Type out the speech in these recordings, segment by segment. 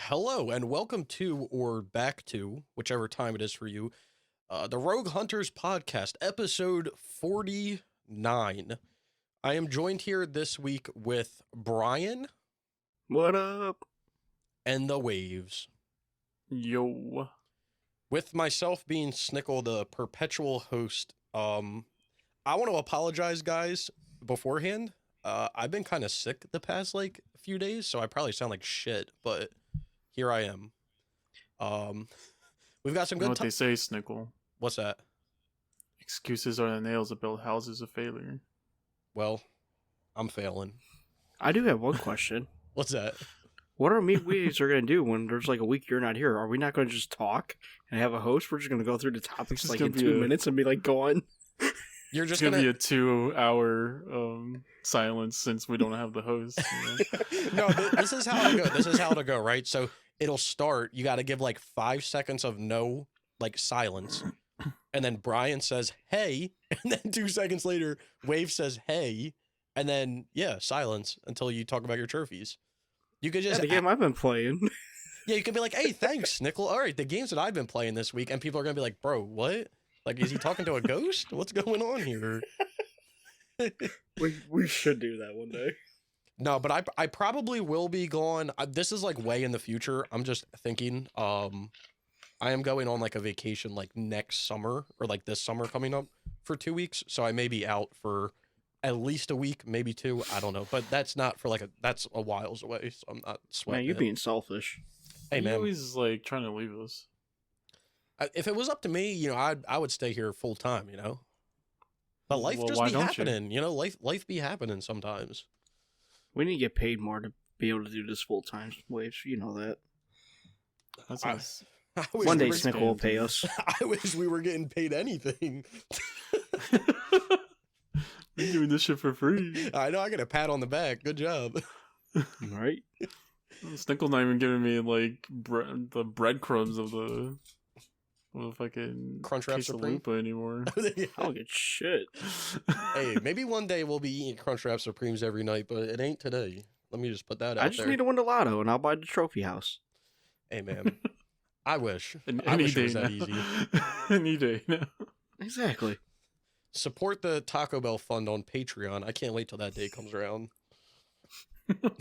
Hello and welcome to, or back to, whichever time it is for you, the Rogue Hunters podcast, episode 49. I am joined here this week with Brian What up? and the Waves, Yo. with myself being Snickle, the perpetual host. I want to apologize, guys, beforehand. I've been kind of sick the past, few days, so I probably sound like shit, but here I am. We've got some You know good what they say, Snickle? What's that? Excuses are the nails that build houses of failure. Well, I'm failing. I do have one question. What's that? What are me weeds are going to do when there's like a week you're not here? Are we not going to just talk and have a host? We're just going to go through the topics like in 2 minutes and be like, go on. You're just It's gonna be a 2-hour silence since we don't have the host. You know? No, this is how it'll go. This is how it'll go, right? So it'll start. You got to give 5 seconds of no, silence. And then Brian says, hey. And then 2 seconds later, Wave says, hey. And then, silence until you talk about your trophies. You could just... the game I've been playing. Yeah, you could be like, hey, thanks, Nickel. All right, the games that I've been playing this week. And people are going to be like, bro, what? Is he talking to a ghost? What's going on here? we should do that one day. No, but I probably will be gone. This is way in the future. I'm just thinking. I am going on a vacation next summer or this summer coming up for 2 weeks. So I may be out for at least a week, maybe 2. I don't know, but that's not for that's a whiles away. So I'm not sweating. Man, you're being selfish. Hey man, always trying to leave us. If it was up to me, I would stay here full time. But life just be happening. Life be happening sometimes. We need to get paid more to be able to do this full time, Waves. You know that. That's One day Snickle will pay us. I wish we were getting paid anything. We're doing this shit for free. I know. I get a pat on the back. Good job. Right? Snickle not even giving me the breadcrumbs of the fucking Crunchwrap Supreme I anymore. don't get shit. Hey, maybe one day we'll be eating Crunchwrap Supremes every night, but it ain't today. Let me just put that out there. I just need to win the lotto and I'll buy the trophy house. Hey, man. I wish. I Any wish it day was that now. easy. Any day now. Exactly. Support the Taco Bell Fund on Patreon. I can't wait till that day comes around. But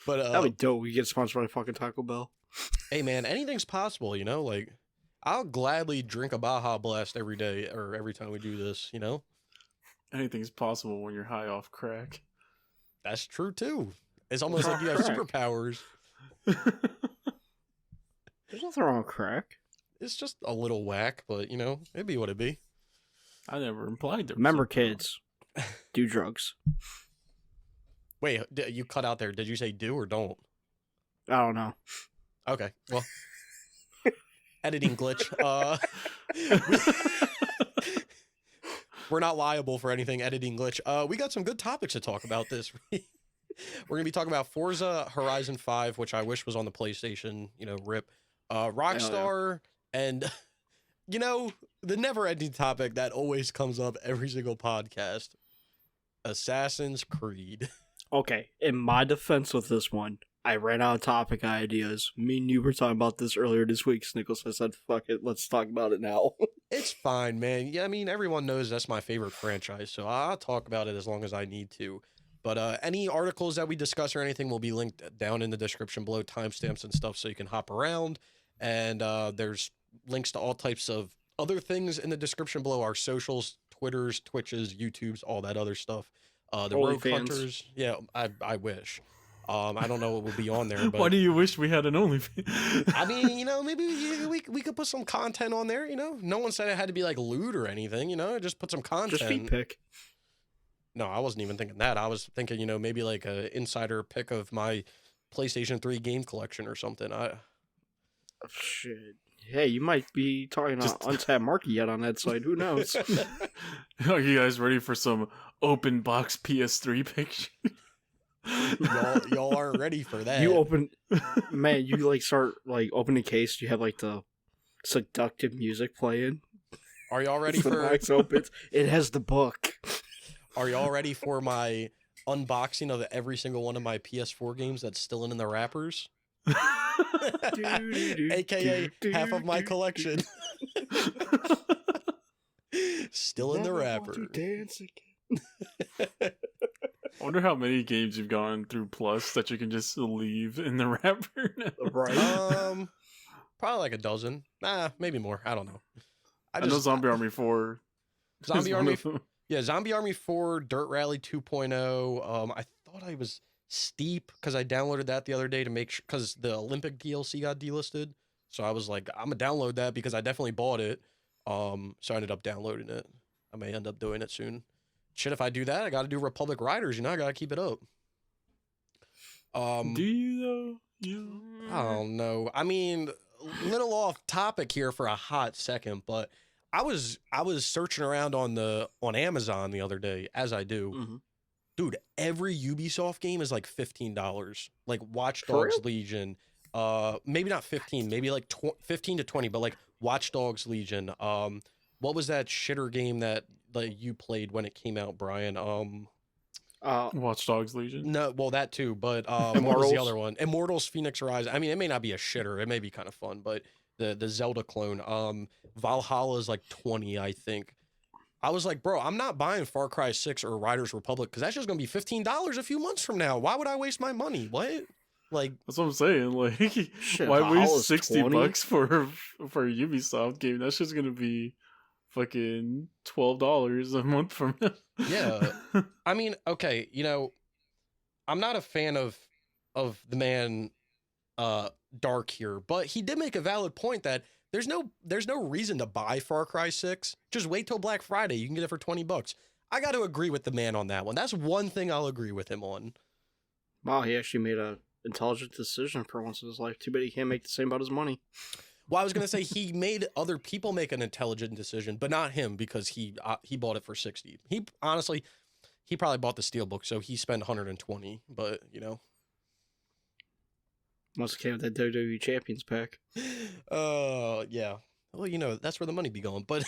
That'd be dope. We get sponsored by fucking Taco Bell. Hey, man, anything's possible, I'll gladly drink a Baja Blast every day or every time we do this, Anything's possible when you're high off crack. That's true, too. It's almost like you have Crack. superpowers. There's nothing wrong with crack. It's just a little whack, but, it'd be what it be. I never implied there. Remember, kids, do drugs. Wait, you cut out there. Did you say do or don't? I don't know. Okay, well, editing glitch. We're not liable for anything, editing glitch. We got some good topics to talk about this week. We're going to be talking about Forza Horizon 5, which I wish was on the PlayStation, rip. Rockstar, and, the never-ending topic that always comes up every single podcast, Assassin's Creed. Okay, in my defense with this one, I ran out of topic ideas. Me and you were talking about this earlier this week, Snickles. I said, fuck it, let's talk about it now. It's fine, man. Yeah, I mean, everyone knows that's my favorite franchise, so I'll talk about it as long as I need to. But any articles that we discuss or anything will be linked down in the description below, timestamps and stuff, so you can hop around. And there's links to all types of other things in the description below, our socials, Twitters, Twitches, YouTubes, all that other stuff. The Rogue Hunters. Yeah, I wish. I don't know what will be on there. But why do you wish we had an OnlyFans? I mean, maybe we could put some content on there. No one said it had to be loot or anything. Just put some content. Just feed pick. No, I wasn't even thinking that. I was thinking, maybe a insider pick of my PlayStation 3 game collection or something. Shit. Hey, you might be talking on untapped market yet on that site. Who knows? Are you guys ready for some open box PS3 picture? y'all aren't ready for that. You open, man. You start open the case. You have the seductive music playing. Are y'all ready The for? box opens. It has the book. Are y'all ready for my unboxing of every single one of my PS4 games that's still in the wrappers? AKA half of my collection. Still in the wrapper. I wonder how many games you've gone through Plus that you can just leave in the wrapper now. Right. Probably like a dozen. Nah, maybe more. I don't know. I know Zombie Army 4. Zombie is one Army. of them. Yeah, Zombie Army 4, Dirt Rally 2.0. I thought I was Steep because I downloaded that the other day to make sure because the Olympic DLC got delisted. So I was like, I'm gonna download that because I definitely bought it. So I ended up downloading it. I may end up doing it soon. Shit, if I do that, I got to do Republic Riders. You know, I got to keep it up. Do you though? You? I don't know. I mean, little off topic here for a hot second, but I was searching around on Amazon the other day, as I do. Mm-hmm. Dude, every Ubisoft game is like $15. Like Watch For Dogs real? Legion. Maybe not 15, maybe like 15 to 20, but like Watch Dogs Legion. What was that shitter game that you played when it came out, Brian? Watch Dogs Legion. No, well that too, but what was Immortals? the other one? Immortals Phoenix Rise. I mean, it may not be a shitter, it may be kind of fun, but the Zelda clone, Valhalla is like 20, I think. I was like, bro, I'm not buying Far Cry 6 or Riders Republic because that's just gonna be $15 a few months from now. Why would I waste my money? What? Like, That's what I'm saying. Like, Shit, why Valhalla's waste 60 $20? bucks for a Ubisoft game? That's just gonna be fucking $12 a month from now. Yeah. I mean, okay, you know, I'm not a fan of the man Dark here, but he did make a valid point that there's no reason to buy Far Cry 6. Just wait till Black Friday. You can get it for $20. I got to agree with the man on that one. That's one thing I'll agree with him on. Wow, he actually made a intelligent decision for once in his life. Too bad he can't make the same about his money. Well, I was gonna say he made other people make an intelligent decision, but not him because he bought it for 60. He honestly, he probably bought the steelbook, so he spent 120. But you know, Must have came with that WWE Champions pack. yeah. Well, you know, that's where the money be going. But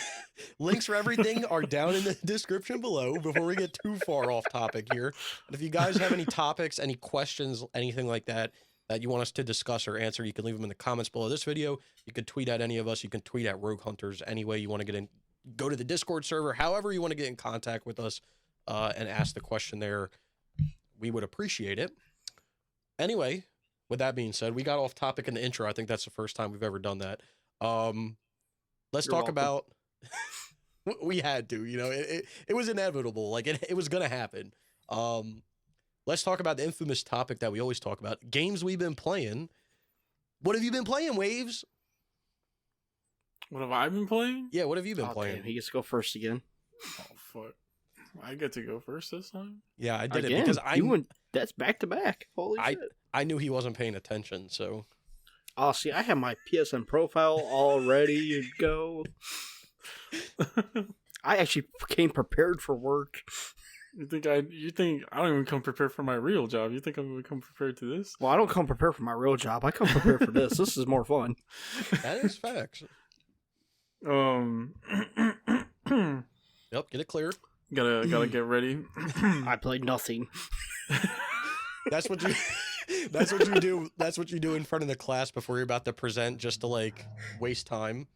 links for everything are down in the description below before we get too far off topic here. And if you guys have any topics, any questions, anything like that you want us to discuss or answer, you can leave them in the comments below this video. You can tweet at any of us. You can tweet at Rogue Hunters any way you want to get in. Go to the Discord server, however you want to get in contact with us and ask the question there. We would appreciate it. Anyway, with that being said, we got off topic in the intro. I think that's the first time we've ever done that. Let's You're talk welcome. about. We had to, you know, it was inevitable. Like it was gonna happen. Let's talk about the infamous topic that we always talk about: games we've been playing. What have you been playing, Waves? What have I been playing? Yeah, what have you been Oh, playing? damn, he gets to go first again. Oh fuck! I get to go first this time. Yeah, I did Again? it because You went, that's back to back. Holy shit. I knew he wasn't paying attention, so Oh, see, I have my PSN profile all ready to go. I actually came prepared for work. You think I don't even come prepared for my real job. You think I'm gonna come prepared to this? Well, I don't come prepared for my real job. I come prepared for this. This is more fun. that is facts. Yep, get it clear. Gotta get ready. I played nothing. That's what you. That's what you do. That's what you do in front of the class before you're about to present, just to like waste time.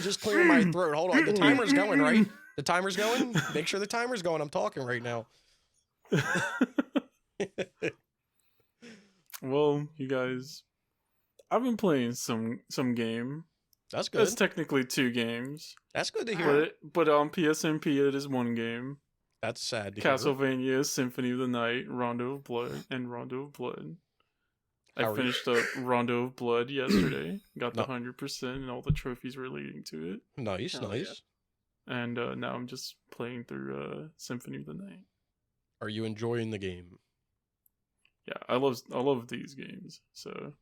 Just clear my throat. Hold on, the timer's going, right? The timer's going. Make sure the timer's going. I'm talking right now. Well, you guys, I've been playing some game. That's good. That's technically 2 games, That's good to hear. but on PSNP it is 1 game. That's sad to hear. Castlevania Symphony of the Night, Rondo of Blood, and Rondo of Blood. How I are finished up Rondo of Blood yesterday. Got the No. 100% and all the trophies relating to it. Nice, Hell nice. And now I'm just playing through Symphony of the Night. Are you enjoying the game? Yeah, I love these games. So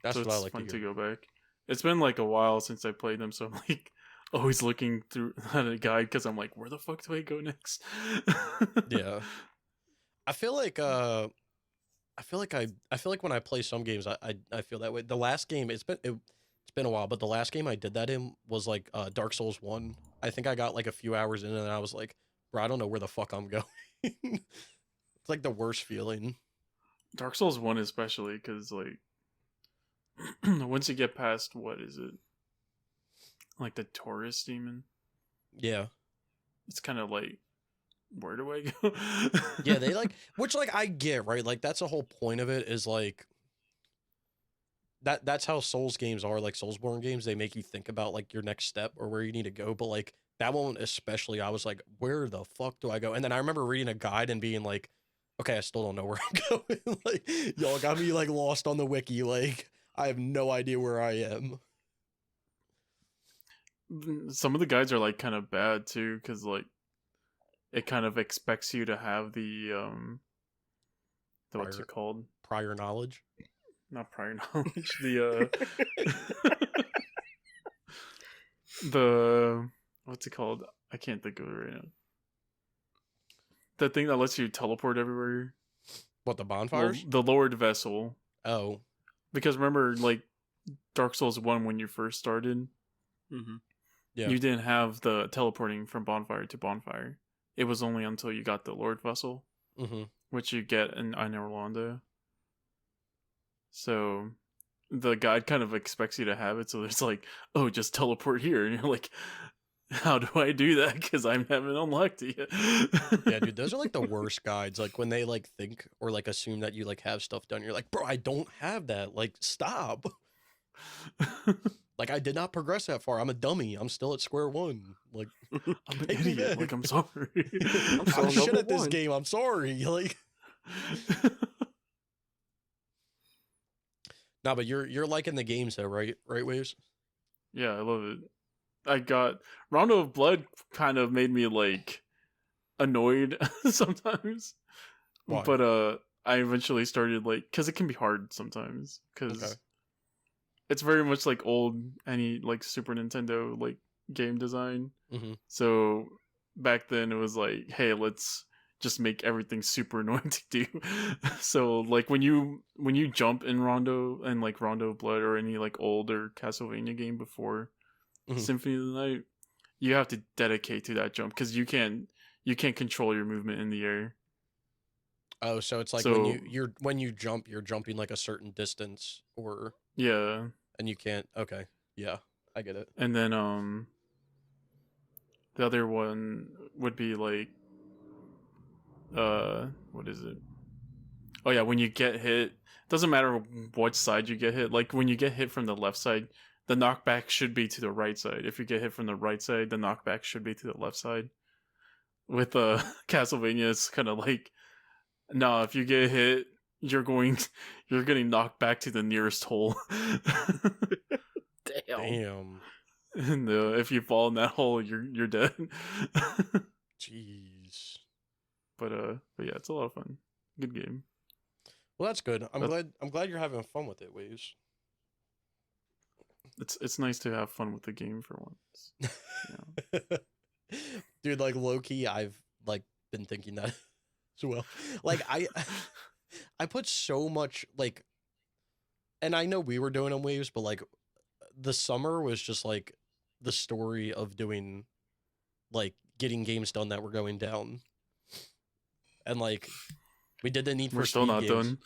That's what it's I like fun to hear. go back. It's been like a while since I played them, so I'm like always looking through at a guide because I'm like, where the fuck do I go next? Yeah. I feel like when I play some games, I feel that way. The last game, it's been a while, but the last game I did that in was like Dark Souls 1. I think I got like a few hours in and I was like, bro, I don't know where the fuck I'm going. It's like the worst feeling. Dark Souls 1 especially, because like once you get past, what is it, like the Taurus demon, Yeah. it's kind of like, where do I go? Yeah, they like, which like I get, right? Like that's the whole point of it, is like that's how Souls games are, like Soulsborne games. They make you think about like your next step or where you need to go. But like that one especially, I was like, where the fuck do I go? And then I remember reading a guide and being like, okay, I still don't know where I'm going. Like y'all got me like lost on the wiki. Like I have no idea where I am. Some of the guides are like kind of bad too, because like it kind of expects you to have the what's it called? Prior knowledge. Not prior knowledge. The what's it called? I can't think of it right now. The thing that lets you teleport everywhere. What, the bonfires? The lowered vessel. Oh. Because remember, like Dark Souls 1, when you first started, Yeah. you didn't have the teleporting from bonfire to bonfire. It was only until you got the lowered vessel, which you get in Orlando. So the guide kind of expects you to have it, so it's like, oh, just teleport here, and you're like, how do I do that? Because I haven't unlocked it yet. Yeah, dude, those are like the worst guides. Like when they like think or like assume that you like have stuff done, you're like, bro, I don't have that. Like, stop. Like I did not progress that far. I'm a dummy. I'm still at square one. Like I'm an idiot. Like, I'm sorry. I'm shit at this game. I'm sorry. Like. No, but you're liking the games though, right? Right, Waves? Yeah, I love it. I got Rondo of Blood kind of made me like annoyed sometimes. Why? But I eventually started like, because it can be hard sometimes, because it's very much like old any like Super Nintendo like game design. So back then it was like, hey, let's just make everything super annoying to do. So like when you jump in Rondo and like Rondo of Blood or any like older Castlevania game before Symphony of the Night, you have to dedicate to that jump, because you can't control your movement in the air. Oh, so it's like when you jump, you're jumping like a certain distance, or yeah, and you can't. Okay, yeah, I get it. And then the other one would be like what is it? Oh yeah, when you get hit, doesn't matter what side you get hit. Like when you get hit from the left side, the knockback should be to the right side. If you get hit from the right side, the knockback should be to the left side. With Castlevania, it's kind of like, no, if you get hit, you're getting knocked back to the nearest hole. Damn. And if you fall in that hole, you're dead. Jeez. But yeah, it's a lot of fun. Good game. Well, that's good. I'm glad you're having fun with it, Waves. It's nice to have fun with the game for once. Yeah. Dude, like low-key, I've like been thinking that as well. Like I put so much like, and I know we were doing on Waves, but like the summer was just like the story of doing like getting games done that were going down. And like we did the Need for We're still Speed not games. done.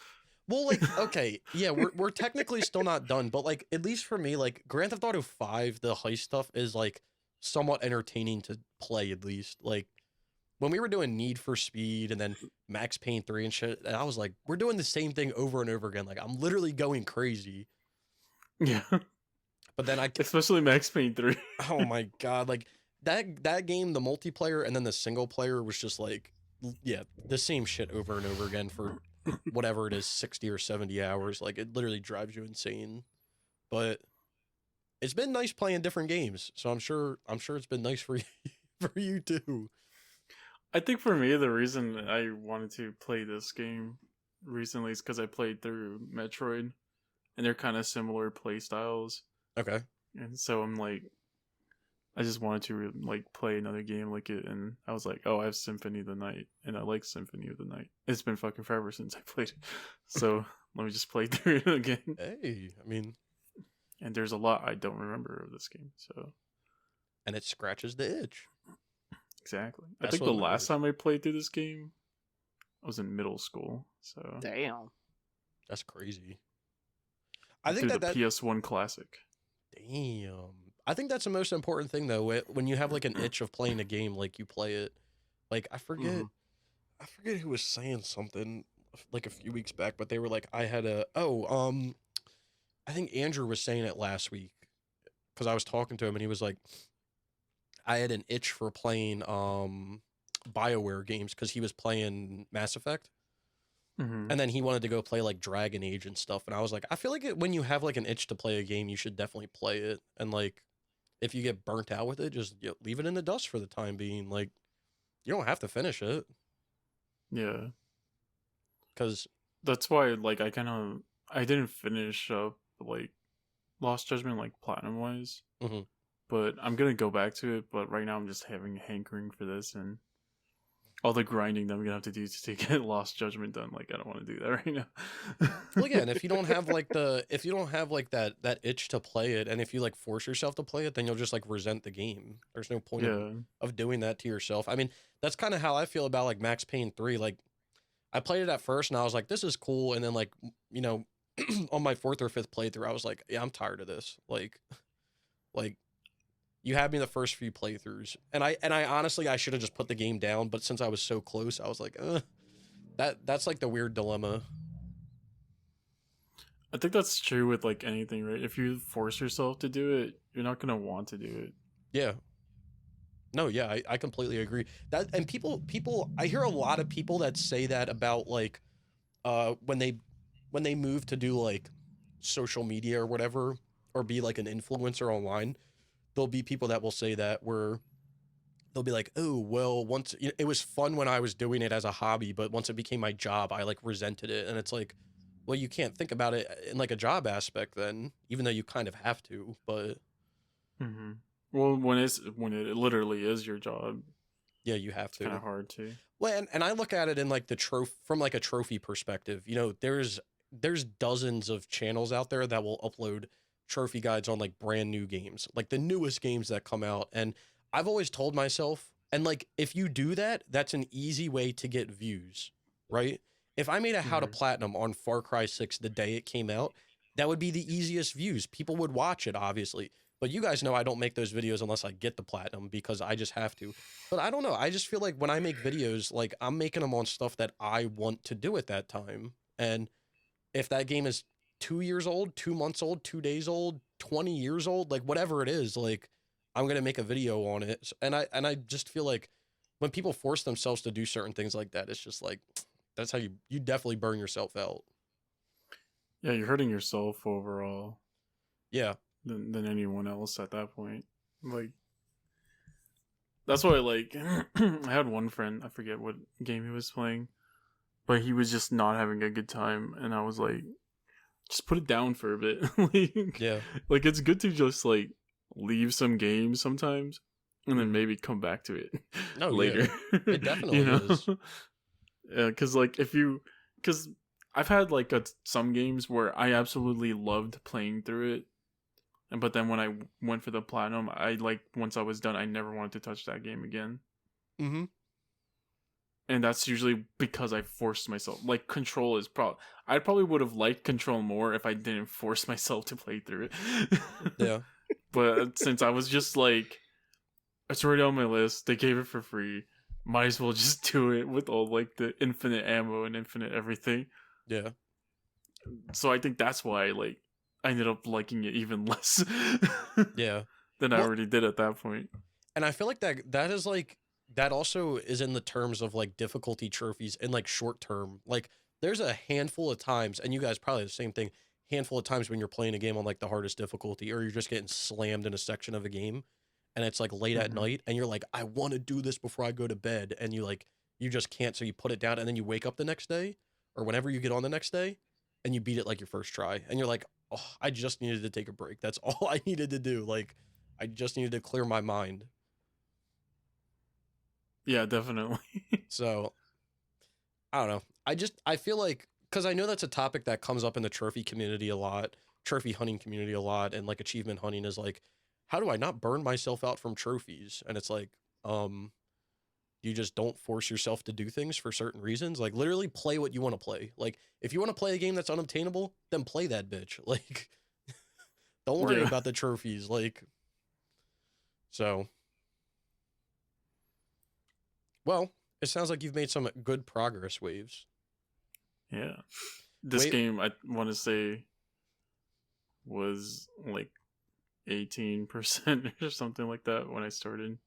Well, like, okay, yeah, we're technically still not done, but like at least for me, like Grand Theft Auto 5, the heist stuff is like somewhat entertaining to play, at least. Like when we were doing Need for Speed and then Max Payne 3 and shit, and I was like, we're doing the same thing over and over again. Like I'm literally going crazy. Yeah. But then especially Max Payne 3. Oh my god, like that game, the multiplayer and then the single player was just like, yeah, the same shit over and over again for whatever it is, 60 or 70 hours. Like it literally drives you insane. But it's been nice playing different games, so I'm sure it's been nice for you for you too. I think for me, the reason I wanted to play this game recently is because I played through Metroid, and they're kind of similar play styles. Okay. And so I'm like, I just wanted to like play another game like it, and I was like, oh, I have Symphony of the Night, and I like Symphony of the Night. It's been fucking forever since I played it, so let me just play through it again. Hey, I mean, and there's a lot I don't remember of this game, so. And it scratches the itch. Exactly. That's I think the last time I played through this game, I was in middle school. So damn. That's crazy. I think through that the PS1 Classic. damn. I think that's the most important thing though. When you have like an itch of playing a game, like you play it. Like Mm-hmm. I forget who was saying something like a few weeks back, but they were like, I had I think Andrew was saying it last week because I was talking to him and he was like, I had an itch for playing BioWare games because he was playing Mass Effect. Mm-hmm. And then he wanted to go play like Dragon Age and stuff. And I was like, I feel like when you have like an itch to play a game, you should definitely play it. And like, if you get burnt out with it, just leave it in the dust for the time being. Like, you don't have to finish it. Yeah. Because, That's why, like, I didn't finish up, like, Lost Judgment, like, platinum-wise. mhm. But I'm gonna go back to it, but right now I'm just having a hankering for this, and all the grinding that I'm gonna have to do to get Lost Judgment done. Like, I don't want to do that right now. Well, again, if you don't have like if you don't have like that itch to play it, and if you like force yourself to play it, then you'll just like resent the game. There's no point Yeah. of doing that to yourself. I mean, that's kind of how I feel about like Max Payne 3. Like, I played it at first and I was like, this is cool. And then like, you know, on my fourth or fifth playthrough, I was like, yeah, I'm tired of this. Like you had me the first few playthroughs, and I honestly I should have just put the game down, but since I was so close, I was like, that's like the weird dilemma. I think that's true with, like, anything, right? If you force yourself to do it, you're not gonna want to do it. Yeah. No, yeah, I completely agree. That and people I hear a lot of people that say that about like when they move to do like social media or whatever or be like an influencer online, there'll be people that will say that where they'll be like, "Oh, well, once it was fun when I was doing it as a hobby, but once it became my job, I like resented it." And it's like, well, you can't think about it in like a job aspect then, even though you kind of have to, but Mm-hmm. Well, when it literally is your job, yeah, you have it's kind to. of hard to. Well, and I look at it in like the from like a trophy perspective. You know, there's dozens of channels out there that will upload trophy guides on like brand new games, like the newest games that come out. And I've always told myself, and like if you do that, that's an easy way to get views, right? If I made a how to Mm-hmm. platinum on Far Cry 6 the day it came out, that would be the easiest views. People would watch it, obviously. But you guys know I don't make those videos unless I get the platinum because I just have to. But I don't know. I just feel like when I make videos, like I'm making them on stuff that I want to do at that time. And if that game is 2 years old, 2 months old, 2 days old, 20 years old, like whatever it is, like I'm gonna make a video on it. And I just feel like when people force themselves to do certain things like that, it's just like that's how you definitely burn yourself out. Yeah, you're hurting yourself overall Yeah. than anyone else at that point. Like, that's why, like, I had one friend, I forget what game he was playing, but he was just not having a good time, and I was like, just put it down for a bit. Yeah. Like, it's good to just, like, leave some games sometimes, and then Mhm. maybe come back to it Oh, later. yeah. It definitely is. Yeah, because, like, because I've had, like, some games where I absolutely loved playing through it, but then when I went for the platinum, I, like, once I was done, I never wanted to touch that game again. Mm-hmm. And that's usually because I forced myself. Like, Control is I probably would have liked Control more if I didn't force myself to play through it. Yeah. But since I was just like, it's already on my list, they gave it for free, might as well just do it with all, like, the infinite ammo and infinite everything. Yeah. So I think that's why, like, I ended up liking it even less Yeah. than I Well, already did at that point. and I feel like that is like that also is in the terms of like difficulty trophies and like short term. Like there's a handful of times, and you guys probably the same thing, handful of times when you're playing a game on like the hardest difficulty, or you're just getting slammed in a section of a game, and it's like late at Mm-hmm. night, and you're like, I want to do this before I go to bed, and you just can't, so you put it down, and then you wake up the next day, or whenever you get on the next day, and you beat it like your first try, and you're like, oh, I just needed to take a break. That's all I needed to do. Like I just needed to clear my mind. Yeah, definitely. So I don't know. I feel like because I know that's a topic that comes up in the trophy community a lot, trophy hunting community a lot, and like achievement hunting is like, how do I not burn myself out from trophies? And it's like, um, you just don't force yourself to do things for certain reasons. Like literally play what you want to play. Like if you want to play a game that's unobtainable, then play that bitch. Like don't worry about the trophies. Like so. Well, it sounds like you've made some good progress, Waves. Yeah. This game, I want to say, was like 18% or something like that when I started.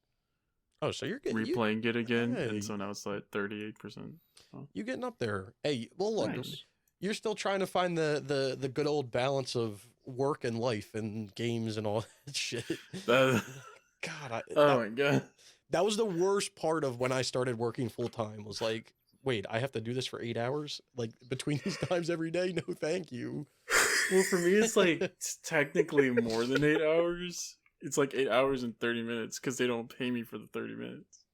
Oh, so you're getting replaying it again, and so now it's like 38%. So. You getting up there? Hey, well, look, you're still trying to find the good old balance of work and life and games and all that shit. God, my god, that was the worst part of when I started working full time. Was like, wait, I have to do this for 8 hours, like between these times every day? No, thank you. Well, for me, it's like it's technically more than 8 hours. It's like 8 hours and 30 minutes because they don't pay me for the 30 minutes.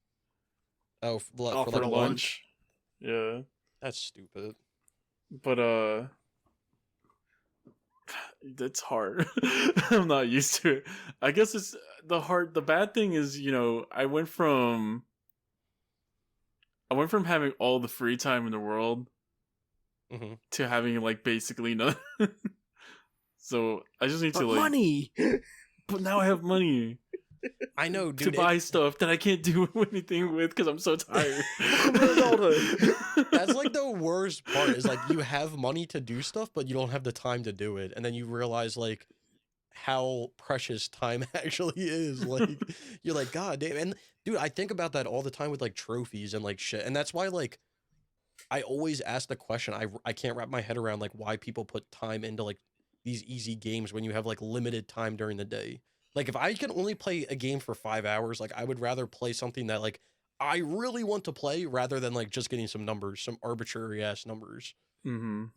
Oh, for like lunch. Yeah, that's stupid. But it's hard. I'm not used to it. I guess it's the bad thing is, you know, I went from having all the free time in the world to having like basically none. So I just need to like money. But now I have money. I know, dude, to buy stuff that I can't do anything with because I'm so tired. That's like the worst part. Is like you have money to do stuff, but you don't have the time to do it, and then you realize like how precious time actually is. Like you're like, God damn. And dude, I think about that all the time with like trophies and like shit, and that's why like I always ask the question. I can't wrap my head around like why people put time into like these easy games when you have like limited time during the day. Like if I can only play a game for 5 hours, like I would rather play something that like I really want to play rather than like just getting some numbers, some arbitrary ass numbers. But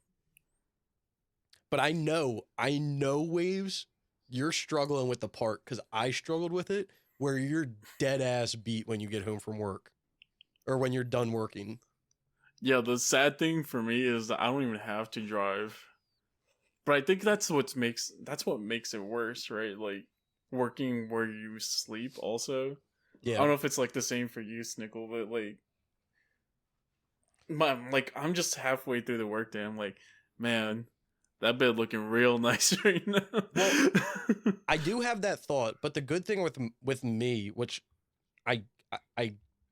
I know Waves, you're struggling with the part because I struggled with it where you're dead ass beat when you get home from work or when you're done working. Yeah, the sad thing for me is that I don't even have to drive. But I think that's what makes it worse, right? Like working where you sleep also. Yeah. I don't know if it's like the same for you, Snickle, but like I'm just halfway through the workday. I'm like, man, that bed looking real nice right now. Well, I do have that thought, but the good thing with me, which I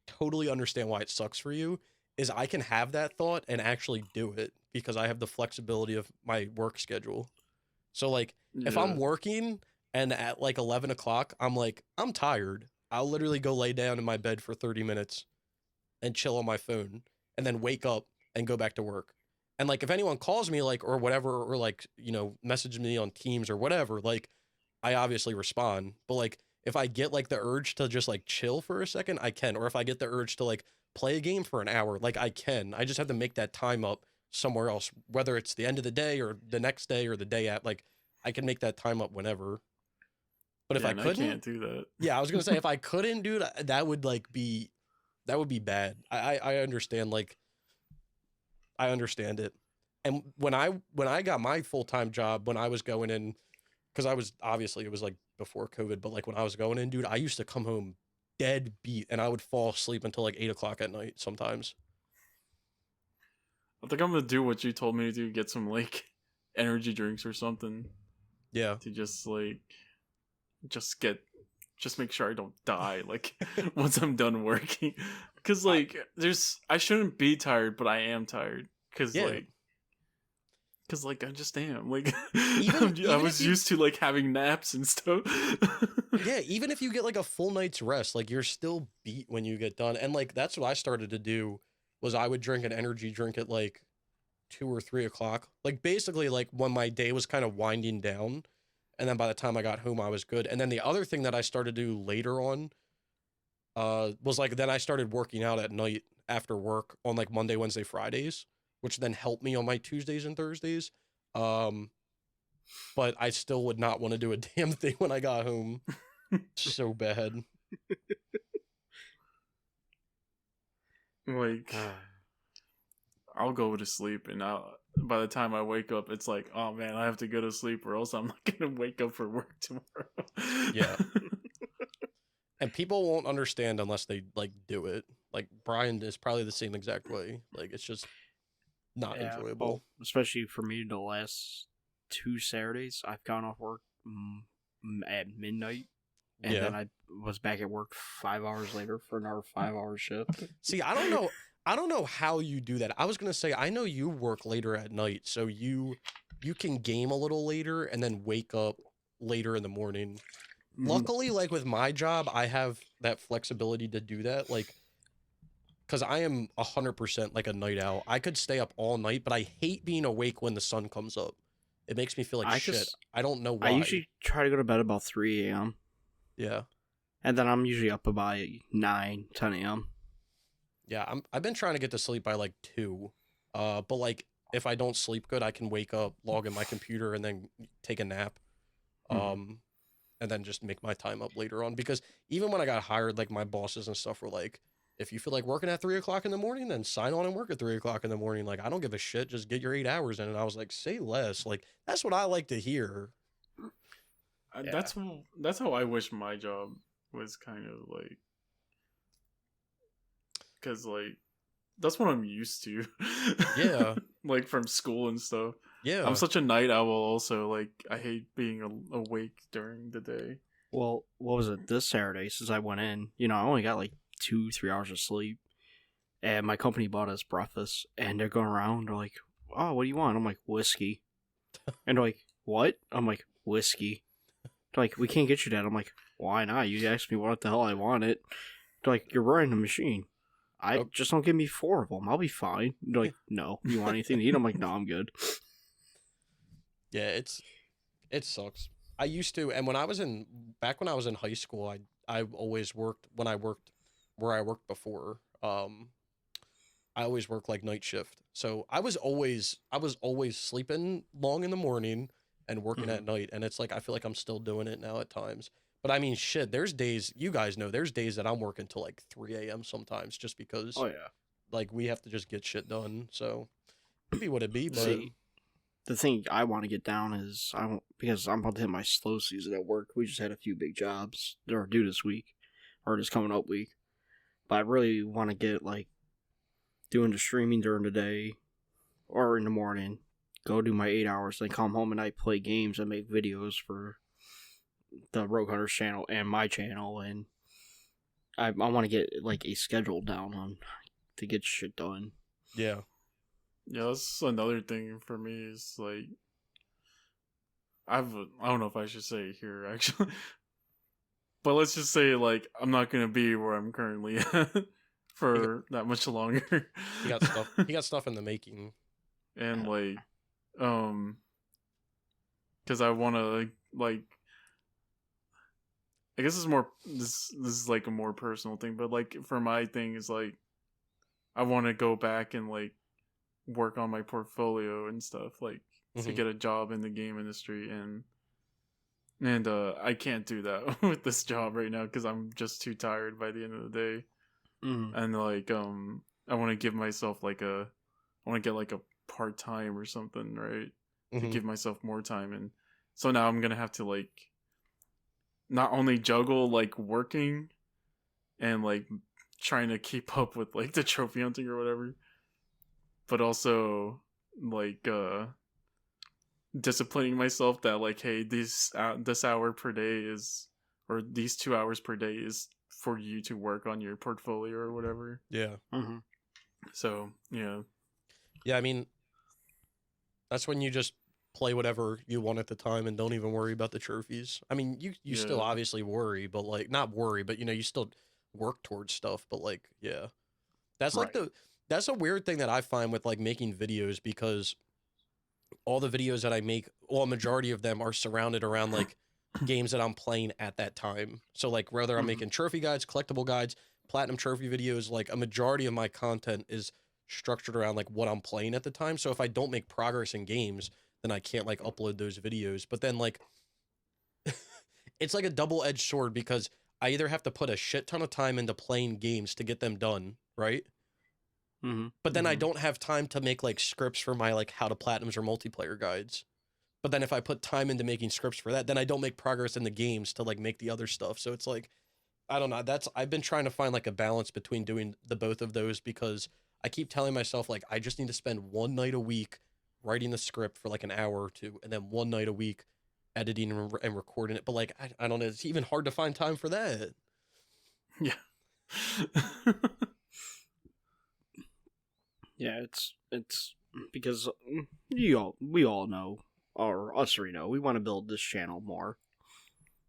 totally understand why it sucks for you, is I can have that thought and actually do it because I have the flexibility of my work schedule. So like if I'm working and at like 11 o'clock, I'm like, I'm tired. I'll literally go lay down in my bed for 30 minutes and chill on my phone and then wake up and go back to work. And like, if anyone calls me like, or whatever, or like, you know, message me on Teams or whatever, like I obviously respond, but like, if I get like the urge to just like chill for a second, I can. Or if I get the urge to like play a game for an hour, like I can. I just have to make that time up somewhere else, whether it's the end of the day or the next day or the day at, like I can make that time up whenever. But if I couldn't, I can't do that. Yeah, I was gonna say if I couldn't, dude, that would be bad. I understand, like I understand it. And when I got my full-time job, when I was going in, because I was obviously it was like before COVID, but like when I was going in, dude, I used to come home dead beat and I would fall asleep until like 8 o'clock at night sometimes. I think I'm gonna do what you told me to do, get some like energy drinks or something. Yeah. To just make sure I don't die like once I'm done working. Cause like I shouldn't be tired, but I am tired. Cause I just am. Like I was used to like having naps and stuff. Yeah, even if you get like a full night's rest, like you're still beat when you get done. And like that's what I started to do was I would drink an energy drink at like 2 or 3 o'clock. Like basically like when my day was kind of winding down. And then by the time I got home, I was good. And then the other thing that I started to do later on was like then I started working out at night after work on like Monday, Wednesday, Fridays, which then helped me on my Tuesdays and Thursdays. But I still would not want to do a damn thing when I got home. So bad. Like, I'll go to sleep and by the time I wake up, it's like, oh man, I have to go to sleep or else I'm not going to wake up for work tomorrow. Yeah. And people won't understand unless they like do it. Like Brian is probably the same exact way. Like it's just not enjoyable. Well, especially for me, the last 2 Saturdays, I've gone off work at midnight, and then I was back at work 5 hours later for another 5-hour shift. See, I don't know how you do that. I was gonna say I know you work later at night, so you can game a little later and then wake up later in the morning. Luckily, like with my job, I have that flexibility to do that. Like, because I am 100% like a night owl. I could stay up all night, but I hate being awake when the sun comes up. It makes me feel like shit. I don't know why. I usually try to go to bed about 3 a.m. Yeah. And then I'm usually up about 9, 10 a.m. Yeah, I've been trying to get to sleep by like 2. But like if I don't sleep good, I can wake up, log in my computer, and then take a nap. And then just make my time up later on. Because even when I got hired, like my bosses and stuff were like, if you feel like working at 3 o'clock in the morning, then sign on and work at 3 o'clock in the morning. Like, I don't give a shit. Just get your 8 hours in. And I was like, say less. Like, that's what I like to hear. Yeah. That's how I wish my job was kind of like, because like that's what I'm used to. Yeah. Like from school and stuff. Yeah. I'm such a night owl also. Like I hate being awake during the day. Well, what was it this Saturday since I went in? I only got like 2-3 hours of sleep. And my company bought us breakfast, and they're going around, they're like, oh, what do you want? I'm like, whiskey. And they're like, what? I'm like, whiskey. They're like, we can't get you that. I'm like, why not? You asked me what the hell I wanted. They're like, you're running the machine. Just don't give me 4 of them. I'll be fine. They're like, no. You want anything to eat? I'm like, no, I'm good. Yeah, it sucks. I used to, and when I was in high school, I always worked when I worked where I worked before. I always worked like night shift. So I was always sleeping long in the morning and working at night. And it's like, I feel like I'm still doing it now at times. But I mean, shit, there's days, you guys know, there's days that I'm working till like 3 a.m. sometimes just because, like, we have to just get shit done. So it'd be what it be. But see, the thing I want to get down is, because I'm about to hit my slow season at work. We just had a few big jobs that are due this week, or this coming up week. But I really want to get, like, doing the streaming during the day or in the morning, go do my 8 hours, then come home and I play games and make videos for the Rogue Hunters channel and my channel, and I want to get like a schedule down on to get shit done. Yeah, that's another thing for me is like I don't know if I should say it here actually, but let's just say like I'm not gonna be where I'm currently at for that much longer. He got stuff in the making, and like because I want to like I guess it's more this is like a more personal thing, but like for my thing is like I want to go back and like work on my portfolio and stuff, like to get a job in the game industry, and I can't do that with this job right now because I'm just too tired by the end of the day. And like I want to give myself like I want to get like a part-time or something, right, to give myself more time. And so now I'm gonna have to like not only juggle like working and like trying to keep up with like the trophy hunting or whatever, but also like disciplining myself that like, hey, this hour per day is, or these 2 hours per day is for you to work on your portfolio or whatever. Yeah. So yeah, I mean, that's when you just play whatever you want at the time and don't even worry about the trophies. I mean, you still obviously worry, but like not worry, but you still work towards stuff. But like, yeah, that's like that's a weird thing that I find with like making videos, because all the videos that I make, well, a majority of them are surrounded around like games that I'm playing at that time. So like whether I'm making trophy guides, collectible guides, platinum trophy videos, like a majority of my content is structured around like what I'm playing at the time. So if I don't make progress in games, then I can't like upload those videos. But then like it's like a double-edged sword, because I either have to put a shit ton of time into playing games to get them done, right? But then I don't have time to make like scripts for my like how to platinums or multiplayer guides. But then if I put time into making scripts for that, then I don't make progress in the games to like make the other stuff. So it's like I don't know. I've been trying to find like a balance between doing the both of those because I keep telling myself like I just need to spend one night a week writing the script for like an hour or two, and then one night a week editing and recording it. But like I don't know, it's even hard to find time for that. Yeah. Yeah, it's because we all know, or us three know, we want to build this channel more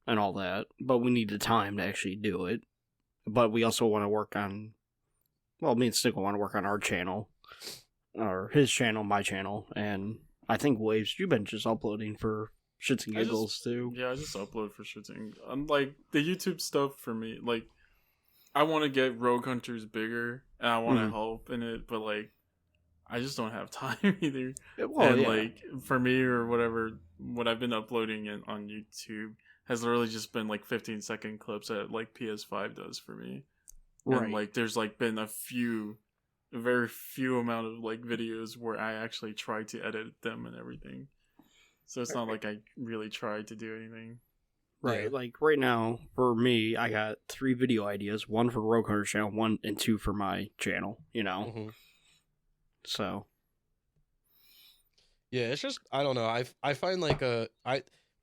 and all that, but we need the time to actually do it. But we also want to work on, well, me and Stickle want to work on our channel, or his channel, my channel, and I think Waves, you've been just uploading for shits and giggles too. Yeah, I just upload for shooting. Like the YouTube stuff for me, like I want to get Rogue Hunters bigger and I want to help in it, but like I just don't have time either. Well, yeah. Like for me or whatever, what I've been uploading on YouTube has literally just been like 15-second clips that like PS5 does for me. Right. And like there's like been a very few amount of like videos where I actually try to edit them and everything. So it's not like I really tried to do anything. Right, like right now, for me, I got 3 video ideas, 1 for Rogue Hunter's channel, 1 and 2 for my channel, you know? Mm-hmm. So. Yeah, it's just, I don't know, I find like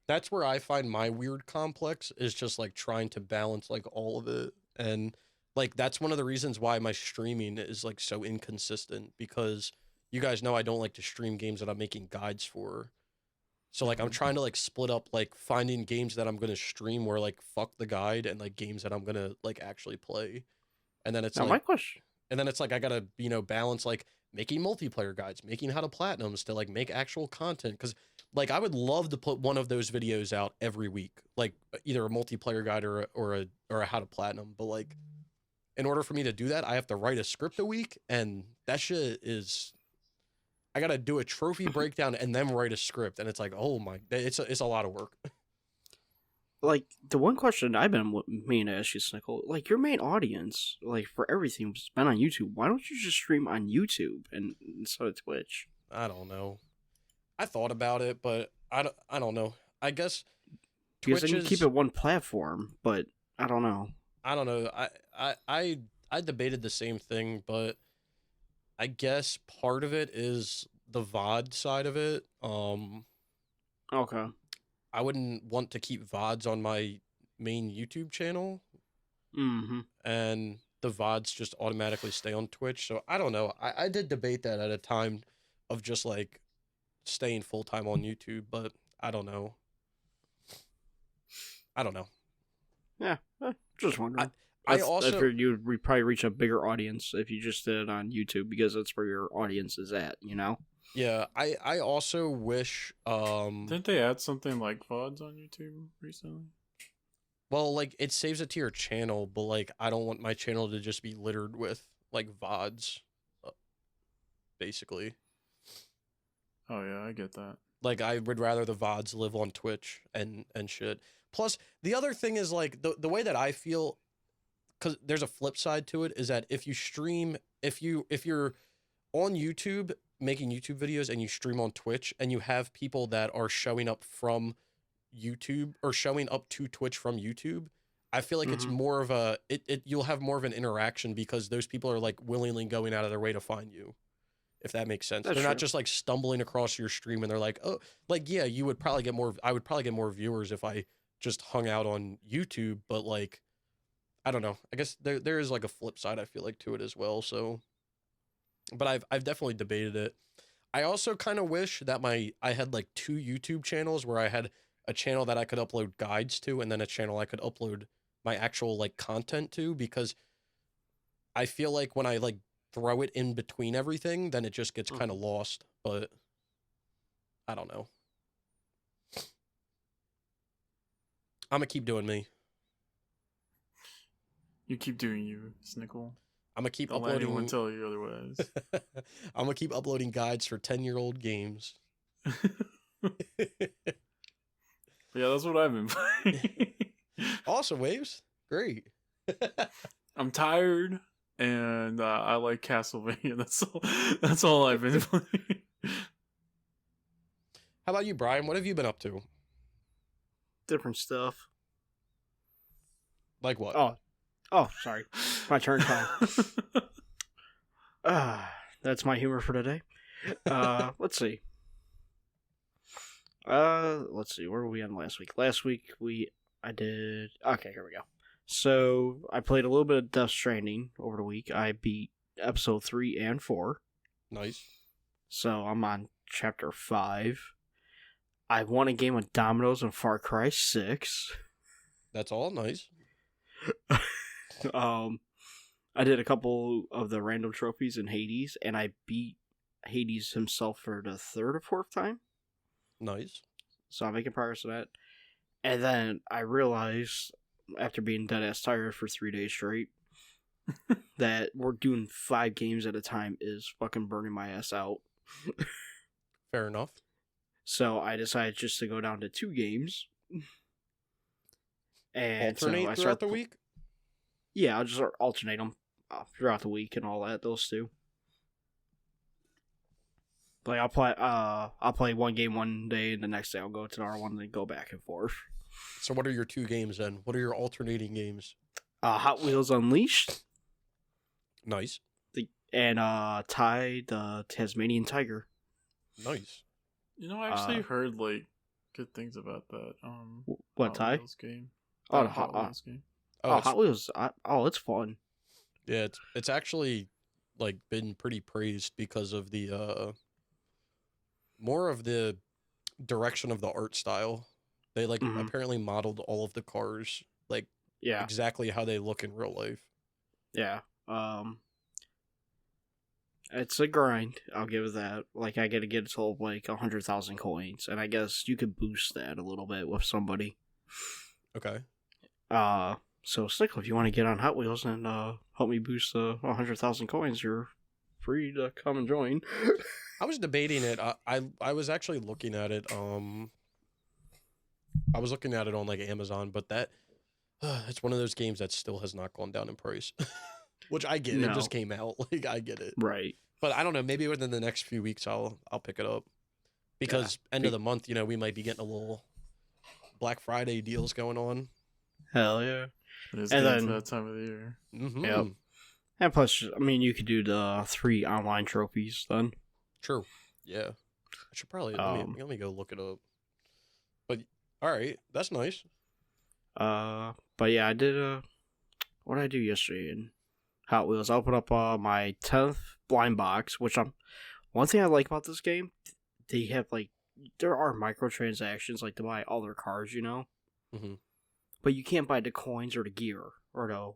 that's where I find my weird complex is just like trying to balance like all of it. And like, that's one of the reasons why my streaming is like so inconsistent, because you guys know I don't like to stream games that I'm making guides for. So like I'm trying to like split up like finding games that I'm going to stream where like fuck the guide, and like games that I'm going to like actually play. And then it's now, like my question. And then it's like I got to, balance like making multiplayer guides, making how to platinums to like make actual content, cuz like I would love to put one of those videos out every week, like either a multiplayer guide or a how to platinum, but like in order for me to do that, I have to write a script a week, and that shit is I gotta do a trophy breakdown and then write a script, and it's like, oh my, it's a lot of work. Like the one question I've been meaning to ask you, Snickle, like your main audience, like for everything, has been on YouTube. Why don't you just stream on YouTube and instead of Twitch? I don't know. I thought about it, but I don't know. I guess because then you keep it one platform, but I don't know. I don't know. I debated the same thing, but I guess part of it is the VOD side of it. Okay. I wouldn't want to keep VODs on my main YouTube channel. Mm-hmm. And the VODs just automatically stay on Twitch. So I don't know. I did debate that at a time of just like staying full-time on YouTube, but I don't know. Yeah, just wondering. I figured you'd probably reach a bigger audience if you just did it on YouTube, because that's where your audience is at, you know? Yeah, I also wish didn't they add something like VODs on YouTube recently? Well, like it saves it to your channel, but like I don't want my channel to just be littered with like VODs, basically. Oh yeah, I get that. Like I would rather the VODs live on Twitch and shit. Plus, the other thing is like the way that I feel, because there's a flip side to it, is that if you stream, if you're on YouTube making YouTube videos and you stream on Twitch and you have people that are showing up from YouTube or showing up to Twitch from YouTube, I feel like it's more of a you'll have more of an interaction because those people are like willingly going out of their way to find you, if that makes sense. They're not just like stumbling across your stream and they're like, oh, like yeah, I would probably get more viewers if I just hung out on YouTube, but like I don't know. I guess there is like a flip side, I feel like, to it as well. So, but I've definitely debated it. I also kind of wish that I had like 2 YouTube channels where I had a channel that I could upload guides to and then a channel I could upload my actual like content to, because I feel like when I like throw it in between everything, then it just gets kind of lost. But I don't know. I'm gonna keep doing me. You keep doing you, Snickle. I'm gonna keep Don't uploading. Let anyone tell you otherwise. I'm gonna keep uploading guides for 10-year-old games. Yeah, that's what I've been playing. Awesome, Waves. Great. I'm tired, and I like Castlevania. That's all I've been playing. How about you, Brian? What have you been up to? Different stuff. Like what? Oh, sorry. My turn time. That's my humor for today. Let's see. Let's see. Where were we on last week? Last week I did. Okay, here we go. So I played a little bit of Death Stranding over the week. I beat episode 3 and 4. Nice. So I'm on chapter 5. I won a game of dominoes in Far Cry 6. That's all nice. I did a couple of the random trophies in Hades, and I beat Hades himself for the 3rd or 4th time. Nice. So I'm making progress on that. And then I realized, after being dead-ass tired for 3 days straight, that we're doing 5 games at a time is fucking burning my ass out. Fair enough. So I decided just to go down to 2 games. And alternate so throughout the week? Yeah, I'll just alternate them throughout the week and all that. Those 2. Like I'll play one game one day, and the next day I'll go to another one, and then go back and forth. So what are your 2 games then? What are your alternating games? Hot Wheels Unleashed. Nice. And Ty the Tasmanian Tiger. Nice. You know, I actually heard like good things about that. What, Ty? Hot Wheels game. Oh, The Hot Wheels game. Hot Wheels. It's fun. Yeah, it's actually like been pretty praised because of the more of the direction of the art style. They like apparently modeled all of the cars like exactly how they look in real life. Yeah. It's a grind. I'll give it that. Like I got to get to like 100,000 coins, and I guess you could boost that a little bit with somebody. Okay. So Stickle, if you want to get on Hot Wheels and help me boost 100,000 coins, you're free to come and join. I was debating it. I was actually looking at it. I was looking at it on like Amazon, but that it's one of those games that still has not gone down in price. Which I get. No. It just came out. Like I get it. Right. But I don't know. Maybe within the next few weeks, I'll pick it up because end of the month, we might be getting a little Black Friday deals going on. Hell yeah! It is and getting then to that time of the year. Mm-hmm. Yep. And plus, I mean, you could do the 3 online trophies then. True. Yeah. I should probably let me go look it up. But all right, that's nice. But yeah, I did what did I do yesterday in Hot Wheels? I opened up my 10th blind box, which one thing I like about this game, they have like there are microtransactions like to buy all their cars, Mm-hmm. But you can't buy the coins or the gear or to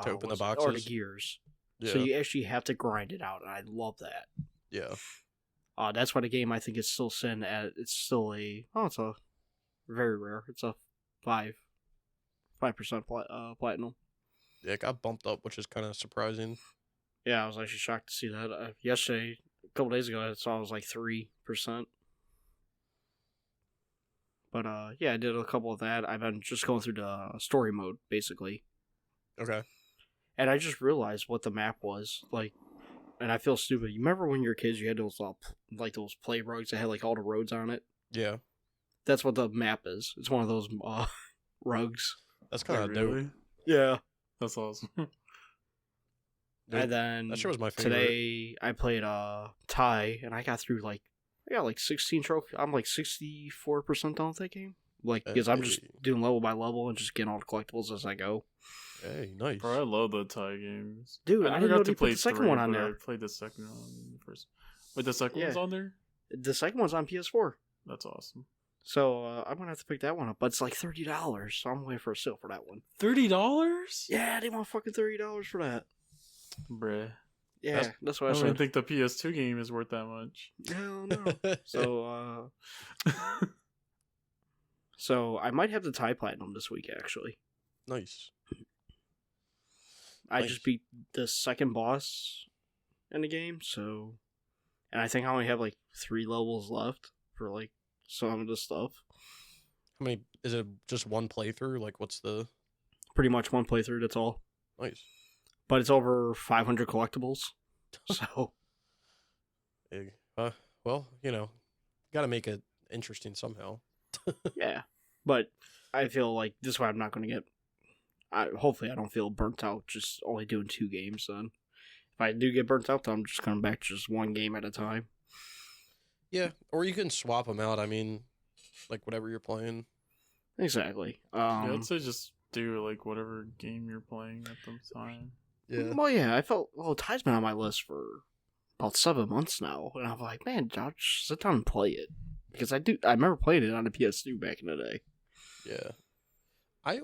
open the boxes or the gears. Yeah. So you actually have to grind it out, and I love that. Yeah. That's why the game I think is still sitting at. It's still it's a very rare. It's a 5% platinum. Yeah, it got bumped up, which is kind of surprising. Yeah, I was actually shocked to see that. Yesterday, a couple days ago, I saw it was like 3%. But yeah, I did a couple of that. I've been just going through the story mode, basically. Okay. And I just realized what the map was like, and I feel stupid. You remember when you were kids, you had those like those play rugs that had like all the roads on it? Yeah. That's what the map is. It's one of those rugs. That's kind of really? dope. Yeah. That's awesome. And then that shit was my favorite. Today I played Ty, and I got 16 trophies. I'm like 64% done with that game. Like because I'm just doing level by level and just getting all the collectibles as I go. Hey, nice. Bro, I love the tie games. Dude, I didn't know they put the second one on but there. I played the second one first. Wait, the second one's on there? The second one's on PS4. That's awesome. So I'm gonna have to pick that one up, but it's like $30, so I'm waiting for a sale for that one. $30? Yeah, they want fucking $30 for that. Bruh. Yeah, that's what I don't said. even think the PS2 game is worth that much. Hell no. So so I might have the Tie Platinum this week actually. Nice. I just beat the second boss in the game, and I think I only have like 3 levels left for like some of the stuff. How many is it? Just one playthrough? Like, what's the? Pretty much one playthrough. That's all. Nice. But it's over 500 collectibles. So. Well, got to make it interesting somehow. Yeah, but I feel like this is why I'm not going to get hopefully I don't feel burnt out just only doing 2 games. Then, if I do get burnt out, then I'm just coming back to just 1 game at a time. Yeah, or you can swap them out. I mean, like whatever you're playing. Exactly. Yeah, I'd say just do like whatever game you're playing at the time. Yeah. Well, yeah, Ty's been on my list for about 7 months now, and I'm like, man, Josh, sit down and play it. Because I remember playing it on the PS2 back in the day. Yeah. I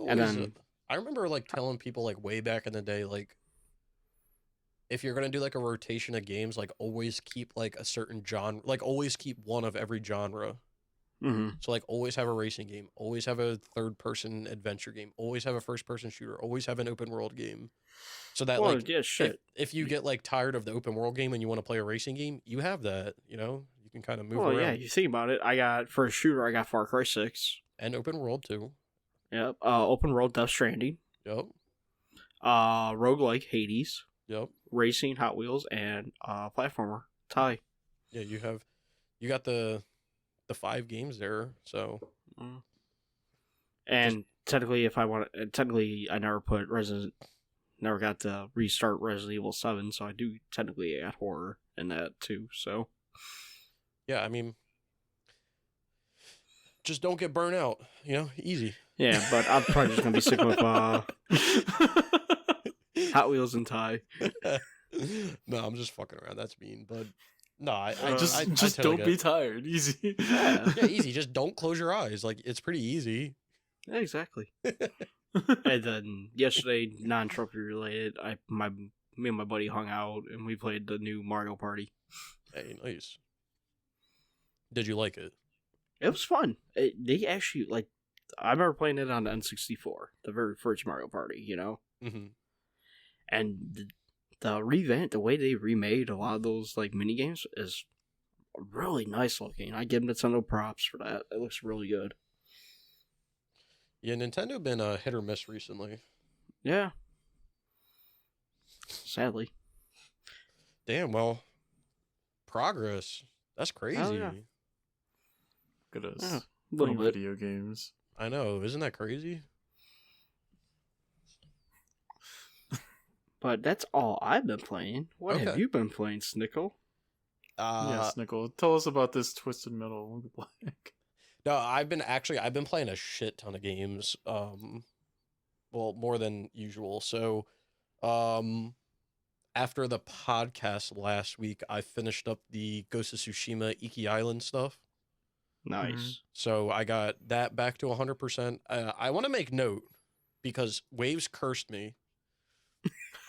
remember like telling people like way back in the day, like, if you're gonna do like a rotation of games, like always keep like a certain genre, like always keep one of every genre. Mm-hmm. So like always have a racing game, always have a third person adventure game, always have a first person shooter, always have an open world game. So that if you get like tired of the open world game and you want to play a racing game, you have that, you know, you can kind of move around. Yeah, you think about it. For a shooter, I got Far Cry 6. And open world too. Yep. Open world Death Stranding. Yep. Roguelike Hades. Yep. Racing Hot Wheels and platformer Ty. Yeah, you got the 5 games there, so. And technically, I never got to restart Resident Evil 7, so I do technically add horror in that too. So. Yeah, I mean, just don't get burnt out. You know, easy. Yeah, but I'm probably just gonna be sick with Hot Wheels and Ty. No, I'm just fucking around. That's mean, but no, I don't be tired. Easy. Yeah, easy. Just don't close your eyes. Like, it's pretty easy. Yeah, exactly. And then yesterday, non-trophy related, me and my buddy hung out and we played the new Mario Party. Hey, nice. Did you like it? It was fun. They actually I remember playing it on the N64, the very first Mario Party. You know. Mm-hmm. And the way they remade a lot of those like mini games is really nice looking. I give Nintendo props for that. It looks really good. Yeah, Nintendo been a hit or miss recently. Yeah. Sadly. Damn. Well, progress. That's crazy. Oh, yeah. Look at us. Yeah, little bit. Video games. I know. Isn't that crazy? But that's all I've been playing. What have you been playing, Snickle? Yes, Nicole. Tell us about this Twisted Metal. No, I've been playing a shit ton of games. Well, more than usual. So, after the podcast last week, I finished up the Ghost of Tsushima Iki Island stuff. Nice. Mm-hmm. So I got that back to 100%. I want to make note because Waves cursed me.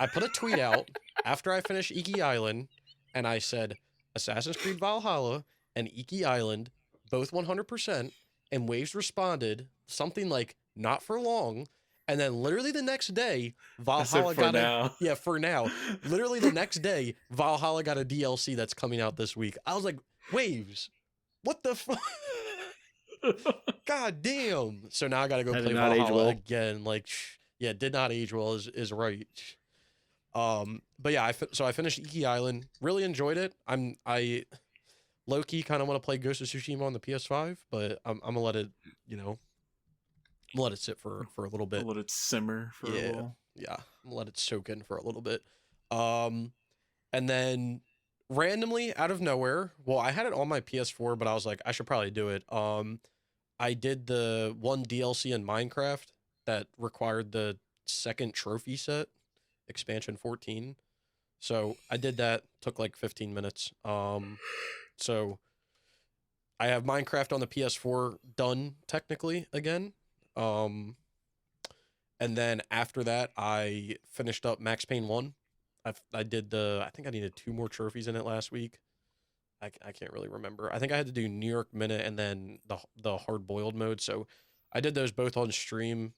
I put a tweet out after I finished Iki Island, and I said Assassin's Creed Valhalla and Iki Island, both 100%, and Waves responded something like, not for long, and then literally the next day, Valhalla for now. Literally the next day, Valhalla got a DLC that's coming out this week. I was like, Waves, what the fuck? God damn. So now I gotta go play Valhalla again. Like, yeah, did not age well is right. But yeah, I finished Iki Island. Really enjoyed it. I low key kind of want to play Ghost of Tsushima on the PS5, but I'm gonna let it, let it sit for a little bit. Let it simmer for a while. Yeah, I'm gonna let it soak in for a little bit. And then randomly out of nowhere, well, I had it on my PS4, but I was like, I should probably do it. I did the one DLC in Minecraft that required the second trophy set, expansion 14. So I did that, took like 15 minutes. So I have Minecraft on the PS4 done technically again. And then after that, I finished up Max Payne 1. I think I needed 2 more trophies in it last week. I can't really remember. I think I had to do New York Minute and then the hard boiled mode. So I did those both on stream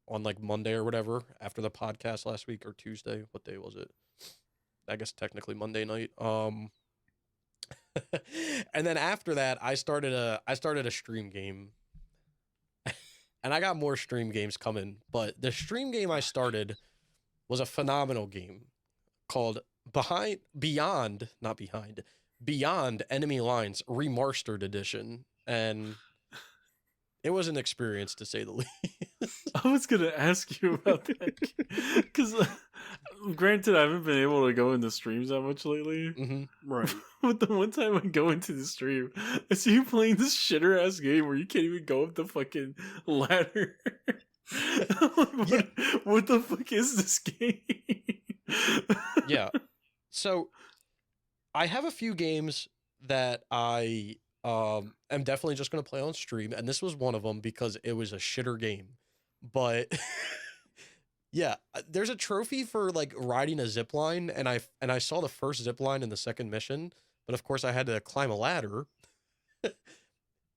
on like Monday or whatever after the podcast last week, or Tuesday. What day was it? I guess technically Monday night. And then after that, I started a stream game. And I got more stream games coming, but the stream game I started was a phenomenal game called Beyond Enemy Lines Remastered Edition. And It was an experience to say the least. I was gonna ask you about that because, granted, I haven't been able to go into streams that much lately. Mm-hmm. Right. But the one time I go into the stream, I see you playing this shitter ass game where you can't even go up the fucking ladder. What the fuck is this game? Yeah. So I have a few games that I am definitely just going to play on stream, and this was one of them because it was a shitter game. But yeah, there's a trophy for like riding a zip line, and I saw the first zip line in the second mission, but of course I had to climb a ladder.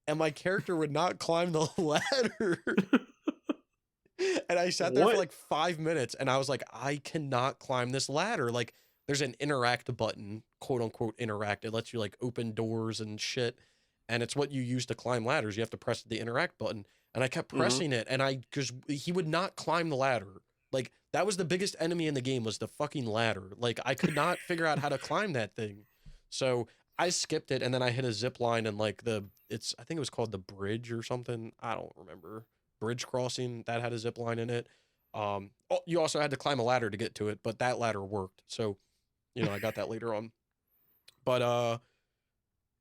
And my character would not climb the ladder. And I sat there for like 5 minutes and I was like, I cannot climb this ladder. Like, there's an interact button, quote unquote interact. It lets you like open doors and shit. And it's what you use to climb ladders. You have to press the interact button. And I kept pressing it, and because he would not climb the ladder. Like, that was the biggest enemy in the game, was the fucking ladder. Like, I could not figure out how to climb that thing. So I skipped it, and then I hit a zip line, and like I think it was called the bridge or something. I don't remember. Bridge crossing that had a zip line in it. You also had to climb a ladder to get to it, but that ladder worked. So, I got that later on. But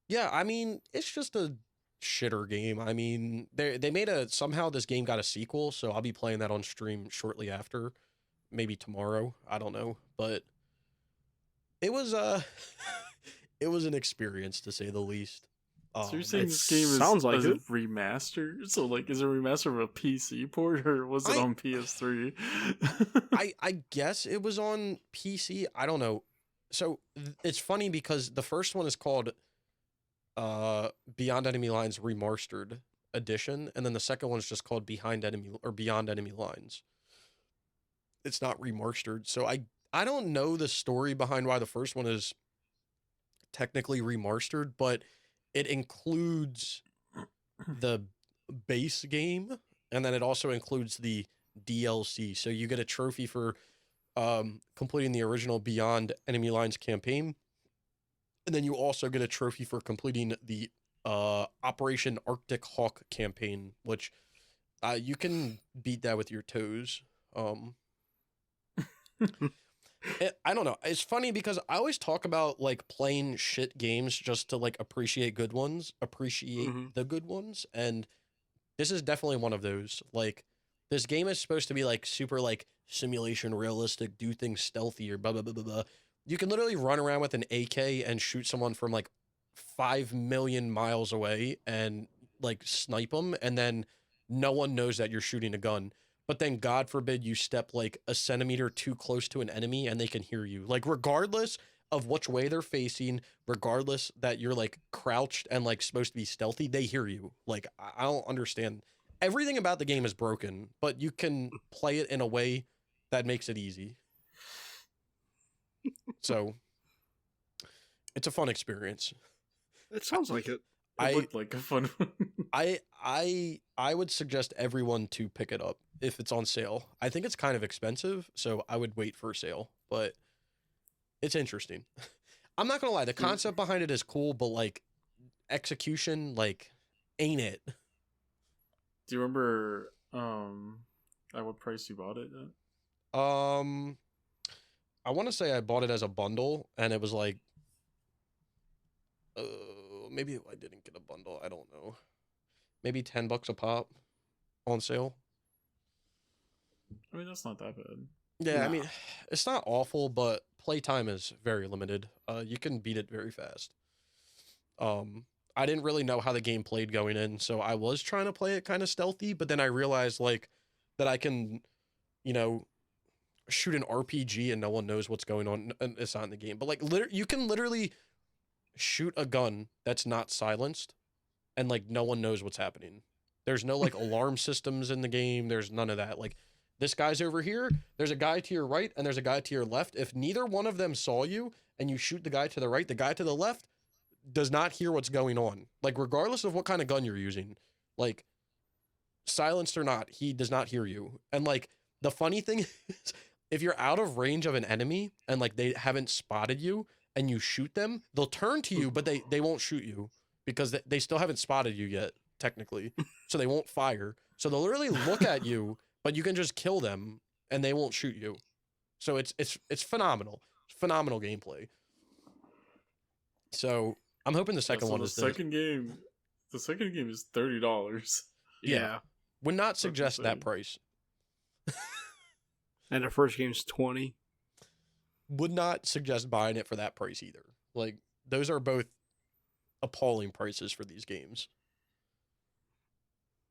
yeah, I mean, it's just a shitter game. I mean, they made somehow this game got a sequel, so I'll be playing that on stream shortly after, maybe tomorrow. I don't know, but it was it was an experience to say the least. So you're saying this game is like a remaster? So like, is it a remaster of a PC port, or was it on PS3? I guess it was on PC. I don't know. So it's funny because the first one is called Beyond Enemy Lines Remastered Edition, and then the second one is just called Beyond Enemy Lines. It's not remastered. So I don't know the story behind why the first one is technically remastered, but it includes the base game, and then it also includes the DLC. So you get a trophy for completing the original Beyond Enemy Lines campaign, and then you also get a trophy for completing the Operation Arctic Hawk campaign, which you can beat that with your toes. I don't know. It's funny because I always talk about like playing shit games just to like appreciate the good ones, and this is definitely one of those. Like, this game is supposed to be like super like simulation realistic, do things stealthy or blah blah blah blah blah. You can literally run around with an AK and shoot someone from like 5 million miles away and like snipe them, and then no one knows that you're shooting a gun. But then, God forbid, you step like a centimeter too close to an enemy and they can hear you. Like, regardless of which way they're facing, regardless that you're like crouched and like supposed to be stealthy, they hear you. Like, I don't understand. Everything about the game is broken, but you can play it in a way that makes it easy. So, it's a fun experience. It sounds like it. It looked like a fun one. I would suggest everyone to pick it up if it's on sale. I think it's kind of expensive, so I would wait for a sale, but it's interesting. I'm not gonna lie, the concept behind it is cool, but like execution, like, ain't it? Do you remember at what price you bought it at? I want to say I bought it as a bundle, and it was like maybe I didn't get a bundle, I don't know. Maybe $10 a pop on sale. I mean, that's not that bad. Yeah, no. I mean, it's not awful, but playtime is very limited. You can beat it very fast. I didn't really know how the game played going in, so I was trying to play it kind of stealthy, but then I realized like that I can, shoot an RPG and no one knows what's going on, and it's not in the game. But like, you can literally shoot a gun that's not silenced, and like no one knows what's happening. There's no like alarm systems in the game. There's none of that. Like, this guy's over here, there's a guy to your right, and there's a guy to your left. If neither one of them saw you and you shoot the guy to the right, the guy to the left does not hear what's going on. Like, regardless of what kind of gun you're using, like, silenced or not, he does not hear you. And like, the funny thing is, if you're out of range of an enemy and like they haven't spotted you and you shoot them, they'll turn to you, but they won't shoot you because they still haven't spotted you yet. technically, so they won't fire. So they'll literally look at you, but you can just kill them and they won't shoot you. So it's phenomenal. Phenomenal gameplay. So I'm hoping the second one is the second game. The second game is $30. Yeah. Would not suggest that price. And the first game's 20. Would not suggest buying it for that price either. Like, those are both appalling prices for these games.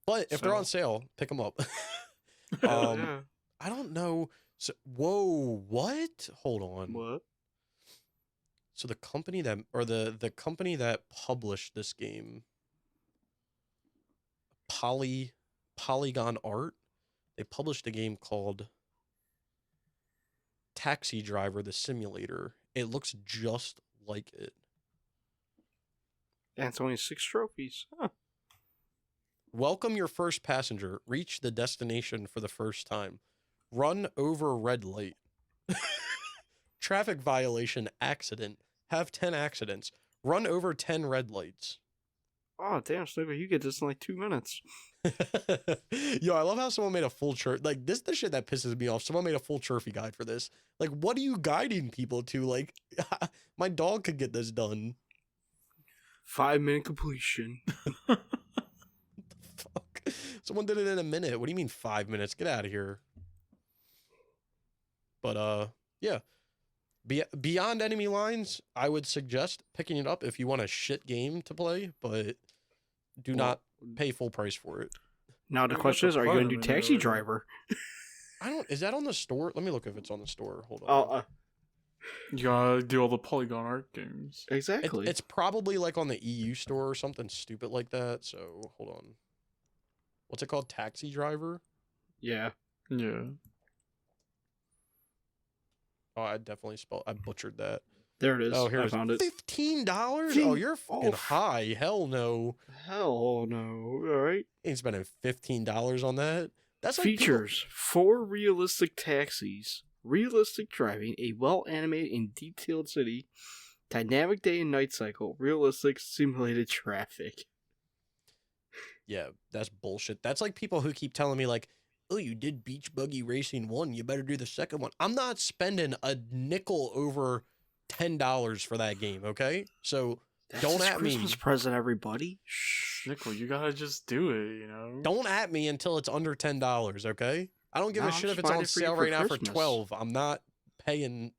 But if they're on sale, pick them up. Yeah. I don't know. So, whoa, what? Hold on. What? So the company that, or the company that published this game, Polygon Art, they published a game called Taxi Driver: The Simulator. It looks just like it. And it's only 6 trophies. Huh. Welcome your first passenger. Reach the destination for the first time. Run over red light. Traffic violation accident. Have 10 accidents. Run over 10 red lights. Oh, damn, Snooker, you get this in like 2 minutes. Yo, I love how someone made a full trophy. Like, this is the shit that pisses me off. Someone made a full trophy guide for this. Like, what are you guiding people to? Like, my dog could get this done. 5-minute completion. What the fuck? Someone did it in a minute. What do you mean 5 minutes? Get out of here. But, yeah. Beyond Enemy Lines, I would suggest picking it up if you want a shit game to play, but do not pay full price for it. Now the question is, are you going to do Taxi Driver? Is that on the store? Let me look if it's on the store. Hold on. Oh, You gotta do all the Polygon Art games. exactly. It's probably like on the EU store or something stupid like that. So hold on. What's it called? Taxi Driver? Yeah. Yeah. Oh, I butchered that. There it is. Oh, here I it is. found it. $15? Oh, you're fucking high. Hell no. Hell no. All right. Ain't spending $15 on that. That's like Features 4 realistic taxis, realistic driving, a well-animated and detailed city, dynamic day and night cycle, realistic simulated traffic. Yeah, that's bullshit. That's like people who keep telling me like, oh, you did Beach Buggy Racing 1, you better do the second one. I'm not spending a nickel over $10 for that game, okay? So don't at me. Christmas present, everybody. Shh. Nickel, you gotta just do it, you know? Don't at me until it's under $10, okay? I don't give a shit if it's on sale right now for $12. I'm not paying.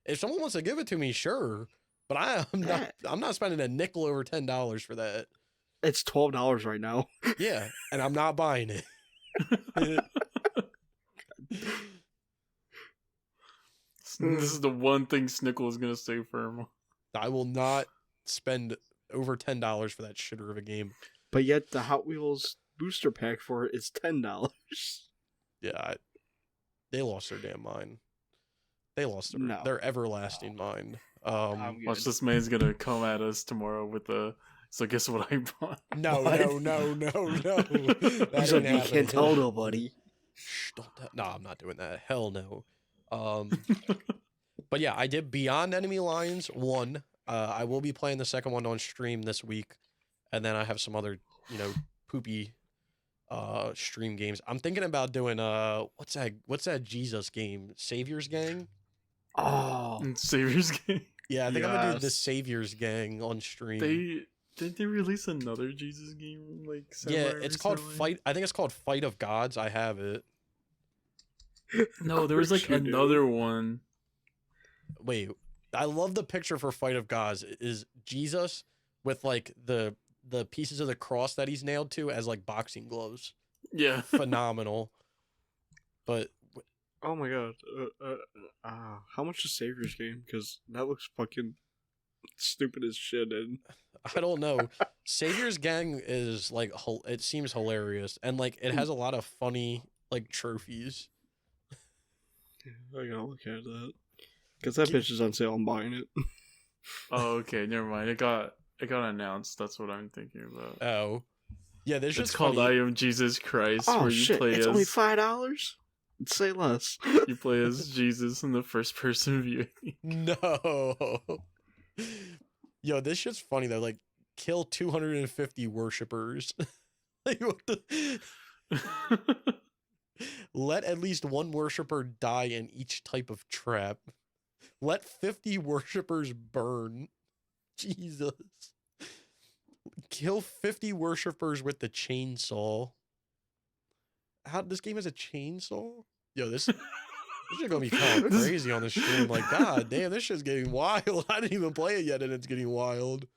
If someone wants to give it to me, sure. But I'm not spending a nickel over $10 for that. It's $12 right now. Yeah, and I'm not buying it. This is the one thing Snickle is gonna stay firm. I will not spend over $10 for that shitter of a game. But yet the Hot Wheels booster pack for it is $10. Yeah, they lost their damn mind. They lost their everlasting mind. Watch, this man's gonna come at us tomorrow with the. So guess what I bought? No. He's like, you can't tell nobody. Shh, no, I'm not doing that. Hell no. But yeah, I did Beyond Enemy Lines 1. I will be playing the second one on stream this week, and then I have some other, poopy stream games. I'm thinking about doing what's that Jesus game? Savior's Gang? Oh, Savior's Gang. Yeah, I think I'm gonna do the Savior's Gang on stream. Did they release another Jesus game like it's called Fight. I think it's called Fight of Gods. I have it. No, there was like another one. Wait, I love the picture for Fight of Gods. It is Jesus with like the pieces of the cross that he's nailed to as like boxing gloves. Yeah, phenomenal. But oh my god, how much is Savior's Game? Because that looks fucking stupid as shit. And I don't know. Savior's Gang is like it seems hilarious, and like it has a lot of funny like trophies. I gotta look at that because that bitch is on sale. I'm buying it. Oh, okay, never mind. It got announced. That's what I'm thinking about. Oh, yeah. There's just it's called funny. I Am Jesus Christ. Oh where you shit! play It's as, only $5. Say less. You play as Jesus in the first person view. No. Yo, this shit's funny though. Like, kill 250 worshippers. Like, what the... Let at least one worshiper die in each type of trap. Let 50 worshippers burn. Jesus. Kill 50 worshippers with the chainsaw. How this game has a chainsaw? Yo, this is gonna be kind of crazy on the stream. Like, god damn, this shit's getting wild. I didn't even play it yet, and it's getting wild.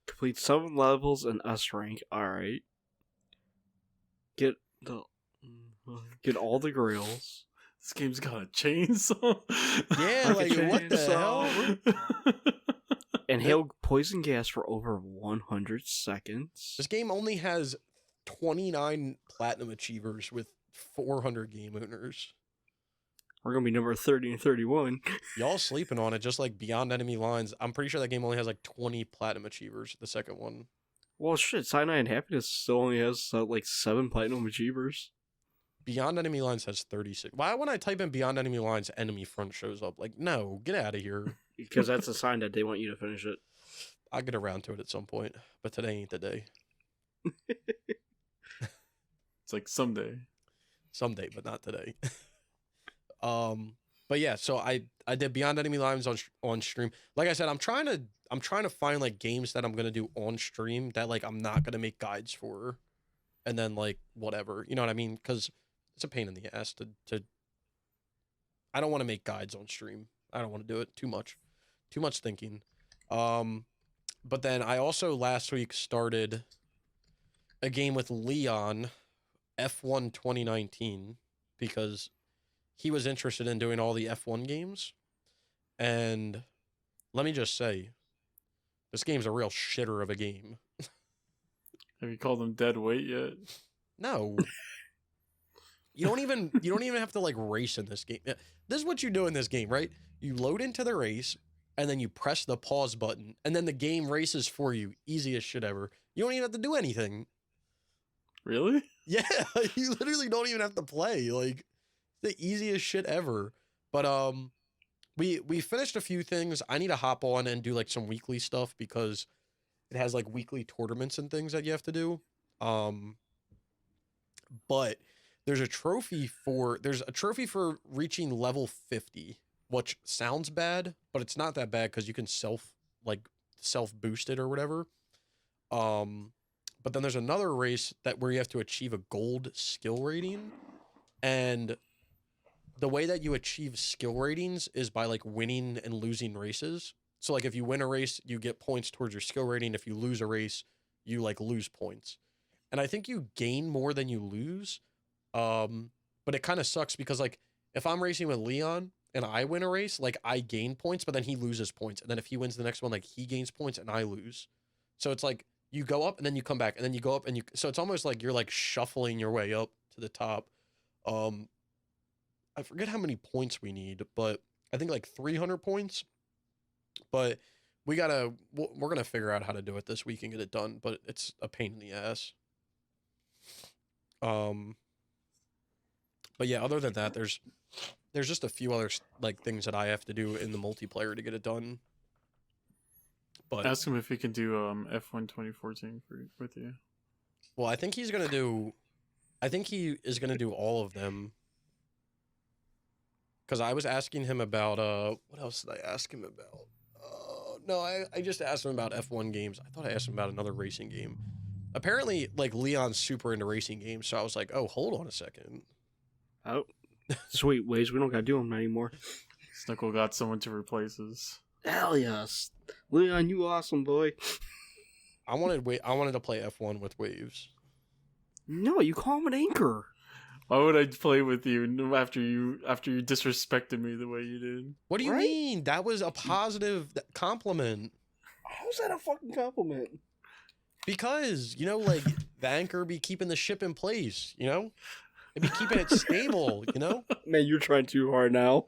Complete 7 levels in S rank. Alright. Get all the grails. This game's got a chainsaw. Yeah, like what the hell? Inhale poison gas for over 100 seconds. This game only has 29 platinum achievers with 400 game owners. We're gonna be number 30 and 31. Y'all sleeping on it, just like Beyond Enemy Lines. I'm pretty sure that game only has like 20 platinum achievers, the second one. Well, shit, Cyanide and Happiness still only has like 7 platinum achievers. Beyond Enemy Lines has 36. Why when I type in Beyond Enemy Lines, Enemy Front shows up? Like, no, get out of here. Because that's a sign that they want you to finish it. I'll get around to it at some point, but today ain't the day. It's like someday. Someday, but not today. But yeah, so I did Beyond Enemy Lines on stream. Like I said, I'm trying to find like games that I'm gonna do on stream that like I'm not gonna make guides for, and then like whatever, you know what I mean? Because it's a pain in the ass to. I don't want to make guides on stream. I don't want to do it too much thinking. But then I also last week started a game with Leon, F1 2019, because he was interested in doing all the F1 games. And let me just say, this game's a real shitter of a game. Have you called them dead weight yet? No. You don't even have to like race in this game. This is what you do in this game, right? You load into the race and then you press the pause button and then the game races for you. Easiest shit ever. You don't even have to do anything. Really? Yeah, you literally don't even have to play. Like, the easiest shit ever. But we finished a few things. I need to hop on and do like some weekly stuff because it has like weekly tournaments and things that you have to do. But there's a trophy for reaching level 50, which sounds bad, but it's not that bad because you can self boost it or whatever. But then there's another race where you have to achieve a gold skill rating, and the way that you achieve skill ratings is by like winning and losing races. So like if you win a race, you get points towards your skill rating. If you lose a race, you like lose points. And I think you gain more than you lose. But it kind of sucks because like if I'm racing with Leon and I win a race, like I gain points, but then he loses points. And then if he wins the next one, like he gains points and I lose. So it's like you go up and then you come back and then you go up and so it's almost like you're like shuffling your way up to the top. I forget how many points we need, but I think like 300 points. But we're going to figure out how to do it this week and get it done, but it's a pain in the ass. But yeah, other than that, there's just a few other like things that I have to do in the multiplayer to get it done. But ask him if he can do F1 2014 with you. Well, I think he is going to do all of them. Because I was asking him about, what else did I ask him about? No, I just asked him about F1 games. I thought I asked him about another racing game. Apparently, like, Leon's super into racing games, so I was like, oh, hold on a second. Oh, sweet ways. We don't got to do them anymore. Snuckle got someone to replace us. Hell yes. Leon, you awesome, boy. I wanted to play F1 with Waves. No, you call him an anchor. Why would I play with you after you disrespected me the way you did? What do you mean? That was a positive compliment. How's that a fucking compliment? Because, like, the anchor be keeping the ship in place, It'd be keeping it stable, Man, you're trying too hard now.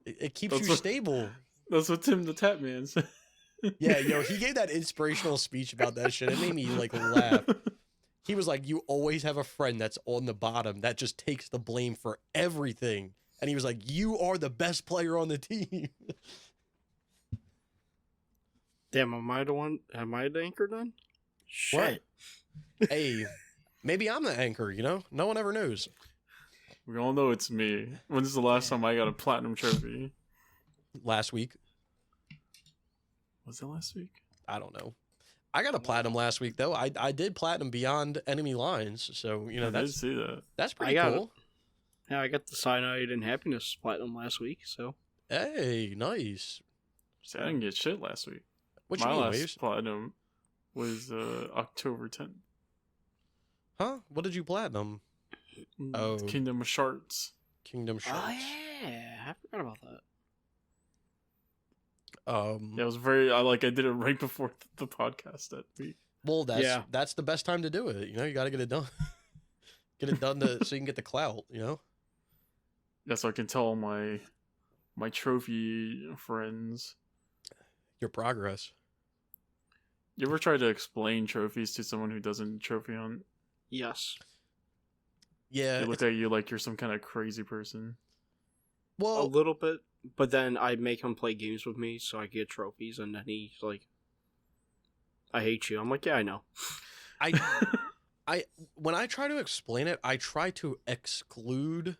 It keeps you stable. That's what Tim the Tap Man said. Yeah, he gave that inspirational speech about that shit. It made me, like, laugh. He was like, you always have a friend that's on the bottom that just takes the blame for everything. And he was like, you are the best player on the team. Damn, am I the anchor then? Shit. What? Hey, Maybe I'm the anchor, you know? No one ever knows. We all know it's me. When's the last time I got a platinum trophy? Last week. Was it last week? I don't know. I got a platinum last week though. I did platinum beyond enemy lines, so you know I did see that. that's pretty cool. Yeah, I got the Cyanide and Happiness platinum last week. So Hey, nice. See, I didn't get shit last week. What My you mean, last Waves? platinum was October 10th. Huh? What did you platinum? Oh, Kingdom of Shards. Kingdom Shards. Oh yeah, I forgot about that. Yeah, it was very. I did it right before the podcast that week. Well, that's the best time to do it. You know, you got to get it done. Get it done so you can get the clout. You know. Yeah, so I can tell my trophy friends Your progress. You ever try to explain trophies to someone who doesn't trophy hunt? Yes. Yeah. They look at you like you're some kind of crazy person. Well, a little bit, but then I make him play games with me so I get trophies, and then he's like, "I hate you." I'm like, "Yeah, I know." When I try to explain it, I try to exclude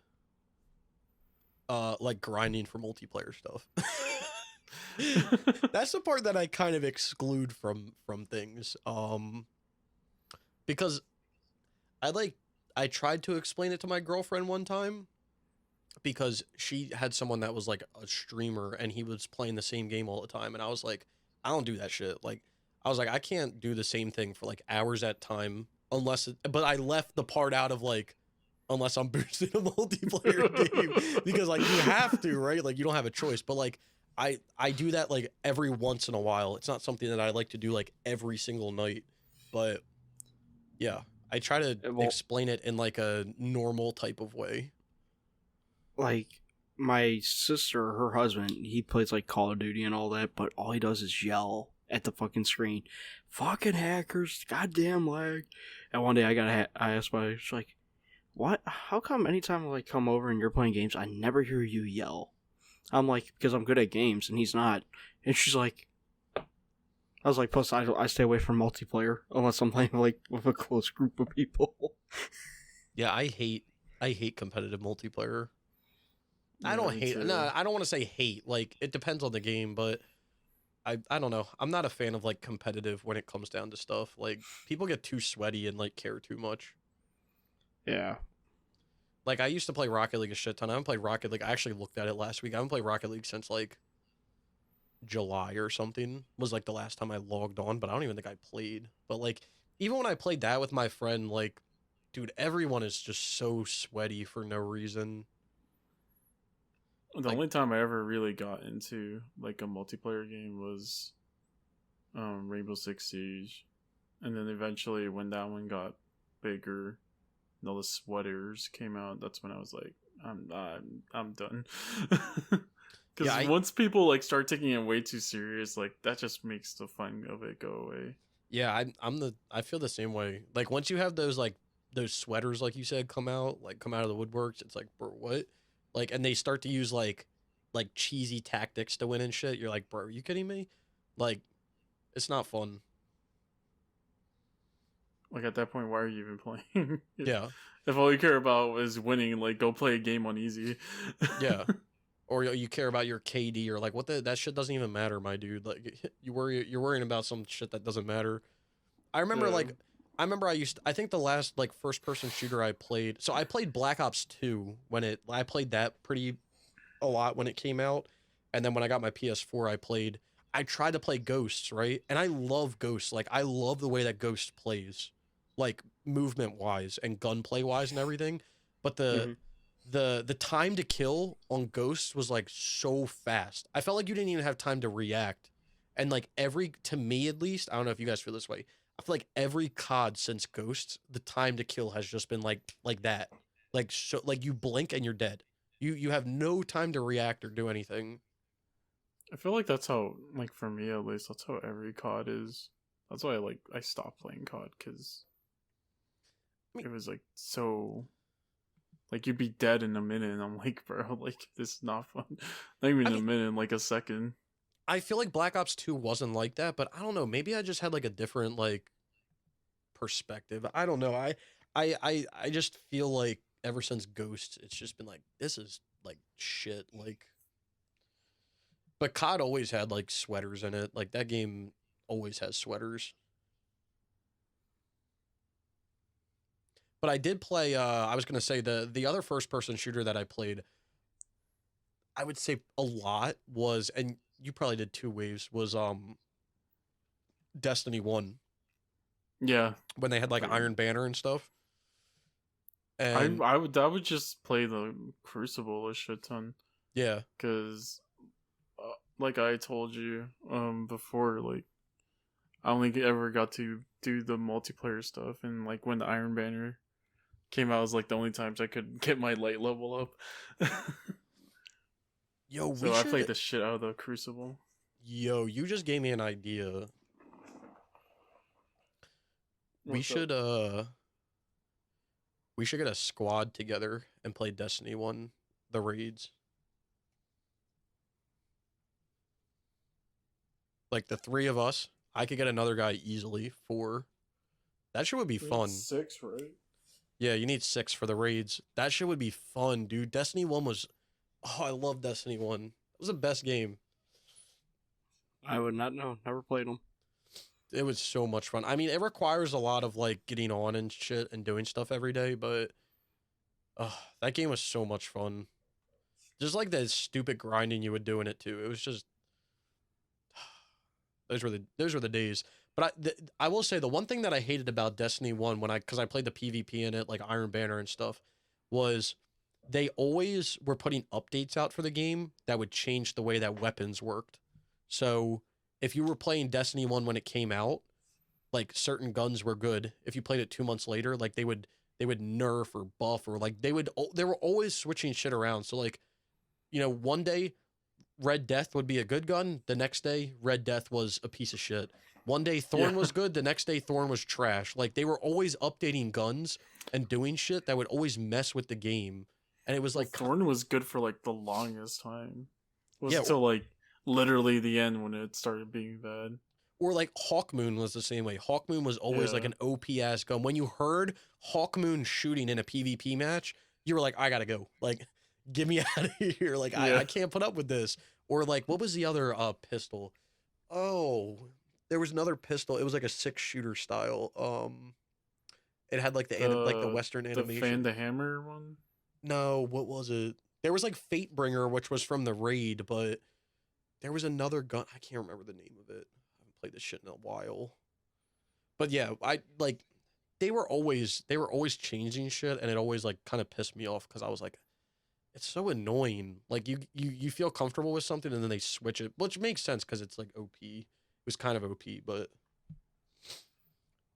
like grinding for multiplayer stuff. That's the part that I kind of exclude from things. Because I tried to explain it to my girlfriend one time because she had someone that was like a streamer and he was playing the same game all the time, and I was like, I don't do that shit. Like, I was like, I can't do the same thing for like hours at time but I left the part out of like, unless I'm boosting a multiplayer game, because like you have to, right? Like you don't have a choice. But like I do that like every once in a while. It's not something that I like to do like every single night. But yeah, I try to explain it in like a normal type of way. Like my sister, her husband, he plays like Call of Duty and all that, but all he does is yell at the fucking screen, "Fucking hackers, goddamn lag!" And one day I asked my, she's like, "What? How come anytime I like come over and you're playing games, I never hear you yell?" I'm like, "Because I'm good at games and he's not." And she's like, I was like, "Plus I stay away from multiplayer unless I'm playing like with a close group of people." Yeah, I hate competitive multiplayer. I don't hate. Too. No, I don't want to say hate. Like, it depends on the game, but I don't know. I'm not a fan of like competitive when it comes down to stuff. Like, people get too sweaty and like care too much. Yeah. Like, I used to play Rocket League a shit ton. I haven't played Rocket League. I actually looked at it last week. I haven't played Rocket League since like July or something. Was like the last time I logged on, but I don't even think I played. But like, even when I played that with my friend, like, dude, everyone is just so sweaty for no reason. The only time I ever really got into like a multiplayer game was Rainbow Six Siege, and then eventually when that one got bigger and all the sweaters came out, that's when I was like, I'm done. Because once people like start taking it way too serious, like that just makes the fun of it go away. Yeah, I feel the same way. Like, once you have those sweaters, like you said, come out of the woodworks, it's like, bro, what? Like, and they start to use like cheesy tactics to win and shit. You're like, bro, are you kidding me? Like, it's not fun. Like, at that point, why are you even playing? Yeah. If all you care about is winning, like, go play a game on easy. Yeah. Or you care about your KD or like that shit doesn't even matter, my dude. Like, you're worrying about some shit that doesn't matter. I remember I think the last like first person shooter I played. So I played Black Ops 2 I played that a lot when it came out. And then when I got my PS4, I tried to play Ghosts, right? And I love Ghosts. Like, I love the way that Ghost plays, like movement wise and gunplay wise and everything. But the time to kill on Ghosts was like so fast. I felt like you didn't even have time to react. And like to me at least, I don't know if you guys feel this way, I feel like every COD since Ghosts, the time to kill has just been like that. Like, so, like, you blink and you're dead. You have no time to react or do anything. I feel like that's how, like, for me at least, that's how every COD is. That's why I stopped playing COD, because it was like so, like, you'd be dead in a minute, and I'm like, bro, like, this is not fun. Not even a minute, like a second. I feel like Black Ops 2 wasn't like that, but I don't know. Maybe I just had like a different like perspective. I don't know. I just feel like ever since Ghosts, it's just been like, this is like shit. Like, but COD always had like sweaters in it. Like that game always has sweaters. But I did play. I was gonna say the other first person shooter that I played, I would say a lot was, and you probably did two waves, was Destiny 1 Yeah, when they had like Iron Banner and stuff. I And I would just play the Crucible a shit ton yeah, because, like I told you before, like I only ever got to do the multiplayer stuff, and like when the Iron Banner came out, it was like the only times I could get my light level up. yo, So I played the shit out of the Crucible. Yo, you just gave me an idea. We What's up? should we should get a squad together and play Destiny 1, the raids. Like the three of us. I could get another guy easily. 4. That shit would be fun. 6, right? Yeah, you need 6 for the raids. That shit would be fun, dude. Destiny 1 was, oh, I love Destiny 1. It was the best game. I would not know. Never played them. It was so much fun. I mean, it requires a lot of like getting on and shit and doing stuff every day, but that game was so much fun. Just like the stupid grinding you would do in it too. It was just those were the days. But I will say the one thing that I hated about Destiny 1 when cuz I played the PvP in it like Iron Banner and stuff was they always were putting updates out for the game that would change the way that weapons worked. So, if you were playing Destiny 1 when it came out, like certain guns were good. If you played it 2 months later, like they would nerf or buff or like they were always switching shit around. So like, one day Red Death would be a good gun, the next day Red Death was a piece of shit. One day Thorn was good, the next day Thorn was trash. Like they were always updating guns and doing shit that would always mess with the game. And it was like Thorn was good for like the longest time. It was Yeah. until like literally the end when it started being bad. Or like Hawkmoon was the same way. Hawkmoon was always like Yeah. an OP ass gun. When you heard Hawkmoon shooting in a PvP match, you were like, I gotta go. Like, get me out of here. Like, I can't put up with this. Or like, what was the other pistol? Oh, there was another pistol. It was like a 6-shooter style. It had like the Western The animation. Fan the Hammer one? No, what was it? There was like Fatebringer, which was from the raid, but there was another gun. I can't remember the name of it. I haven't played this shit in a while. But yeah, I like they were always changing shit, and it always like kind of pissed me off because I was like, it's so annoying. Like you feel comfortable with something and then they switch it, which makes sense because it's like OP. It was kind of OP, but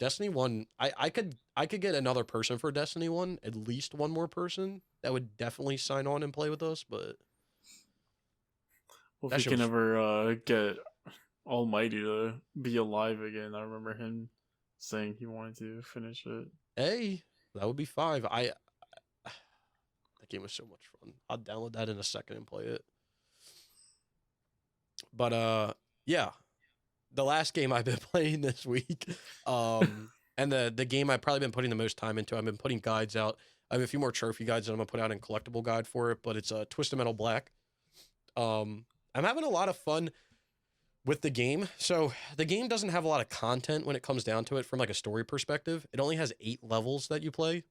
Destiny 1, I could get another person for Destiny 1, at least one more person that would definitely sign on and play with us, but Well, that if shit we can was- ever get Almighty to be alive again, I remember him saying he wanted to finish it. hey, that would be 5. That game was so much fun. I'll download that in a second and play it. But yeah. The last game I've been playing this week, and the game I've probably been putting the most time into, I've been putting guides out. I have a few more trophy guides that I'm gonna put out in collectible guide for it, but it's Twisted Metal Black. I'm having a lot of fun with the game. So the game doesn't have a lot of content when it comes down to it from like a story perspective. It only has 8 levels that you play,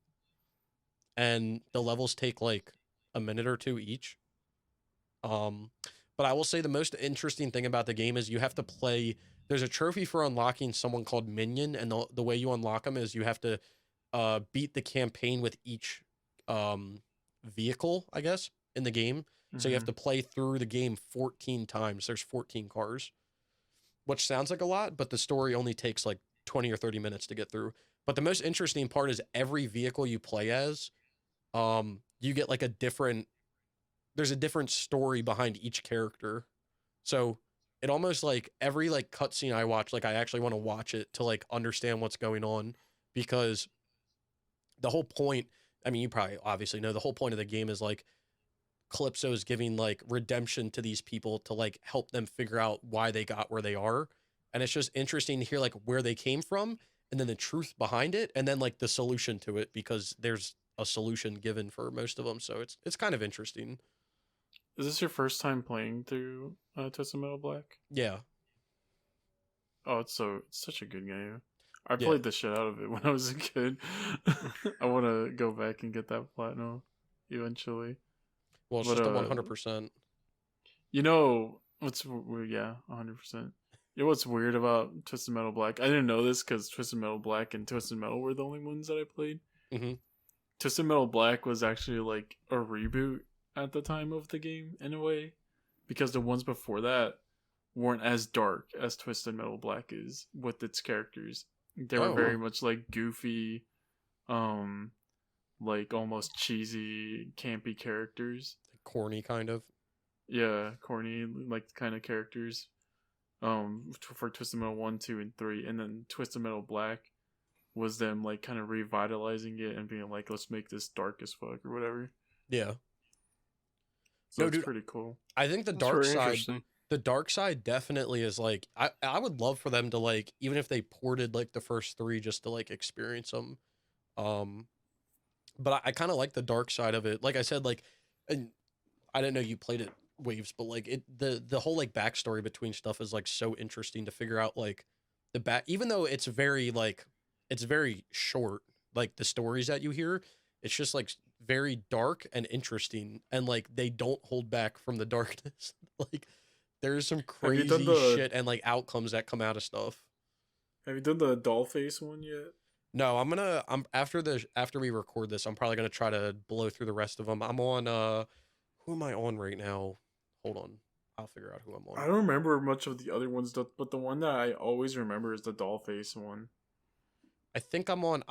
and the levels take like a minute or two each. But I will say the most interesting thing about the game is you have to play. There's a trophy for unlocking someone called Minion, and the way you unlock them is you have to beat the campaign with each vehicle, I guess, in the game. So you have to play through the game 14 times. There's 14 cars, which sounds like a lot, but the story only takes like 20 or 30 minutes to get through. But the most interesting part is every vehicle you play as, you get like there's a different story behind each character. So it almost like every like cutscene I watch, like I actually want to watch it to like understand what's going on, because the whole point, I mean, you probably obviously know the whole point of the game is like Calypso is giving like redemption to these people to like help them figure out why they got where they are. And it's just interesting to hear like where they came from and then the truth behind it, and then like the solution to it, because there's a solution given for most of them. So it's kind of interesting. Is this your first time playing through Twisted Metal Black? Yeah. Oh, it's such a good game. I Yeah. played the shit out of it when I was a kid. I want to go back and get that platinum eventually. Well, it's just a 100%. You know what's weird? Yeah, 100%. You know what's weird about Twisted Metal Black? I didn't know this because Twisted Metal Black and Twisted Metal were the only ones that I played. Mm-hmm. Twisted Metal Black was actually like a reboot at the time of the game in a way, because the ones before that weren't as dark as Twisted Metal Black is with its characters. They were very much like goofy, like almost cheesy, campy characters. Corny kind of. Yeah, corny like kind of characters. For Twisted Metal 1, 2, and 3, and then Twisted Metal Black was them like kind of revitalizing it and being like, let's make this dark as fuck or whatever. Yeah. So it's pretty cool. I think the dark side definitely is like, I would love for them to like, even if they ported like the first 3 just to like experience them. But I kind of like the dark side of it. Like I said, like, and I didn't know you played it, Waves, but like the whole like backstory between stuff is like so interesting to figure out, like even though it's very like, it's very short, like the stories that you hear, it's just like very dark and interesting, and like they don't hold back from the darkness. Like there's some crazy shit and like outcomes that come out of stuff. Have you done the doll face one yet? No, I'm after we record this, I'm probably gonna try to blow through the rest of them. I'm on who am I on right now? Hold on, I'll figure out who I'm on. I don't remember much of the other ones, but the one that I always remember is the doll face one. I think I was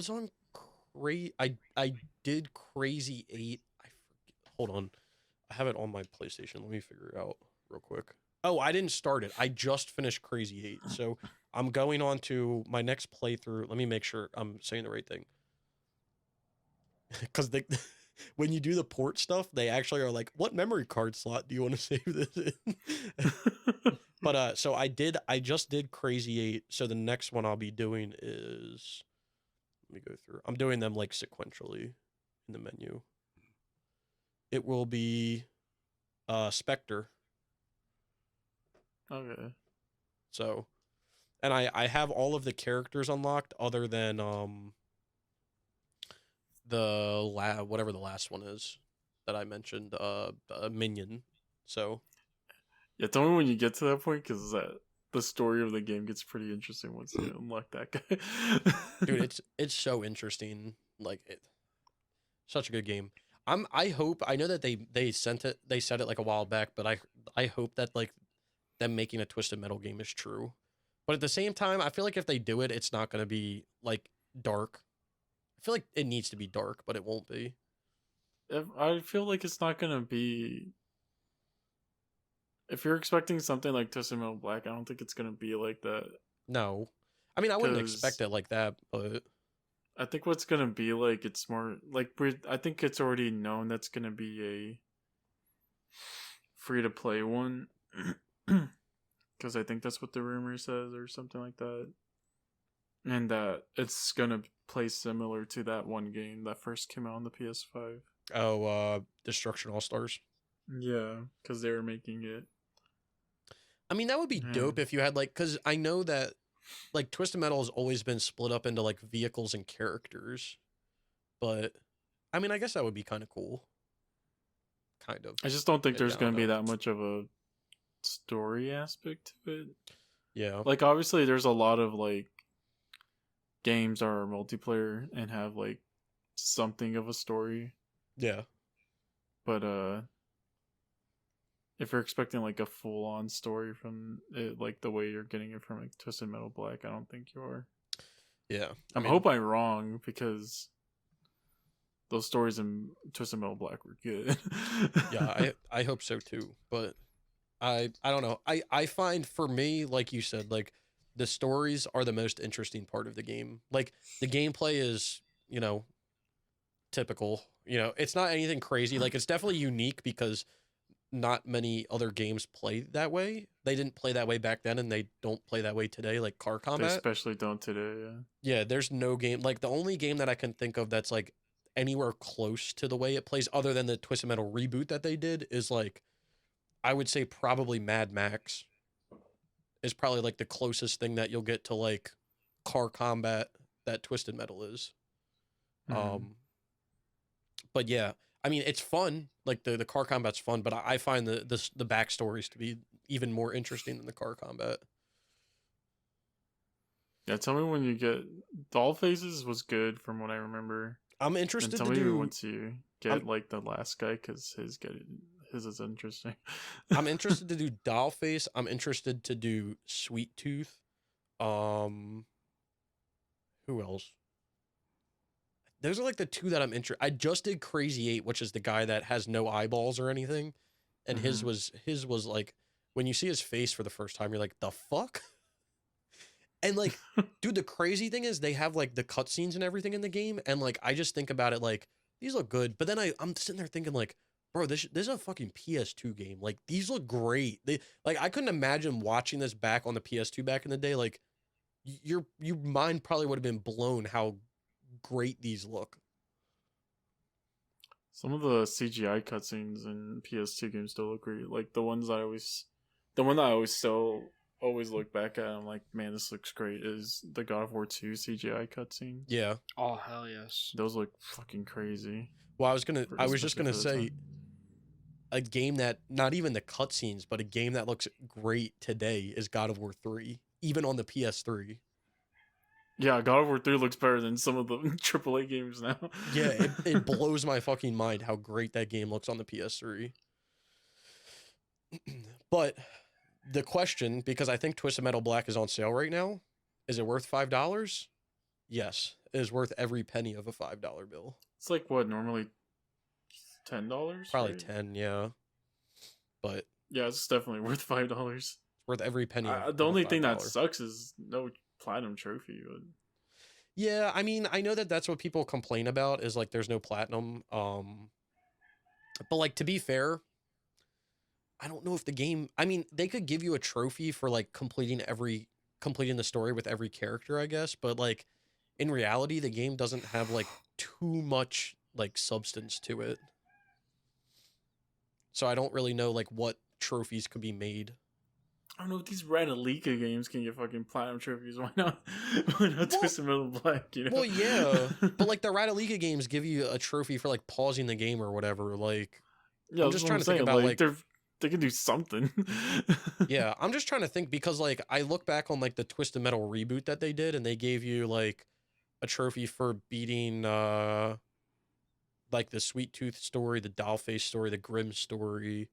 on I did Crazy 8. I forget. Hold on. I have it on my PlayStation. Let me figure it out real quick. Oh, I didn't start it. I just finished Crazy 8. So I'm going on to my next playthrough. Let me make sure I'm saying the right thing. Because when you do the port stuff, they actually are like, what memory card slot do you want to save this in? But so I just did Crazy 8. So the next one I'll be doing is, let me go through. I'm doing them like sequentially in the menu. It will be Spectre. Okay. So, and I have all of the characters unlocked other than whatever the last one is that I mentioned, Minion. So yeah, tell me when you get to that point, because the story of the game gets pretty interesting once you unlock that guy. Dude, it's so interesting. Like such a good game. I hope, I know that they said it like a while back, but I hope that like them making a Twisted Metal game is true. But at the same time, I feel like if they do it, it's not going to be like dark. I feel like it needs to be dark, but it won't be. I feel like it's not going to be. If you're expecting something like Twisted Metal Black, I don't think it's going to be like that. No. I mean, I wouldn't expect it like that, but I think what's going to be like, it's more like, I think it's already known that's going to be a free-to-play one. Because I think that's what the rumor says or something like that. And that it's going to play similar to that one game that first came out on the PS5. Oh, Destruction All-Stars? Yeah, because they were making it. I mean, that would be dope if you had like, because I know that like Twisted Metal has always been split up into like vehicles and characters. But I mean, I guess that would be kind of cool. Kind of. I just don't think there's going to be that much of a story aspect to it. Yeah. Like, obviously, there's a lot of like games that are multiplayer and have like something of a story. Yeah. But if you're expecting like a full-on story from it, like the way you're getting it from like Twisted Metal Black, I don't think you are. Yeah. I hope I'm wrong, because those stories in Twisted Metal Black were good. Yeah, I hope so too. But I don't know. I find, for me, like you said, like the stories are the most interesting part of the game. Like the gameplay is, typical. It's not anything crazy. Like it's definitely unique because not many other games play that way. They didn't play that way back then, and they don't play that way today, like car They combat. especially don't today. Yeah. Yeah, there's no game, like the only game that I can think of that's like anywhere close to the way it plays, other than the Twisted Metal reboot that they did, is like, I would say probably Mad Max is probably like the closest thing that you'll get to like car combat that Twisted Metal is. But yeah, I mean, it's fun. Like the car combat's fun, but I find the backstories to be even more interesting than the car combat. Yeah, tell me when you get Doll Faces was good from what I remember. I'm interested and tell to me do once you get like the last guy, because his is interesting. I'm interested to do Dollface. I'm interested to do Sweet Tooth. Who else? Those are like the two that I'm interested. I just did Crazy 8, which is the guy that has no eyeballs or anything, and his was like, when you see his face for the first time, you're like, the fuck. And like, dude, the crazy thing is they have like the cutscenes and everything in the game, and like I just think about it like, these look good, but then I'm sitting there thinking like, bro, this is a fucking PS2 game. Like, these look great. They, like, I couldn't imagine watching this back on the PS2 back in the day. Like, your mind probably would have been blown how great these look. Some of the CGI cutscenes in PS2 games still look great. Like the one that I always look back at, I'm like, man, this looks great, is the God of War 2 CGI cutscene. Yeah. Oh, hell yes. Those look fucking crazy. Well, I was just gonna say, a game that, not even the cutscenes, but a game that looks great today is God of War 3, even on the PS3. Yeah, God of War 3 looks better than some of the AAA games now. Yeah, it blows my fucking mind how great that game looks on the PS3. But the question, because I think Twisted Metal Black is on sale right now, is it worth $5? Yes, it is worth every penny of a $5 bill. It's like what, normally $10? Probably right? 10, yeah. But yeah, it's definitely worth $5. It's worth every penny. The only thing that sucks is no platinum trophy. But... yeah, I mean, I know that's what people complain about, is like there's no platinum. But like, to be fair, I don't know if the game, I mean, they could give you a trophy for like completing the story with every character, I guess, but like in reality the game doesn't have like too much like substance to it. So I don't really know like what trophies could be made. I don't know if these Radalika games can get fucking platinum trophies. Why not? Why not Twisted Metal Black? You know? Well, yeah, but like the Radalika games give you a trophy for like pausing the game or whatever. Like, yeah, I'm just trying to think about like they can do something. Yeah, I'm just trying to think, because like I look back on like the Twisted Metal reboot that they did, and they gave you like a trophy for beating like the Sweet Tooth story, the Dollface story, the Grimm story.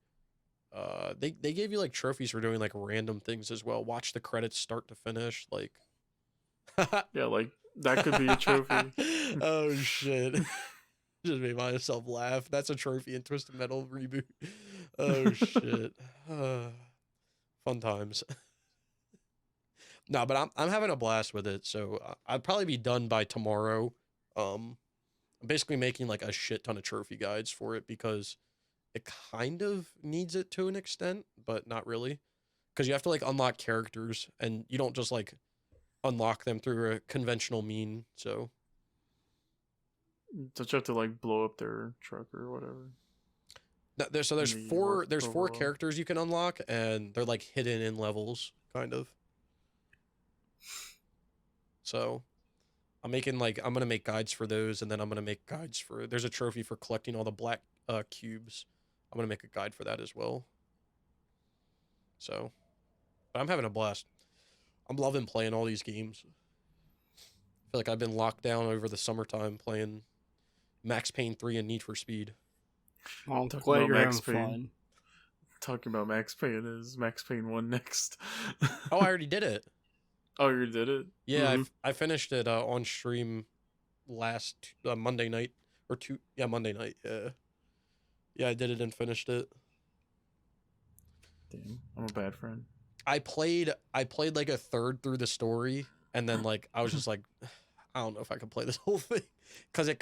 They gave you like trophies for doing like random things as well. Watch the credits start to finish, like. Yeah, like that could be a trophy. Oh shit. Just made myself laugh. That's a trophy in Twisted Metal reboot. Oh shit. Fun times. No, but I'm having a blast with it. So I'd probably be done by tomorrow. I'm basically making like a shit ton of trophy guides for it, because it kind of needs it to an extent, but not really. Because you have to like unlock characters, and you don't just like unlock them through a conventional mean. So Don't you have to like blow up their truck or whatever? there's four characters you can unlock, and they're like hidden in levels, kind of. So I'm gonna make guides for those, and then I'm gonna make guides for, there's a trophy for collecting all the black cubes. I'm gonna make a guide for that as well. So, but I'm having a blast. I'm loving playing all these games. I feel like I've been locked down over the summertime playing Max Payne 3 and Need for Speed. Well, I'm glad you're having fun. Talking about Max Payne, is Max Payne 1 next? Oh, I already did it. Oh, you did it? Yeah, I finished it on stream last Monday night Monday night. Yeah, I did it and finished it. Damn, I'm a bad friend. I played like a third through the story, and then like I was just like, I don't know if I can play this whole thing, because I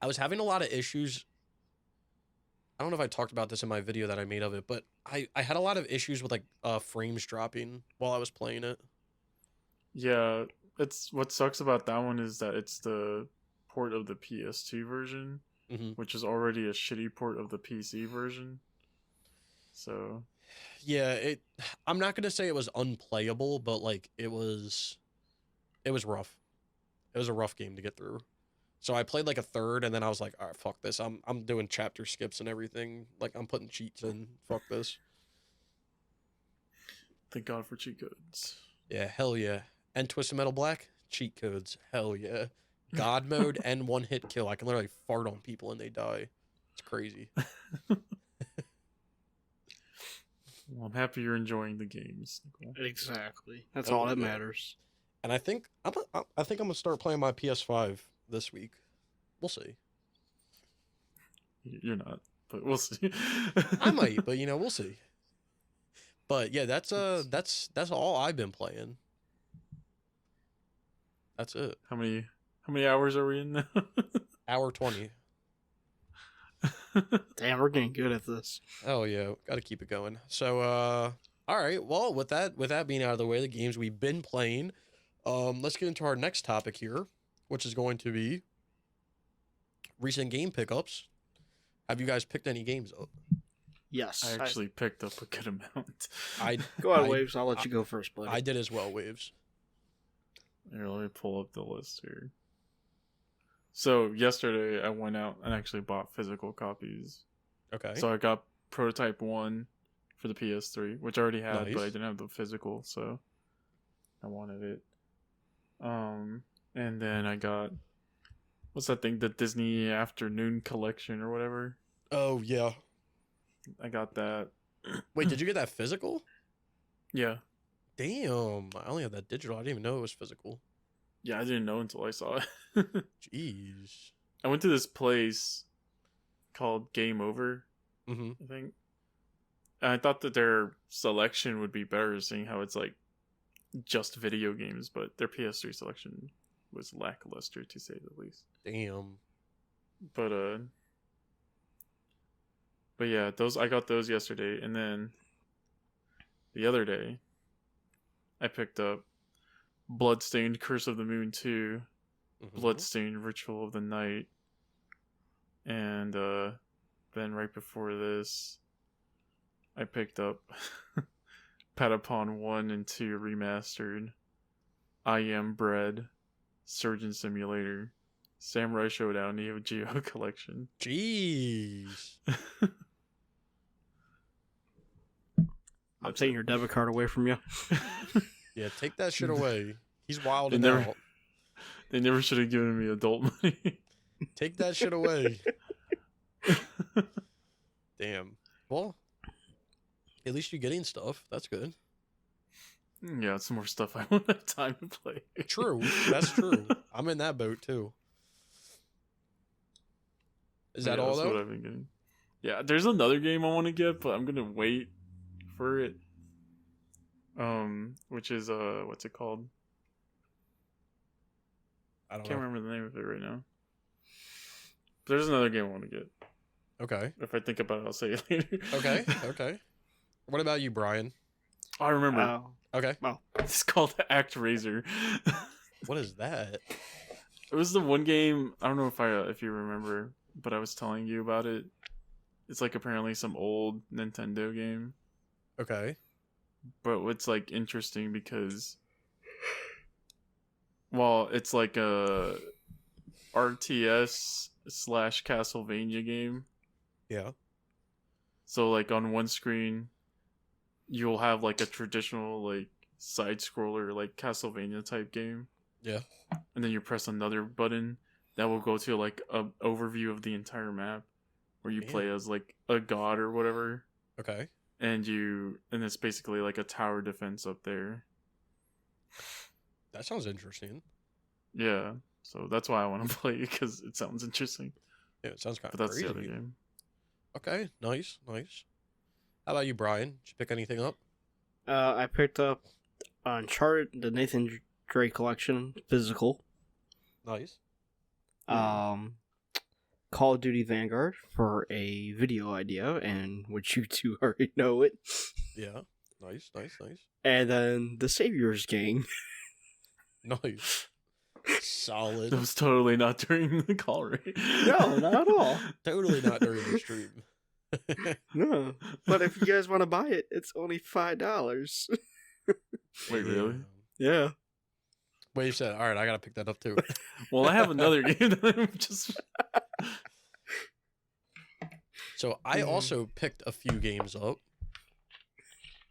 was having a lot of issues I don't know if I talked about this in my video that I made of it, but I had a lot of issues with like frames dropping while I was playing it. Yeah, it's what sucks about that one is that it's the port of the PS2 version, which is already a shitty port of the PC version. So, yeah, I'm not gonna say it was unplayable, but like it was rough. It was a rough game to get through. So I played like a third, and then I was like, all right, fuck this. I'm doing chapter skips and everything. Like I'm putting cheats in. Fuck this. thank God for cheat codes. Yeah, hell yeah. And Twisted Metal Black cheat codes. Hell yeah. God mode and one hit kill. I can literally fart on people and they die. It's crazy. Well, I'm happy you're enjoying the games, Nicole. Exactly. That's all that matters. And I think I'm gonna start playing my PS5 this week. We'll see. You're not, but we'll see. I might, but we'll see. But yeah, that's all I've been playing. That's it. How many hours are we in now? Hour 20. Damn, we're getting good at this. Oh yeah, got to keep it going. So all right. Well, with that being out of the way, the games we've been playing, let's get into our next topic here, which is going to be recent game pickups. Have you guys picked any games up? Yes. I actually picked up a good amount. Go ahead, Waves. I'll let you go first, buddy. I did as well, Waves. Here, let me pull up the list here. So yesterday I went out and actually bought physical copies. Okay. So I got Prototype 1 for the PS3, which I already had, Nice. but I didn't have the physical, so I wanted it. And then I got, what's that thing? The Disney Afternoon Collection or whatever. Oh yeah. I got that. Wait, did you get that physical? Yeah. Damn, I only had that digital. I didn't even know it was physical. Yeah, I didn't know until I saw it. Jeez. I went to this place called Game Over, I think. And I thought that their selection would be better, seeing how it's like just video games, but their PS3 selection was lackluster, to say the least. Damn. But yeah, I got those yesterday, and then the other day I picked up Bloodstained Curse of the Moon 2, Bloodstained Ritual of the Night, and then right before this I picked up Patapon 1 and 2 Remastered, I Am Bread, Surgeon Simulator, Samurai Showdown Neo Geo Collection. Jeez. I'm taking your debit card away from you. Yeah, take that shit away. He's wild They never- out. They never should have given me adult money. Take that shit away. Damn. Well, at least you're getting stuff. That's good. Yeah, it's more stuff I won't have time to play. True. That's true. I'm in that boat too. Is that all that's though? what I've been getting. Yeah, there's another game I want to get, but I'm gonna wait for it. Which is what's it called? I don't Can't know. remember the name of it right now. There's another game I want to get. Okay. If I think about it, I'll say it later. Okay. Okay. What about you, Brian? Oh, I remember. Okay. It's called Act Razor. What is that? It was the one game. I don't know if you remember, but I was telling you about it. It's like apparently some old Nintendo game. Okay. But what's like interesting because, well, it's like a RTS / Castlevania game. Yeah. So like on one screen, you'll have like a traditional like side scroller like Castlevania type game. Yeah. And then you press another button that will go to like a overview of the entire map, where you play as like a god or whatever. Okay. And it's basically like a tower defense up there. That sounds interesting. Yeah, so that's why I want to play it, because it sounds interesting. Yeah, it sounds kind But of that's crazy. the other game. Okay, nice. How about you, Brian? Did you pick anything up? I picked up Uncharted, the Nathan Drake collection, physical. Nice. Call of Duty Vanguard for a video idea, and which you two already know it. Yeah. Nice. And then the Saviors Gang. Nice. Solid. That was totally not during the call, right? No, not at all. Totally not during the stream. No. But if you guys want to buy it, it's only $5. Wait, really? Yeah. Wait, you said, all right, I gotta pick that up too. Well, I have another game that I'm just. So I also picked a few games up.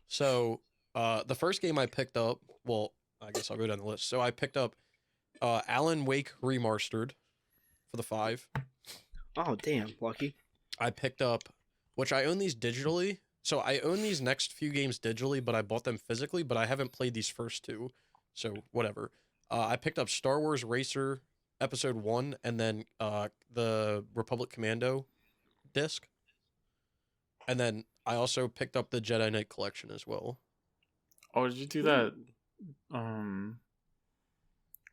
So the first game I picked up, well, I guess I'll go down the list. So I picked up Alan Wake Remastered for the 5. Oh, damn. Lucky. I picked up, which I own these digitally. So I own these next few games digitally, but I bought them physically, but I haven't played these first 2. So whatever. I picked up Star Wars Racer Episode 1 and then the Republic Commando disc. And then I also picked up the Jedi Knight collection as well. Oh, did you do that?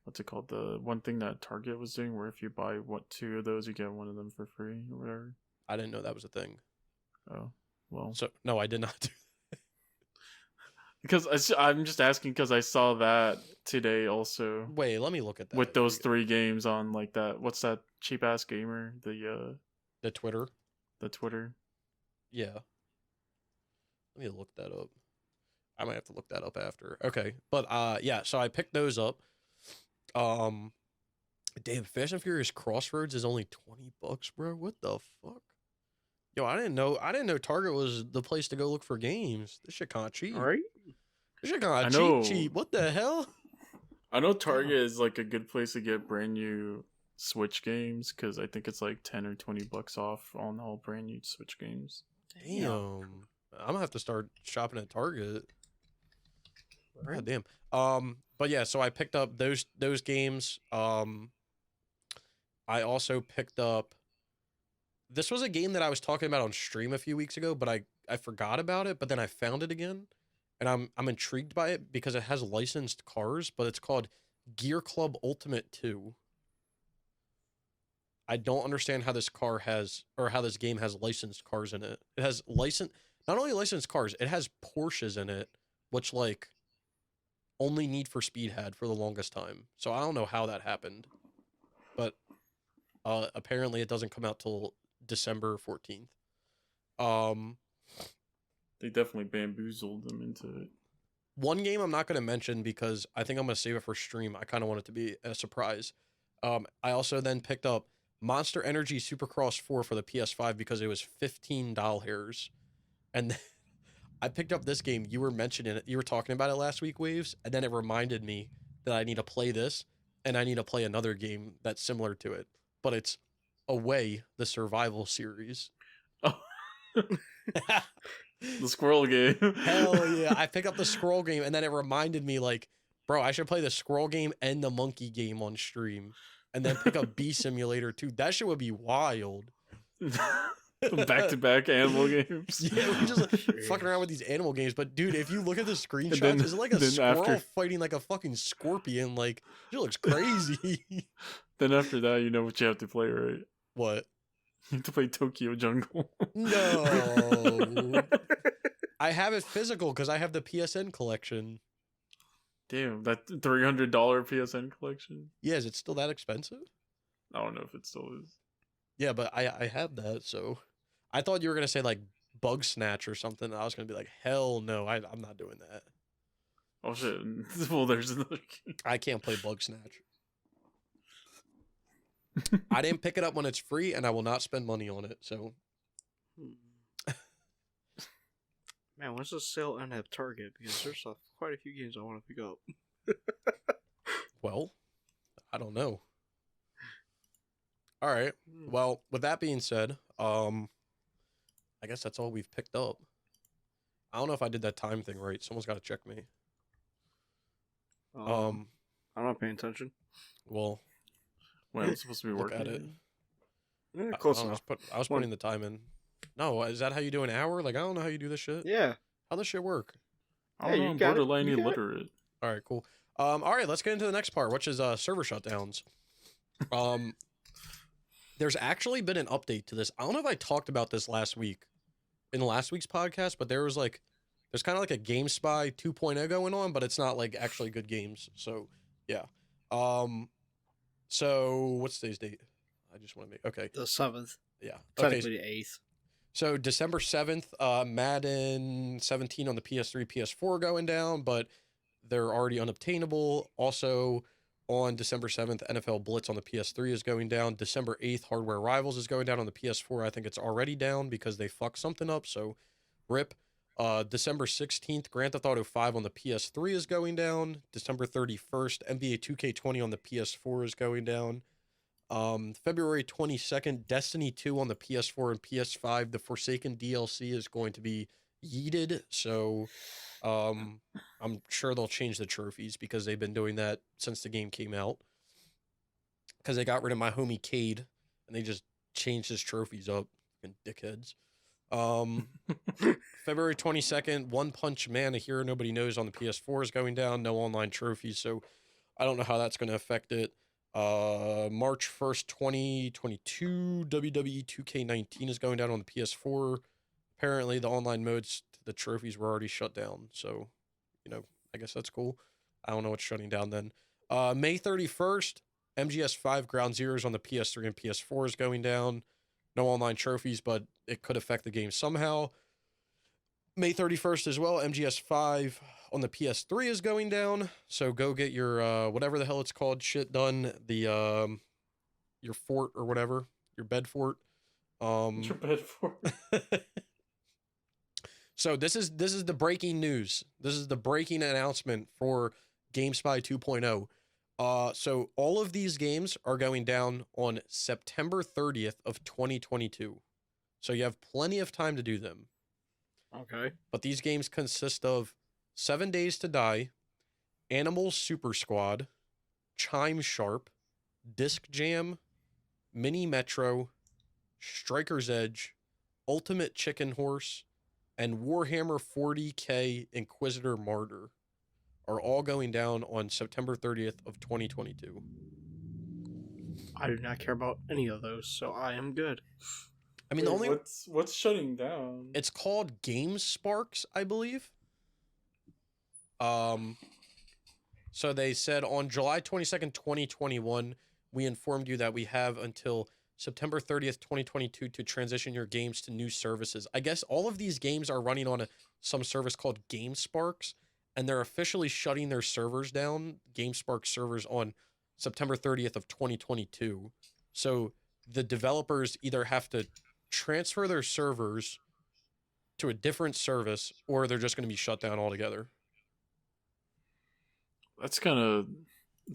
What's it called? The one thing that Target was doing, where if you buy 2 of those, you get one of them for free or whatever. I didn't know that was a thing. Oh, well. So no, I did not do that. Because I'm just asking because I saw that today also. Wait, let me look at that. With those 3 games on like that. What's that cheap ass gamer? The Twitter. The Twitter. Yeah. Let me look that up. I might have to look that up after. Okay. But yeah, so I picked those up. Damn, Fast and Furious Crossroads is only $20, bro. What the fuck? Yo, I didn't know Target was the place to go look for games. This shit kinda cheap. All right. This shit kinda cheap. What the hell? I know Target is like a good place to get brand new Switch games because I think it's like $10 or $20 off on all brand new Switch games. Damn. I'm gonna have to start shopping at Target. God damn. But yeah, so I picked up those games. I also picked up. This was a game that I was talking about on stream a few weeks ago, but I forgot about it. But then I found it again, and I'm intrigued by it because it has licensed cars. But it's called Gear Club Ultimate 2. I don't understand how this game has licensed cars in it. It has not only licensed cars, it has Porsches in it, which like only Need for Speed had for the longest time. So I don't know how that happened. But apparently it doesn't come out till December 14th. They definitely bamboozled them into it. One game I'm not going to mention because I think I'm going to save it for stream. I kind of want it to be a surprise. I also then picked up Monster Energy Supercross 4 for the PS5 because it was $15. And then I picked up this game. You were mentioning it. You were talking about it last week, Waves. And then it reminded me that I need to play this. And I need to play another game that's similar to it. But it's Away, the survival series. Oh. The squirrel game. Hell yeah. I picked up the squirrel game and then it reminded me like, bro, I should play the squirrel game and the monkey game on stream. And then pick up Bee Simulator 2. That shit would be wild. Back-to-back animal games. Yeah, we're just like, fucking around with these animal games. But dude, if you look at the screenshots, it's like a squirrel fighting like a fucking scorpion. Like, it looks crazy. Then after that, you know what you have to play, right? What? You have to play Tokyo Jungle. No. I have it physical because I have the PSN collection. Damn, that $300 PSN collection? Yeah, is it still that expensive? I don't know if it still is. Yeah, but I have that, so I thought you were gonna say like Bug Snatch or something. I was gonna be like, hell no, I'm not doing that. Oh shit! Well, there's another game. I can't play Bug Snatch. I didn't pick it up when it's free, and I will not spend money on it. So, man, when's the sale end at Target? Because there's quite a few games I want to pick up. Well, I don't know. All right. Well, with that being said, I guess that's all we've picked up. I don't know if I did that time thing right. Someone's got to check me. I'm not paying attention. Well, when I'm supposed to be working at it. Yeah, close enough. enough. I was putting the time in. No, is that how you do an hour? Like, I don't know how you do this shit. Yeah. How does shit work? I don't know. I'm borderline illiterate. All right, cool. All right, let's get into the next part, which is server shutdowns. There's actually been an update to this. I don't know if I talked about this last week in last week's podcast, but there's kind of like a GameSpy 2.0 going on, but it's not like actually good games. So yeah. So what's today's date? I just want to make okay. The 7th. Yeah. Technically the 8th. So December 7th, Madden 17 on the PS3, PS4 going down, but they're already unobtainable. Also on December 7th, NFL Blitz on the PS3 is going down. December 8th, Hardware Rivals is going down on the PS4. I think it's already down because they fucked something up, so rip. December 16th, Grand Theft Auto 5 on the PS3 is going down. December 31st, NBA 2K20 on the PS4 is going down. February 22nd, Destiny 2 on the PS4 and PS5. The Forsaken DLC is going to be yeeted, so I'm sure they'll change the trophies because they've been doing that since the game came out. Because they got rid of my homie Cade, and they just changed his trophies up. Fucking dickheads. February 22nd, One Punch Man, A Hero Nobody Knows on the PS4 is going down. No online trophies, so I don't know how that's going to affect it. March 1st, 2022, WWE 2K19 is going down on the PS4. Apparently, the online modes to the trophies were already shut down, so, I guess that's cool. I don't know what's shutting down then. May 31st, MGS5 Ground Zeroes on the PS3 and PS4 is going down. No online trophies, but it could affect the game somehow. May 31st as well, MGS5 on the PS3 is going down. So go get your whatever the hell it's called shit done. The your fort or whatever, your bed fort. Your bed fort. So this is the breaking news. This is the breaking announcement for GameSpy 2.0. So all of these games are going down on September 30th of 2022. So you have plenty of time to do them. Okay. But these games consist of 7 Days to Die, Animals Super Squad, Chime Sharp, Disc Jam, Mini Metro, Striker's Edge, Ultimate Chicken Horse, and Warhammer 40K Inquisitor Martyr are all going down on September 30th of 2022. I do not care about any of those, so I am good. I mean, Wait, what's shutting down? It's called Game Sparks, I believe. So they said on July 22nd, 2021, we informed you that we have until September 30th, 2022 to transition your games to new services. I guess all of these games are running on some service called Game Sparks, and they're officially shutting their servers down, Game Sparks servers, on September 30th of 2022. So the developers either have to transfer their servers to a different service, or they're just going to be shut down altogether. That's kind of...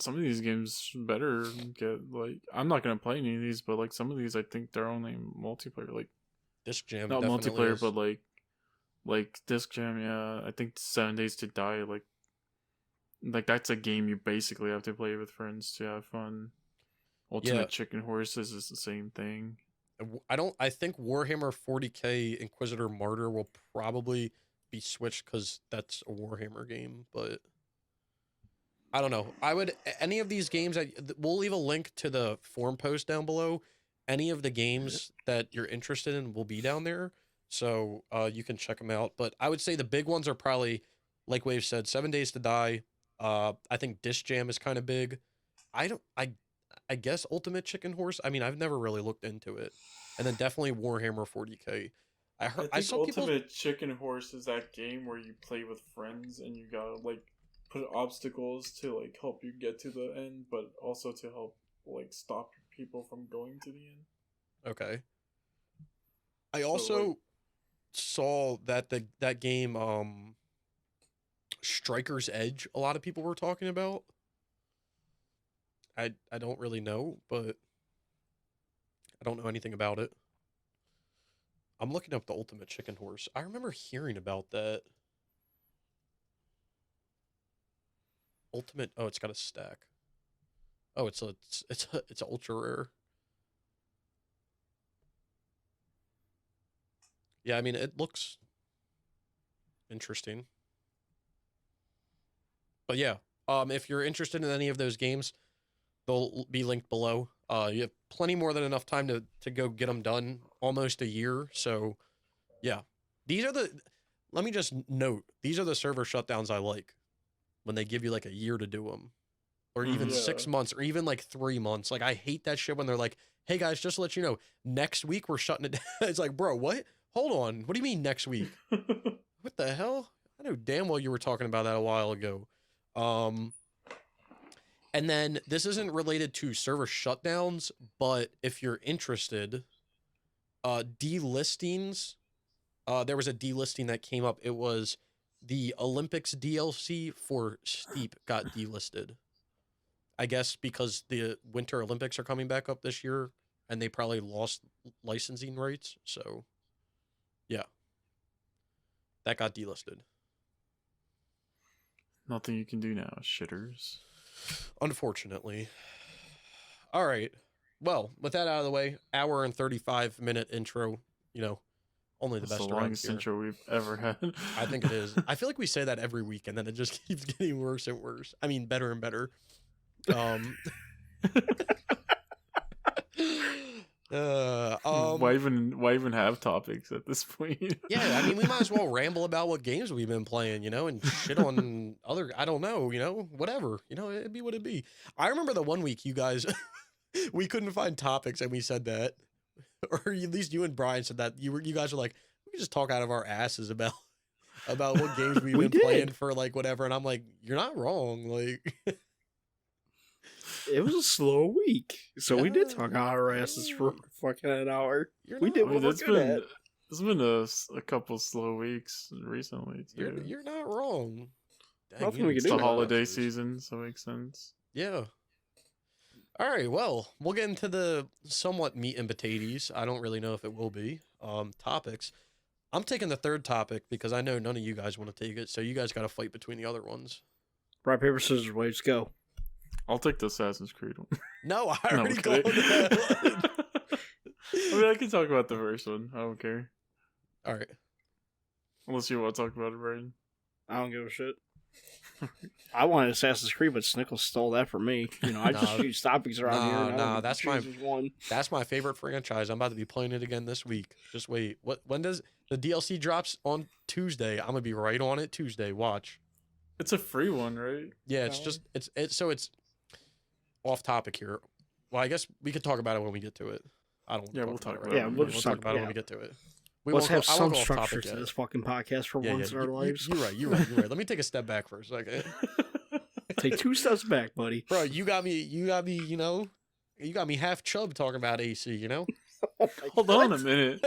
Some of these games better get, like... I'm not going to play any of these, but, like, some of these, I think they're only multiplayer, like... Disc Jam not definitely multiplayer, is. but, like, Disc Jam, yeah. I think 7 Days to Die, like, that's a game you basically have to play with friends to have fun. Ultimate Chicken Horses is the same thing. I think Warhammer 40K Inquisitor Martyr will probably be switched because that's a Warhammer game, but I don't know. Any of these games, we'll leave a link to the forum post down below. Any of the games that you're interested in will be down there, so you can check them out. But I would say the big ones are probably, like Wave said, 7 Days to Die. I think Disc Jam is kind of big. I guess Ultimate Chicken Horse. I mean, I've never really looked into it. And then definitely Warhammer 40K. I saw Ultimate Chicken Horse is that game where you play with friends and you gotta, like, put obstacles to, like, help you get to the end, but also to help, like, stop people from going to the end. Okay. I also saw that that game, Striker's Edge, a lot of people were talking about. I don't really know, but I don't know anything about it. I'm looking up the Ultimate Chicken Horse. I remember hearing about that. Ultimate. Oh, it's got a stack. Oh, it's ultra rare. Yeah, I mean, it looks interesting. But yeah, if you're interested in any of those games, they'll be linked below. You have plenty more than enough time to go get them done. Almost a year. So, yeah, these are the. Let me just note, these are the server shutdowns I like. When they give you like a year to do them, or even 6 months, or even like 3 months. Like I hate that shit when they're like, "Hey guys, just to let you know, next week we're shutting it down." It's like, bro, what? Hold on. What do you mean next week? What the hell? I know damn well you were talking about that a while ago. And then this isn't related to server shutdowns, but if you're interested, delistings. There was a delisting that came up. It was the Olympics DLC for Steep got delisted. I guess because the Winter Olympics are coming back up this year, and they probably lost licensing rights. So, yeah, that got delisted. Nothing you can do now, shitters. Unfortunately. All right. Well, with that out of the way, hour and 35-minute intro. You know, only the That's best. the longest intro we've ever had. I think it is. I feel like we say that every week, and then it just keeps getting worse and worse. I mean, better and better. Why even have topics at this point? Yeah, I mean, we might as well ramble about what games we've been playing, you know, and shit on other. I don't know, you know, whatever. You know, it'd be what it'd be. I remember the one week you guys, we couldn't find topics, and we said that, or at least you and Brian said that you guys were like, we can just talk out of our asses about what games we've been playing for like whatever, and I'm like, you're not wrong, like. It was a slow week, so we did talk out our asses for fucking an hour. We did what we're good at. It's been a couple slow weeks recently too. You're not wrong. Nothing we can do. It's the holiday season, so it makes sense. Yeah. All right. Well, we'll get into the somewhat meat and potatoes. I don't really know if it will be topics. I'm taking the third topic because I know none of you guys want to take it, so you guys got to fight between the other ones. Rock, paper, scissors, waves, go. I'll take the Assassin's Creed one. No, I already called that one. I mean, I can talk about the first one. I don't care. All right. Unless you want to talk about it, Brian. I don't give a shit. I wanted Assassin's Creed, but Snickles stole that from me. You know, I just choose topics around here. No, that's my favorite franchise. I'm about to be playing it again this week. Just wait. When does the DLC drops on Tuesday? I'm gonna be right on it Tuesday. Watch. It's a free one, right? Yeah, it's off topic here. Well, I guess we could talk about it when we get to it. We'll talk about it. Yeah, we'll talk about it when we get to it. Let's have some structure to this fucking podcast for once in our lives. You're right. Let me take a step back for a second. Take 2 steps back, buddy. Bro, you got me, you know, you got me half chub talking about AC, you know? Hold on a minute.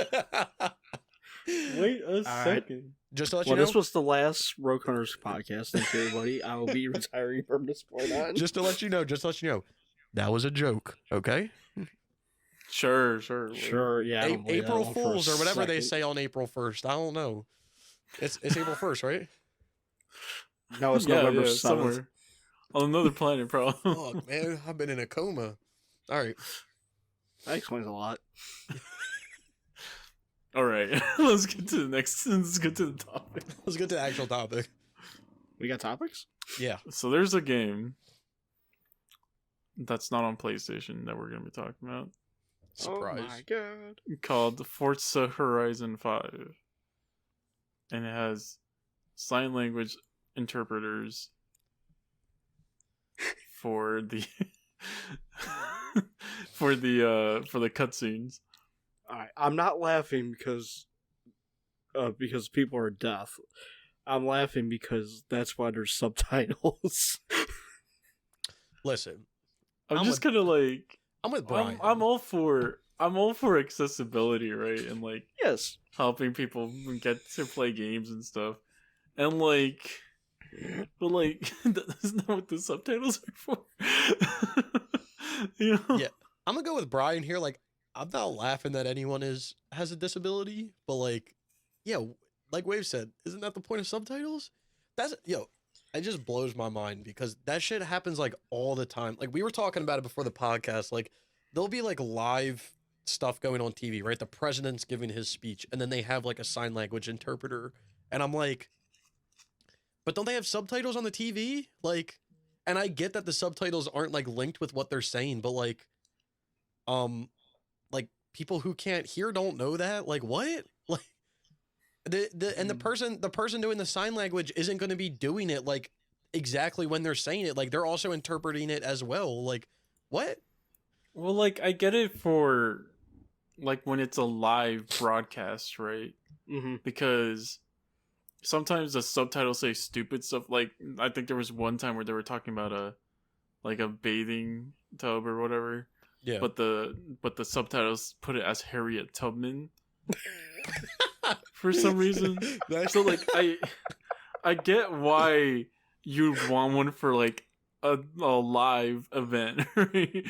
Wait a second. Just to let you know. This was the last Rogue Hunters podcast. Thank you, everybody. I will be retiring from this point on. Just to let you know. That was a joke, okay? Sure. Yeah. April Fools or whatever they say on April 1st. I don't know. It's April 1st, right? No, it's November 7th. Somewhere. On another planet, probably. Fuck, man. I've been in a coma. All right. That explains a lot. All right. Let's get to the topic. Let's get to the actual topic. We got topics? Yeah. So there's a game that's not on PlayStation that we're going to be talking about. Surprise. Oh my god. Called Forza Horizon 5. And it has sign language interpreters for the for the cutscenes. Alright, I'm not laughing because people are deaf. I'm laughing because that's why there's subtitles. Listen, I'm just kind of like, I'm with Brian. I'm all for accessibility, right? And like, yes, helping people get to play games and stuff. And like, but like, isn't that what the subtitles are for? You know? Yeah, I'm gonna go with Brian here. Like, I'm not laughing that anyone has a disability, but like, yeah, like Wave said, isn't that the point of subtitles? It just blows my mind because that shit happens like all the time. Like we were talking about it before the podcast. Like there'll be like live stuff going on TV, right? The president's giving his speech, and then they have like a sign language interpreter, and I'm like, but don't they have subtitles on the TV? Like, and I get that the subtitles aren't like linked with what they're saying, but like, like people who can't hear don't know that. Like what? Like the person doing the sign language isn't going to be doing it like exactly when they're saying it. Like they're also interpreting it as well. Like what? Well, like I get it for like when it's a live broadcast, right? Mm-hmm. Because sometimes the subtitles say stupid stuff. Like I think there was one time where they were talking about a bathing tub or whatever. Yeah. But the subtitles put it as Harriet Tubman for some reason. So like I get why you'd want one for like a live event, right?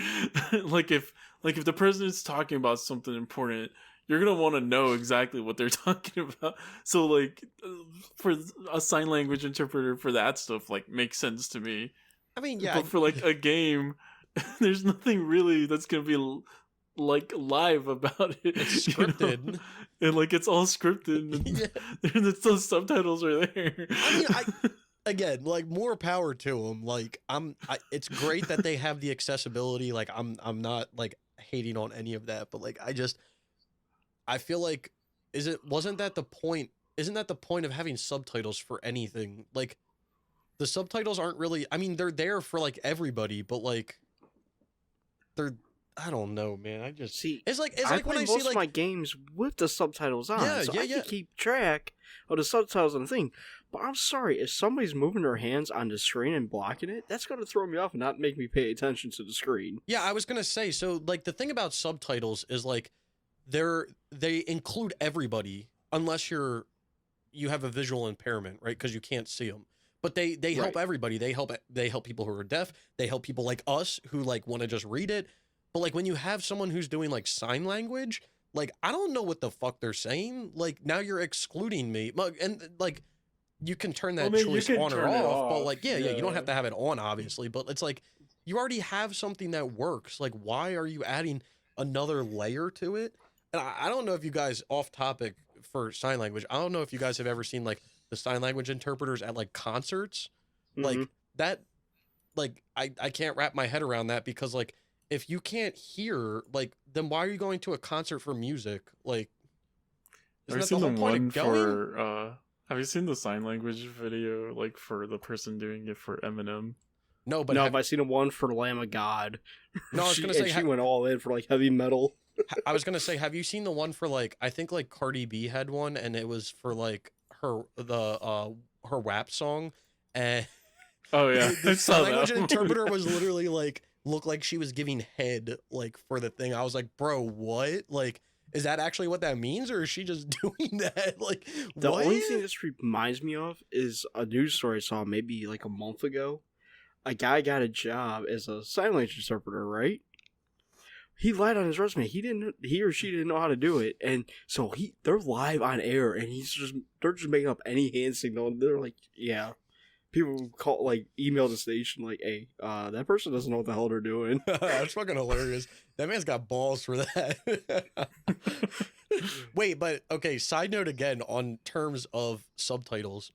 like if the president's talking about something important, you're gonna want to know exactly what they're talking about. So like for a sign language interpreter for that stuff, like makes sense to me. I mean, yeah. But for like a game, there's nothing really that's gonna be like live about it. It's scripted, you know? And like it's all scripted, and those subtitles are there. I mean, again, like more power to them. Like it's great that they have the accessibility. Like I'm not like hating on any of that, but like I feel like isn't that the point of having subtitles for anything? Like the subtitles aren't really, I mean, they're there for like everybody, but like I don't know, man. I just see. It's like I when play I most see like of my games with the subtitles on, so I yeah. can keep track of the subtitles on the thing. But I'm sorry, if somebody's moving their hands on the screen and blocking it, that's going to throw me off and not make me pay attention to the screen. Yeah, I was gonna say. So like the thing about subtitles is like they include everybody unless you have a visual impairment, right? Because you can't see them. But they help everybody. They help people who are deaf. They help people like us who like want to just read it. But like when you have someone who's doing like sign language, like I don't know what the fuck they're saying. Like now you're excluding me. And like you can turn that choice on or off, but like yeah, you don't have to have it on obviously. But it's like you already have something that works. Like why are you adding another layer to it? And I don't know if you guys, off topic for sign language, I don't know if you guys have ever seen like the sign language interpreters at like concerts. Mm-hmm. Like that, like I can't wrap my head around that because like if you can't hear, like then why are you going to a concert for music? Like have you seen the one for have you seen the sign language video like for the person doing it for Eminem? No, but have I seen one for Lamb of God? No, I was gonna say she went all in for like heavy metal. I was gonna say, have you seen the one for like I think like Cardi B had one, and it was for like her WAP song, and oh yeah, the sign language interpreter was literally like looked like she was giving head like for the thing. I was like, bro, what? Like, is that actually what that means, or is she just doing that? Like, the what? only thing this reminds me of is a news story I saw maybe like a month ago. A guy got a job as a sign language interpreter, right? He lied on his resume. He or she didn't know how to do it, and so they're live on air, and they're just making up any hand signal. And they're like, yeah, people call like email the station like, hey, that person doesn't know what the hell they're doing. That's fucking hilarious. That man's got balls for that. Wait, but okay. Side note again on terms of subtitles.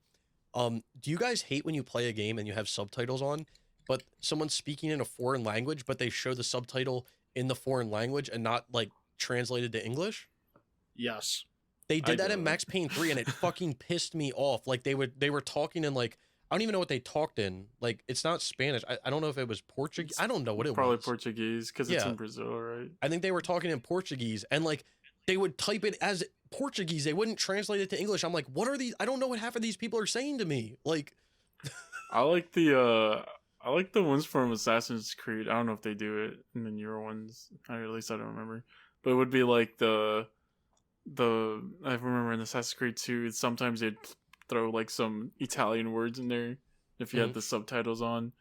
Do you guys hate when you play a game and you have subtitles on, but someone's speaking in a foreign language, but they show the subtitle in the foreign language and not like translated to English? Yes. They did that in Max Payne 3 and it fucking pissed me off. Like they were talking in like, I don't even know what they talked in. Like it's not Spanish. I don't know if it was Portuguese. I don't know what it was. Probably Portuguese because it's in Brazil, right? I think they were talking in Portuguese and like they would type it as Portuguese. They wouldn't translate it to English. I'm like, what are these? I don't know what half of these people are saying to me. Like I like the ones from Assassin's Creed. I don't know if they do it in the newer ones. At least I don't remember. But it would be like the I remember in Assassin's Creed 2, sometimes they'd throw like some Italian words in there. If you had the subtitles on,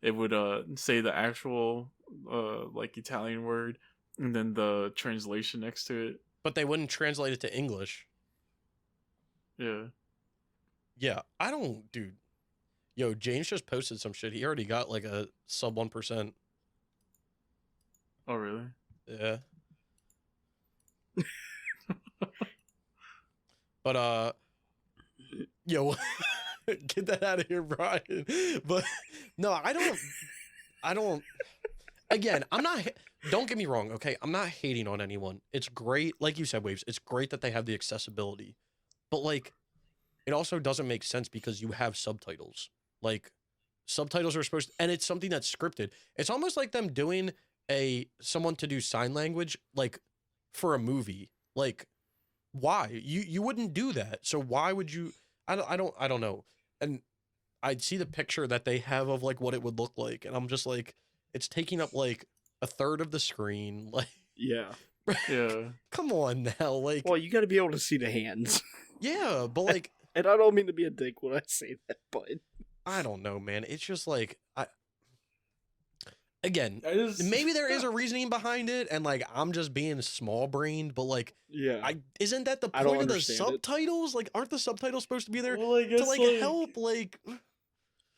it would say the actual like Italian word and then the translation next to it. But they wouldn't translate it to English. Yeah. Yeah, I don't, dude. Yo, James just posted some shit. He already got like a sub 1%. Oh, really? Yeah. But, yo, get that out of here, Brian. But, no, I don't, again, I'm not, don't get me wrong, okay? I'm not hating on anyone. It's great, like you said, Waves. It's great that they have the accessibility, but like, it also doesn't make sense because you have subtitles. Like, subtitles are supposed to, and it's something that's scripted. It's almost like them doing someone to do sign language, like for a movie. Like, why? You wouldn't do that. So why would you? I don't know. And I'd see the picture that they have of like what it would look like, and I'm just like, it's taking up like a third of the screen. Like, Yeah. Yeah. come on now, like, Well, you got to be able to see the hands. yeah, but like, And I don't mean to be a dick when I say that, but I don't know, man. It's just like again, I just maybe there is a reasoning behind it, and like I'm just being small brained, but like yeah. isn't that the I don't point of the understand it. subtitles? Like, aren't the subtitles supposed to be there Well, I guess to like help? Like,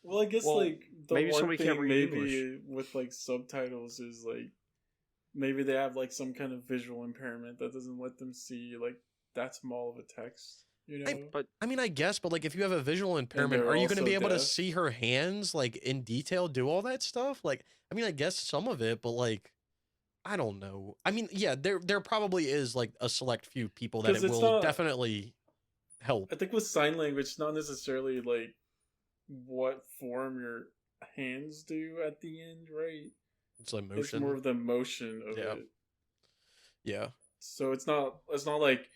Well, I guess Well, like the maybe one somebody thing can't read maybe English. with like subtitles is like maybe they have like some kind of visual impairment that doesn't let them see like that small of a text. You know, But I mean, I guess, but like if you have a visual impairment, they're are you going to also be able to deaf. see her hands like in detail, do all that stuff? Like, I mean, I guess some of it, but like, I don't know. I mean, yeah, there probably is like a select few people that 'Cause it it's will not- definitely help. I think with sign language, it's not necessarily like what form your hands do at the end, right? It's like It's motion. more of the motion of Yeah. it. Yeah. So it's not like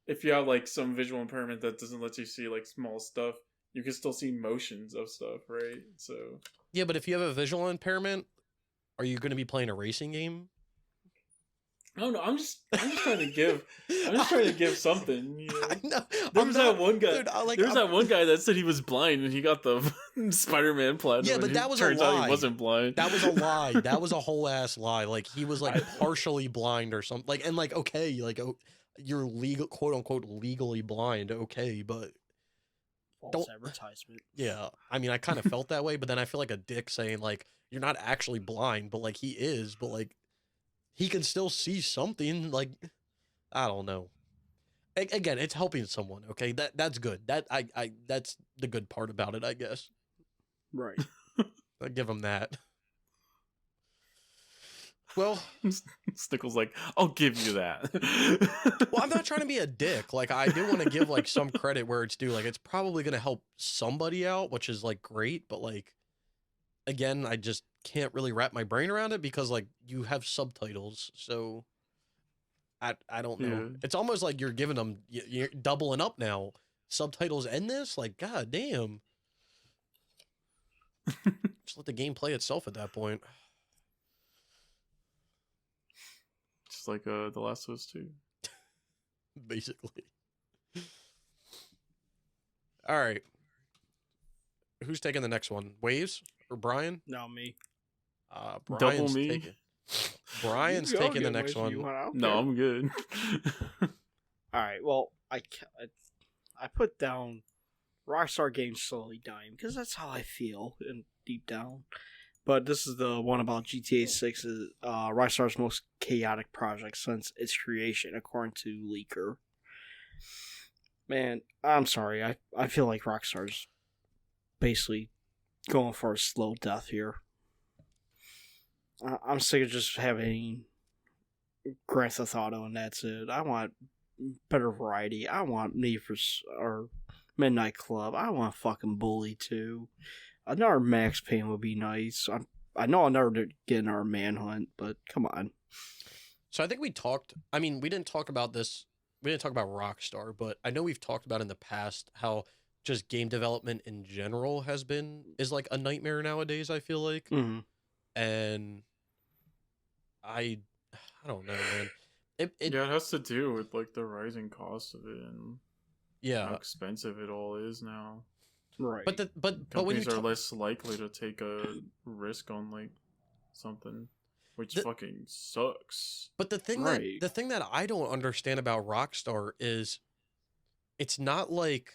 if you have like some visual impairment that doesn't let you see like small stuff, you can still see motions of stuff, right? So Yeah, but if you have a visual impairment, are you going to be playing a racing game? I don't know. I'm just trying to give something. You know? I know. There was that one guy. Dude, There was that one guy that said he was blind and he got the Spider-Man platinum. Yeah, but and that it was a turns out lie. he wasn't blind. That was a lie. That was a whole ass lie. Like he was like partially blind or something. Like, and like, okay, like, oh, you're legal, quote unquote, legally blind. Okay, but false advertisement. yeah, I mean, I kind of felt that way, but then I feel like a dick saying like you're not actually blind, but like he is, but like he can still see something. Like, I don't know. Again, it's helping someone. Okay, that's good. That's the good part about it, I guess. Right. I give him that. Well, Stickle's like, I'll give you that. well, I'm not trying to be a dick. Like, I do want to give like some credit where it's due. Like, it's probably gonna help somebody out, which is like great. But like, again, I just can't really wrap my brain around it because like you have subtitles, so I don't know. Yeah. It's almost like you're giving them you're doubling up now. Subtitles and this, like, god damn. Just let the game play itself at that point. Just like The Last of Us 2. Basically. All right. Who's taking the next one? Waves or Brian? No, me. Brian's me? taking. Brian's You go taking the again, next Waze, you one. want out No, there. I'm good. All right. Well, I put down Rockstar Games slowly dying because that's how I feel and deep down. But this is the one about GTA 6, Rockstar's most chaotic project since its creation, according to Leaker. Man, I'm sorry. I feel like Rockstar's basically going for a slow death here. I'm sick of just having Grand Theft Auto and that's it. I want better variety. I want Need for or Midnight Club. I want fucking Bully too. Another Max Payne would be nice. I know I'll never get another Manhunt, but come on. So I think we talked. I mean, we didn't talk about this. We didn't talk about Rockstar, but I know we've talked about in the past how just game development in general is like a nightmare nowadays. I feel like, Mm-hmm. and I don't know, man. Yeah, it has to do with like the rising cost of it and Yeah, how expensive it all is now. Right. but when you Companies are less likely to take a risk on like something, which fucking sucks. but the thing Right. that I don't understand about Rockstar is it's not like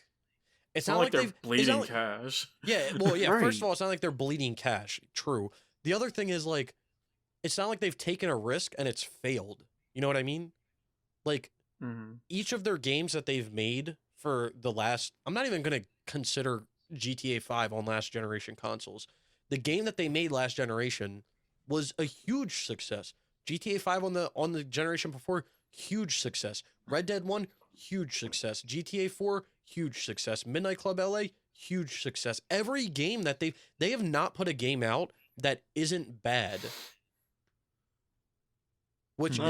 It's not like they're it's bleeding not like- cash. Yeah, well, yeah. Right. First of all, it's not like they're bleeding cash. True. The other thing is like, it's not like they've taken a risk and it's failed. You know what I mean? Like Mm-hmm. each of their games that they've made for the last, I'm not even gonna consider GTA 5 on last generation consoles. The game that they made last generation was a huge success. GTA 5 on the generation before, huge success. Red Dead 1, huge success. GTA 4, huge success. Midnight Club LA, huge success. Every game that they have not put a game out that isn't bad. Which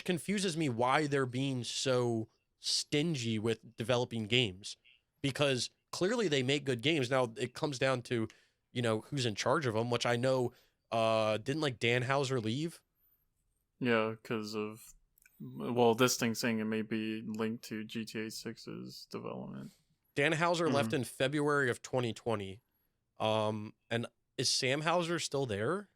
confuses me why they're being so stingy with developing games, because clearly they make good games. Now it comes down to, who's in charge of them, which I know didn't like Dan Houser leave? Yeah, because of this thing saying it may be linked to GTA 6's development. Dan Houser left in February of 2020. And is Sam Houser still there?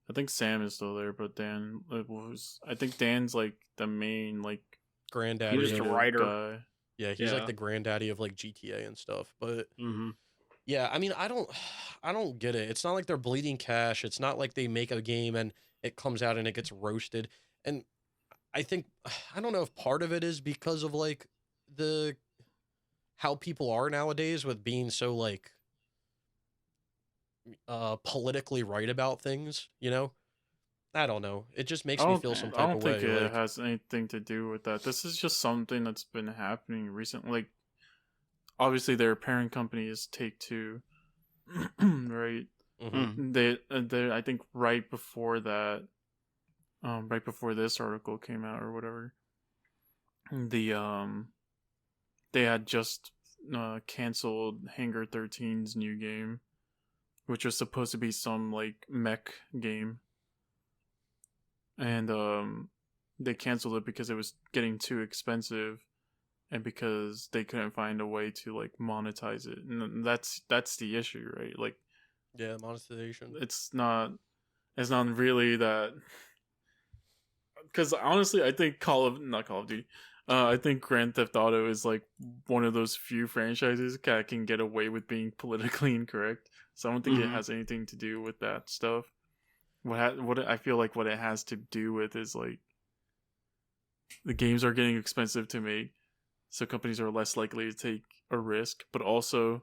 I think Sam is still there, but I think Dan's like the main like granddaddy. He was the writer. Guy. Yeah, he's like the granddaddy of like GTA and stuff. But yeah, I mean, I don't get it. It's not like they're bleeding cash. It's not like they make a game and it comes out and it gets roasted. And I don't know if part of it is because of like how people are nowadays with being so like politically right about things, I don't know. It just makes me feel some type of way. I don't think it has anything to do with that. This is just something that's been happening recently. Like, obviously, their parent company is Take-Two, right? Mm-hmm. They I think right before that, right before this article came out or whatever, they had just canceled Hangar 13's new game, which was supposed to be some like mech game. And they canceled it because it was getting too expensive and because they couldn't find a way to like monetize it. And that's the issue, right? Like, yeah, monetization. It's not really that, because honestly I think not Call of Duty, I think Grand Theft Auto is like one of those few franchises that can get away with being politically incorrect. So I don't think it has anything to do with that stuff. What I feel like what it has to do with is like the games are getting expensive to make, so companies are less likely to take a risk. But also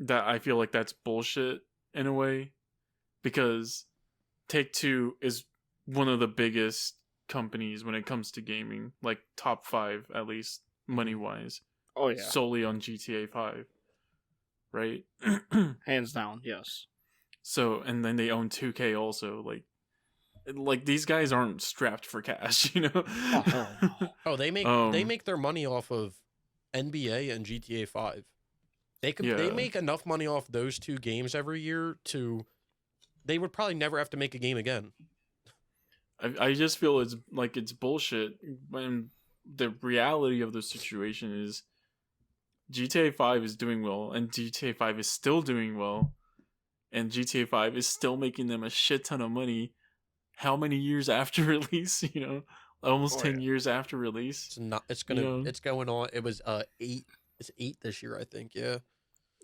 that I feel like that's bullshit in a way, because Take-Two is one of the biggest companies when it comes to gaming, like top 5 at least money wise. Oh yeah, solely on GTA 5, right? Hands down, yes. So, and then they own 2K also. Like these guys aren't strapped for cash, Oh, they make their money off of NBA and GTA 5. They make enough money off those two games every year they would probably never have to make a game again. I just feel it's bullshit when the reality of the situation is GTA 5 is doing well, and GTA 5 is still doing well, and GTA 5 is still making them a shit ton of money. How many years after release? Almost 10 years after release. It's going on. It was 8. It's 8 this year, I think. Yeah.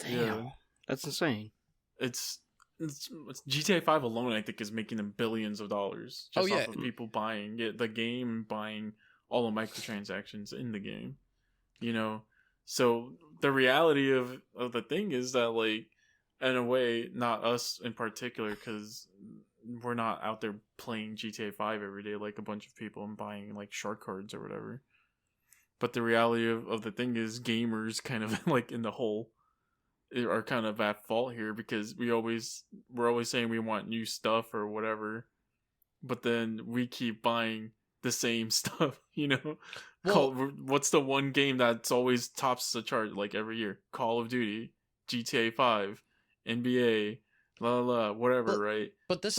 Damn, that's insane. It's GTA 5 alone, I think, is making them billions of dollars just off of people buying the game, buying all the microtransactions in the game. So the reality of the thing is that, like, in a way, not us in particular, because we're not out there playing GTA 5 every day like a bunch of people and buying like shark cards or whatever. But the reality of the thing is gamers kind of like in the whole are kind of at fault here, because we're always saying we want new stuff or whatever, but then we keep buying the same stuff, Well, what's the one game that's always tops the chart like every year? Call of Duty, GTA 5, NBA, whatever, right? But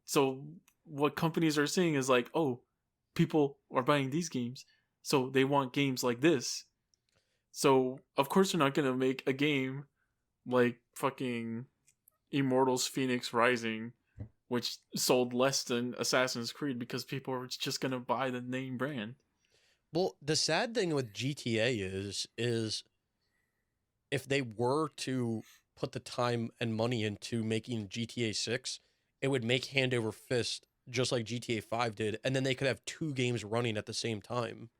so what companies are seeing is like, oh, people are buying these games, so they want games like this. So of course they're not gonna make a game like fucking Immortals Phoenix Rising, which sold less than Assassin's Creed, because people are just gonna buy the name brand. Well, the sad thing with GTA is if they were to put the time and money into making GTA 6, it would make hand over fist just like GTA 5 did, and then they could have 2 games running at the same time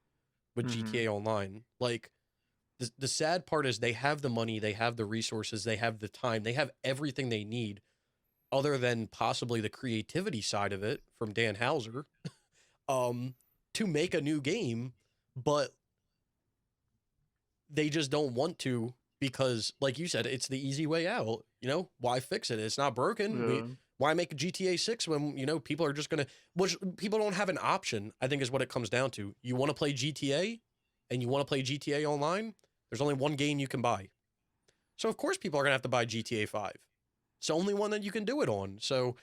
with GTA Online. Like, the sad part is they have the money, they have the resources, they have the time, they have everything they need, other than possibly the creativity side of it from Dan Houser, to make a new game, but they just don't want to because, like you said, it's the easy way out. Why fix it? It's not broken. Yeah. Why make a GTA 6 when, people are just going to, which people don't have an option, I think is what it comes down to. You want to play GTA and you want to play GTA Online, there's only one game you can buy. So, of course, people are going to have to buy GTA 5. It's the only one that you can do it on. So,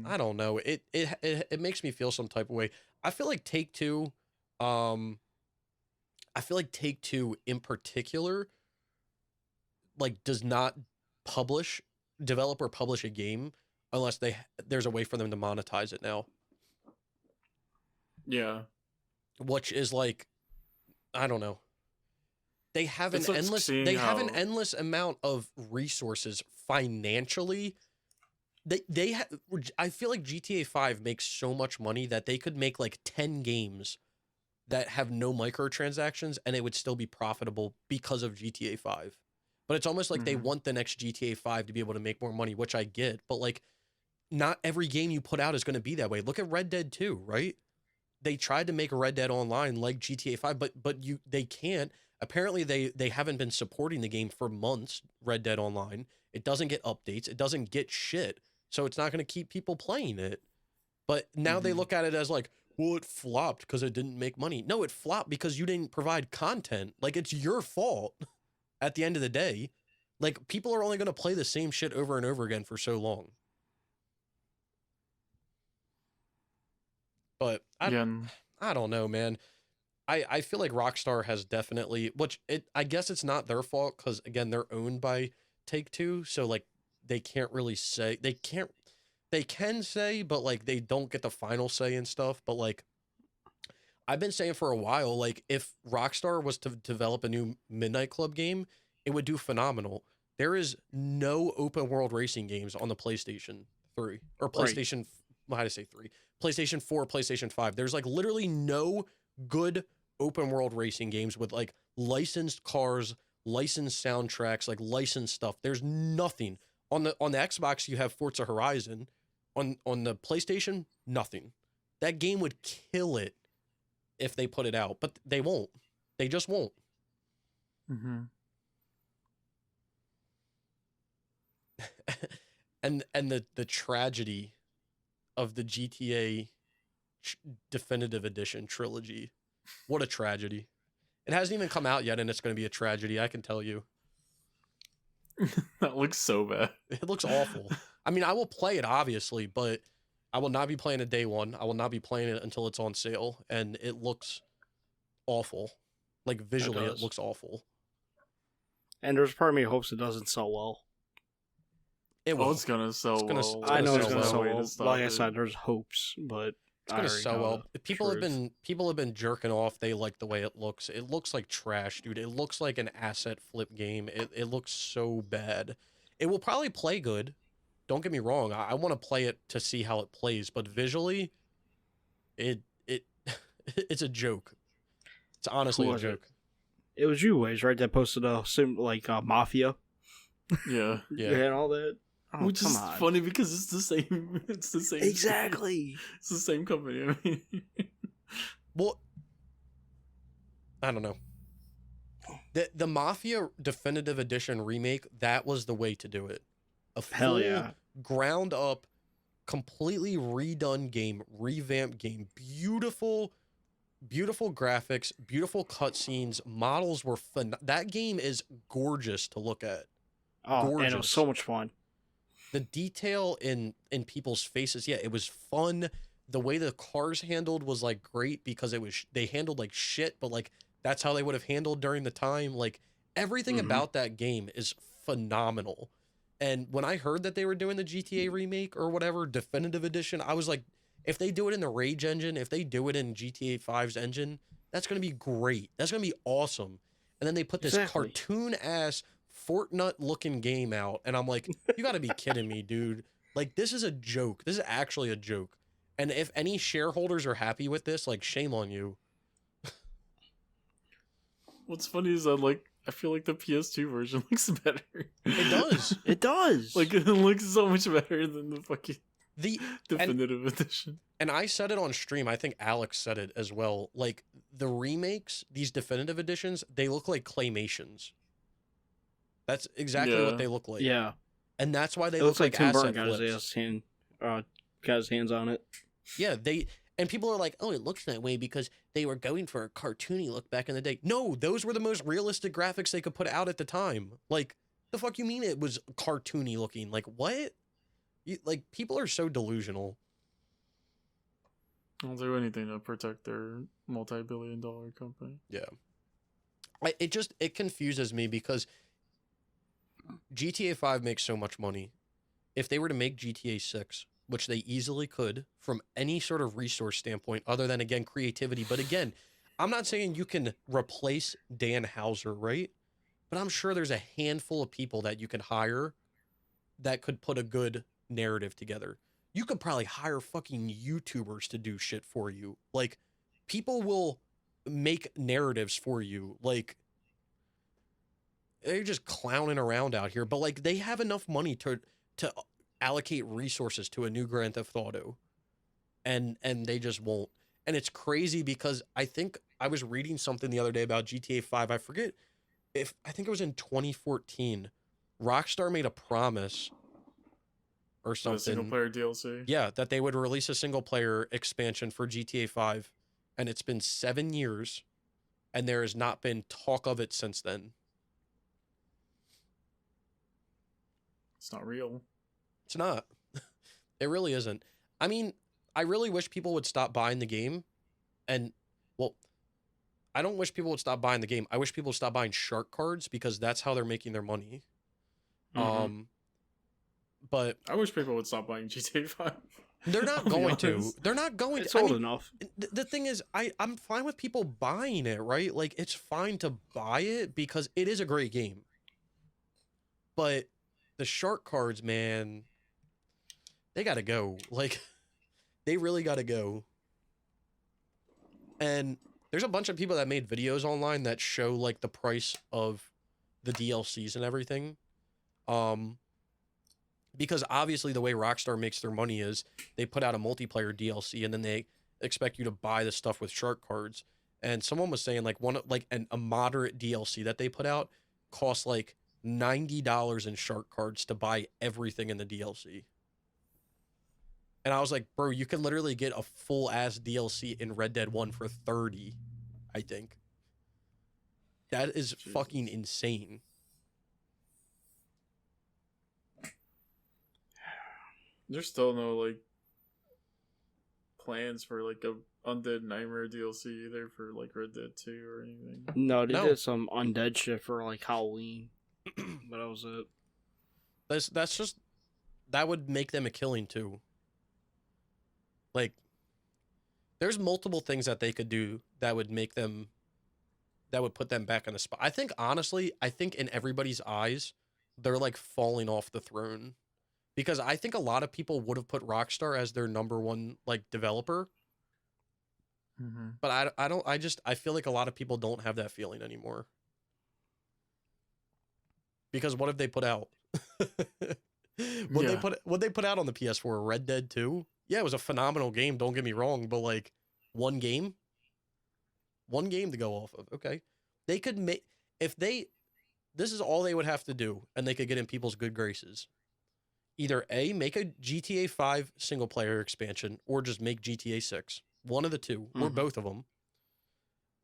I don't know. It makes me feel some type of way. I feel like Take-Two, in particular, like, does not develop or publish a game unless there's a way for them to monetize it now. Yeah. Which is like, I don't know. They have It's an like endless seeing they have how- an endless amount of resources financially. I feel like GTA 5 makes so much money that they could make like 10 games that have no microtransactions and it would still be profitable because of GTA 5. But it's almost like they want the next GTA 5 to be able to make more money, which I get, but like not every game you put out is going to be that way. Look at Red Dead 2, right? They tried to make a Red Dead Online like GTA 5, but they can't. Apparently they haven't been supporting the game for months, Red Dead Online. It doesn't get updates, it doesn't get shit. So it's not going to keep people playing it. But now they look at it as like, well, it flopped because it didn't make money. No, it flopped because you didn't provide content. Like, it's your fault at the end of the day. Like, people are only going to play the same shit over and over again for so long. But I don't know, man. I feel like Rockstar has definitely, I guess it's not their fault because, again, they're owned by Take-Two. So, like, they can't really say, they can say, but like they don't get the final say and stuff. But like I've been saying for a while, like if Rockstar was to develop a new Midnight Club game, it would do phenomenal. There is no open world racing games on the PlayStation 3 or PlayStation, well, how do I say 3? PlayStation 4, PlayStation 5. There's like literally no good open world racing games with like licensed cars, licensed soundtracks, like licensed stuff. There's nothing. On the Xbox, you have Forza Horizon. On the PlayStation, nothing. That game would kill it if they put it out, but they won't. They just won't. And the tragedy of the GTA Definitive Edition trilogy. What a tragedy. It hasn't even come out yet, and it's going to be a tragedy, I can tell you. That looks so bad. It looks awful. I mean, I will play it, obviously, but I will not be playing it day one. I will not be playing it until it's on sale, and it looks awful. Like, visually, it looks awful. And there's part of me hopes it doesn't sell well. It will. It's gonna sell well. I know it's gonna sell well. well. Like I said, there's hopes, but it's gonna sell well. People have been jerking off. They like the way it looks. It looks like trash, dude. It looks like an asset flip game. It looks so bad. It will probably play good. Don't get me wrong. I want to play it to see how it plays, but visually, it's a joke. It's honestly a joke. It was you, Waze, right? That posted a Mafia. Yeah. And all that. Oh, which is funny because it's the same. It's the same. Exactly. It's the same company. I mean, well, I don't know. The Mafia Definitive Edition remake, that was the way to do it. A full, ground up, completely redone game, revamped game, beautiful graphics, beautiful cutscenes, models were fun. That game is gorgeous to look at. Oh, gorgeous. And it was so much fun. The detail in people's faces, yeah, it was fun. The way the cars handled was like great because they handled like shit, but like that's how they would have handled during the time. Like everything about that game is phenomenal. And when I heard that they were doing the GTA remake or whatever, Definitive Edition, I was like, if they do it in the Rage engine, if they do it in GTA 5's engine, that's going to be great. That's going to be awesome. And then they put this cartoon-ass Fortnite-looking game out, and I'm like, you got to be kidding me, dude. Like, this is a joke. This is actually a joke. And if any shareholders are happy with this, like, shame on you. what's funny is that, like, I feel like the PS2 version looks better. It does. It does. Like it looks so much better than the fucking The definitive edition. And I said it on stream. I think Alex said it as well. Like the remakes, these definitive editions, they look like claymations. That's exactly what they look like. Yeah. And that's why they It look looks like Tim asset Burton flips. got his hands on it. Yeah, and people are like, oh, it looks that way because they were going for a cartoony look back in the day. No, those were the most realistic graphics they could put out at the time. Like, the fuck you mean it was cartoony looking? Like, what? Like, people are so delusional. They'll do anything to protect their multi-billion-dollar company. Yeah. It confuses me because GTA 5 makes so much money. If they were to make GTA 6, which they easily could from any sort of resource standpoint, other than, again, creativity. But again, I'm not saying you can replace Dan Houser, right? But I'm sure there's a handful of people that you can hire that could put a good narrative together. You could probably hire fucking YouTubers to do shit for you. Like, people will make narratives for you. Like, they're just clowning around out here. But, like, they have enough money to allocate resources to a new Grand Theft Auto. And they just won't. And it's crazy because I think I was reading something the other day about GTA 5. I think it was in 2014. Rockstar made a promise or something. Single player DLC. Yeah, that they would release a single player expansion for GTA 5. And it's been 7 years and there has not been talk of it since then. It's not real. It's not. It really isn't. I mean, I really wish people would stop buying the game. And, well, I don't wish people would stop buying the game. I wish people would stop buying shark cards because that's how they're making their money. Mm-hmm. But I wish people would stop buying GTA 5. They're not going to. They're not going It's to. old enough. The thing is, I'm fine with people buying it, right? Like, it's fine to buy it because it is a great game. But the shark cards, man, they gotta go. Like, they really gotta go. And there's a bunch of people that made videos online that show, like, the price of the DLCs and everything. Because obviously the way Rockstar makes their money is they put out a multiplayer DLC and then they expect you to buy the stuff with shark cards. And someone was saying, like, a moderate DLC that they put out costs like $90 in shark cards to buy everything in the DLC. And I was like, bro, you can literally get a full ass DLC in Red Dead 1 for 30, I think. That is fucking insane. There's still no, like, plans for, like, a Undead Nightmare DLC either for, like, Red Dead 2 or anything. No, they did some undead shit for, like, Halloween. But that was it. That's just... That would make them a killing, too. Like, there's multiple things that they could do that would make them... That would put them back on the spot. I think, honestly, in everybody's eyes, they're, like, falling off the throne. Because I think a lot of people would have put Rockstar as their number one, like, developer. Mm-hmm. But I feel like a lot of people don't have that feeling anymore. Because what have they put out? What they put out on the PS4? Red Dead 2? Yeah, it was a phenomenal game, don't get me wrong, but, like, one game to go off of. Okay. They could make, this is all they would have to do, and they could get in people's good graces. Either A, make a GTA 5 single player expansion, or just make GTA 6. One of the two, or both of them.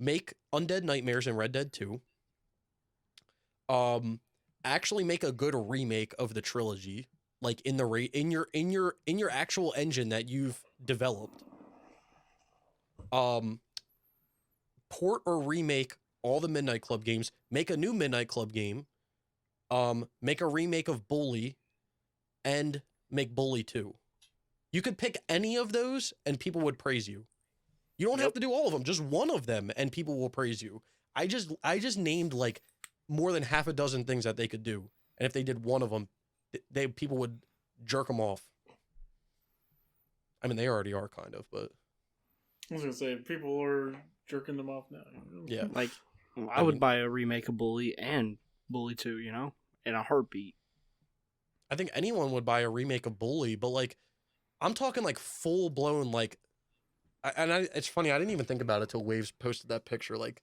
Make Undead Nightmares in Red Dead 2. Actually make a good remake of the trilogy, like in your actual engine that you've developed. Port or remake all the Midnight Club games. Make a new Midnight Club game. Make a remake of Bully. And make Bully 2. You could pick any of those and people would praise you. You don't have to do all of them, just one of them and people will praise you. I just named like more than half a dozen things that they could do. And if they did one of them, people would jerk them off. I mean, they already are kind of, but I was gonna say people are jerking them off now. Yeah. Like I would buy a remake of Bully and Bully 2, you know, in a heartbeat. I think anyone would buy a remake of Bully, but like, I'm talking like full blown like, it's funny, I didn't even think about it till Waves posted that picture. Like,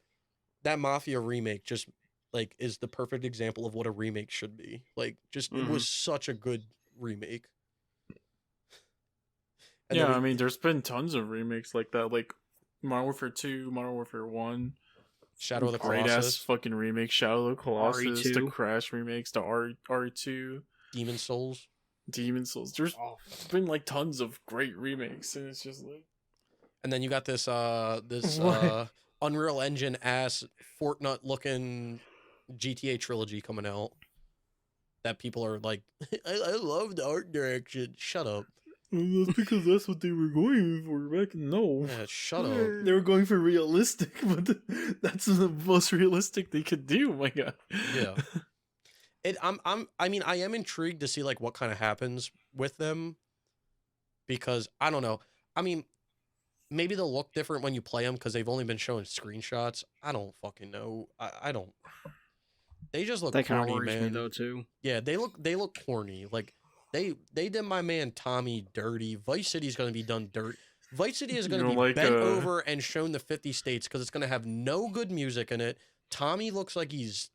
that Mafia remake just like is the perfect example of what a remake should be. Like, just it was such a good remake. And yeah, I mean, there's been tons of remakes like that, like Modern Warfare 2, Modern Warfare 1, Shadow of the great Colossus, ass fucking remake, Shadow of the Colossus, RE2. the Crash remakes, the R2, Demon Souls. There's been like tons of great remakes, and it's just like. And then you got this Unreal Engine ass Fortnite looking GTA trilogy coming out. That people are like, I love the art direction. Shut up. That's because that's what they were going for back. No, yeah, shut up. They were going for realistic, but that's the most realistic they could do. My God. Yeah. I mean, I am intrigued to see like what kind of happens with them, because I don't know. I mean, maybe they'll look different when you play them because they've only been showing screenshots. I don't fucking know. I don't. They just look that corny, kind of worries man. me though too. Yeah, they look corny. Like they did my man Tommy dirty. Vice City's gonna be done dirt. Vice City is gonna be like, bent over and shown the 50 states because it's gonna have no good music in it. Tommy looks like he's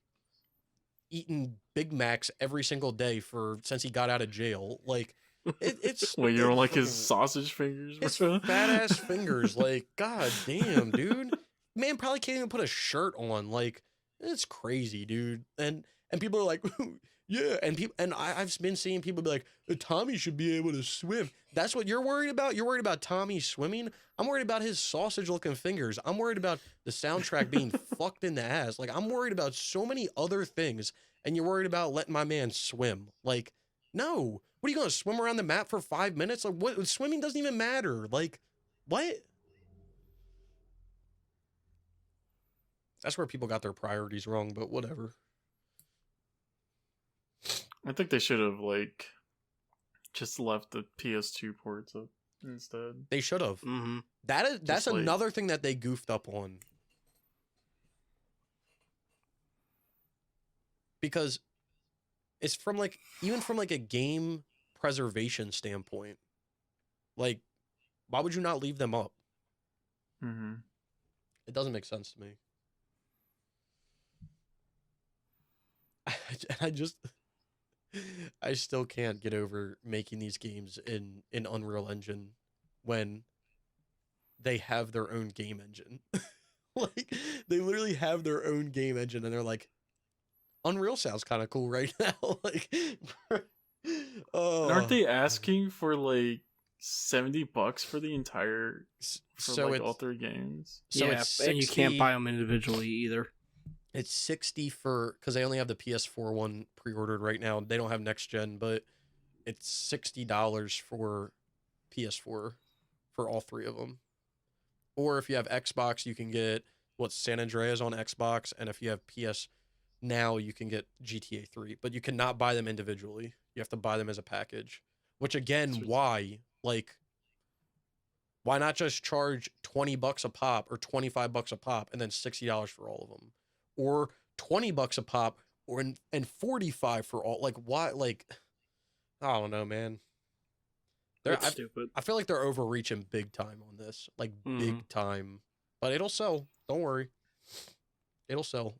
eating Big Macs every single day since he got out of jail. Like it's. Wait, you don't like his sausage fingers? His fat ass fingers. Like, god damn, dude. Man probably can't even put a shirt on. Like, it's crazy, dude. And people are like, yeah. And I've been seeing people be like, Tommy should be able to swim. That's what you're worried about? You're worried about Tommy swimming? I'm worried about his sausage-looking fingers. I'm worried about the soundtrack being fucked in the ass. Like, I'm worried about so many other things, and you're worried about letting my man swim. Like, no. What are you going to swim around the map for 5 minutes? Like, what? Swimming doesn't even matter. Like, what? That's where people got their priorities wrong, but whatever. I think they should have like just left the PS2 ports up instead. They should have. Mm-hmm. That's another thing that they goofed up on. Because it's from like, even from like a game preservation standpoint, like, why would you not leave them up? Mm-hmm. It doesn't make sense to me. I still can't get over making these games in Unreal Engine when they have their own game engine. Like, they literally have their own game engine, and they're like, Unreal sounds kind of cool right now. Like, aren't they asking for like $70 for the entire all 3 games? So yeah, it's 60, and you can't buy them individually either. It's 60 because they only have the PS4 one pre-ordered right now. They don't have next gen, but it's $60 for PS4 for all 3 of them. Or if you have Xbox, you can get San Andreas on Xbox, and if you have PS now, you can get GTA 3. But you cannot buy them individually. You have to buy them as a package. Which again, why? Like, why not just charge $20 a pop or $25 a pop and then $60 for all of them? Or $20 a pop, and $45 for all. Like, why? Like, I don't know, man. That's stupid. I feel like they're overreaching big time on this, like big time. But it'll sell. Don't worry, it'll sell.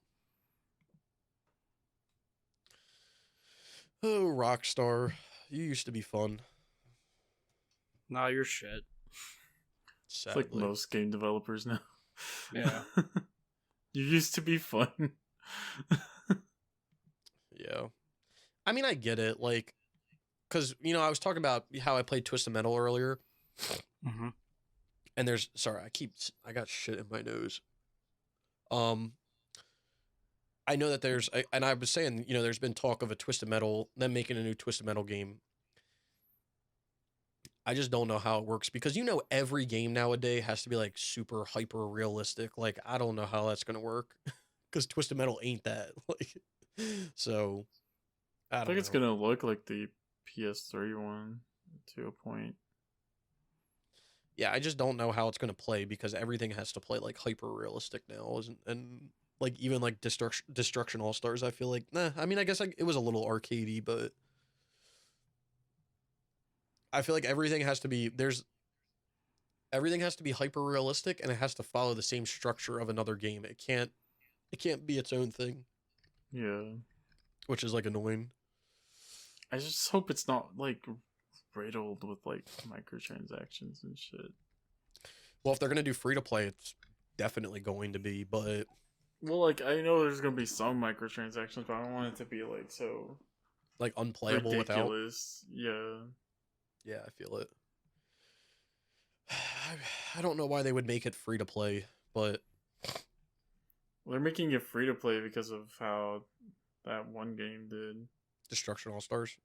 Oh, Rockstar, you used to be fun. Nah, you're shit. Sadly. It's like most game developers now. Yeah. You used to be fun. Yeah. I mean, I get it. Like, because, I was talking about how I played Twisted Metal earlier. Mm-hmm. And I got shit in my nose. I know that and I was saying, there's been talk of them making a new Twisted Metal game. I just don't know how it works because every game nowadays has to be like super hyper realistic. Like, I don't know how that's gonna work because Twisted Metal ain't that. Like, so I think it's gonna look like the PS3 one to a point. Yeah, I just don't know how it's gonna play because everything has to play like hyper realistic now, and Like even like Destruction All Stars, I feel like nah. I mean, I guess it was a little arcadey, but I feel like everything has to be hyper realistic, and it has to follow the same structure of another game. It can't be its own thing, Yeah. which is like annoying. I just hope it's not like riddled with like microtransactions and shit. Well, if they're gonna do free to play, it's definitely going to be, but Well, like I know there's gonna be some microtransactions, but I don't want it to be like so like unplayable without. ridiculous. Yeah. Yeah, I feel it. I don't know why they would make it free to play, but Well, they're making it free to play because of how that one game did. Destruction All Stars.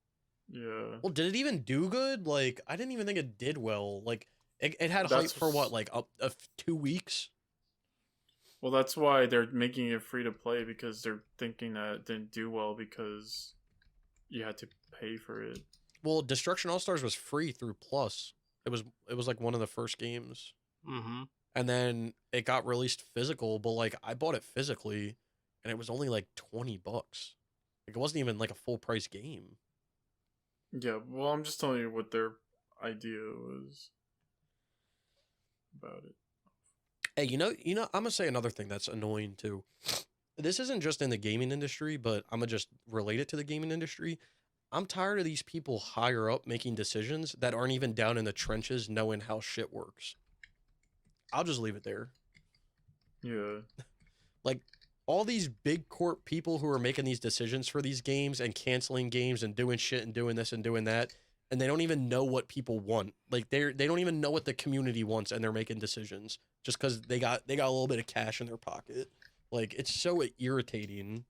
Yeah. Well, did it even do good? Like, I didn't even think it did well. Like, it had hype for what, like 2 weeks? Well, that's why they're making it free to play, because they're thinking that it didn't do well because you had to pay for it. Well, Destruction All Stars was free through Plus. It was like one of the first games. Mm-hmm. And then it got released physical, but like I bought it physically and it was only like $20. Like it wasn't even like a full price game. Yeah, well, I'm just telling you what their idea was about it. Hey, I'm gonna say another thing that's annoying too. This isn't just in the gaming industry, but I'm gonna just relate it to the gaming industry. I'm tired of these people higher up making decisions that aren't even down in the trenches knowing how shit works. I'll just leave it there. Yeah. Like all these big corp people who are making these decisions for these games and canceling games and doing shit and doing this and doing that, and they don't even know what people want. Like they don't even know what the community wants, and they're making decisions just because they got a little bit of cash in their pocket. Like it's so irritating.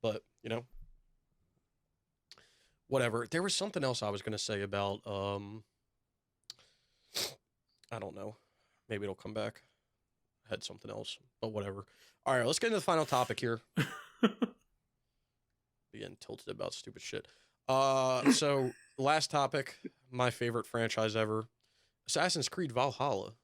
But whatever. There was something else I was gonna say about I don't know. Maybe it'll come back. I had something else, but whatever. All right, let's get into the final topic here. Getting tilted about stupid shit. So last topic, my favorite franchise ever, Assassin's Creed Valhalla.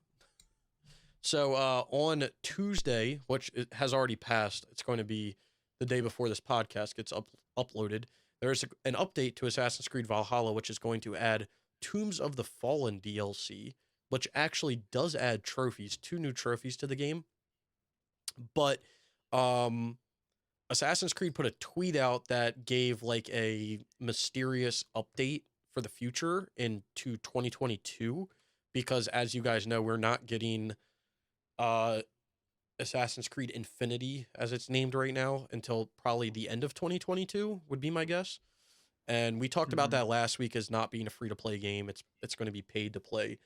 So on Tuesday, which has already passed, it's going to be the day before this podcast gets uploaded. There's an update to Assassin's Creed Valhalla, which is going to add Tombs of the Fallen DLC, which actually does add trophies, 2 new trophies to the game. But Assassin's Creed put a tweet out that gave like a mysterious update for the future into 2022, because as you guys know, we're not getting Assassin's Creed Infinity, as it's named right now, until probably the end of 2022 would be my guess. And we talked about that last week as not being a free-to-play game. It's going to be paid to play.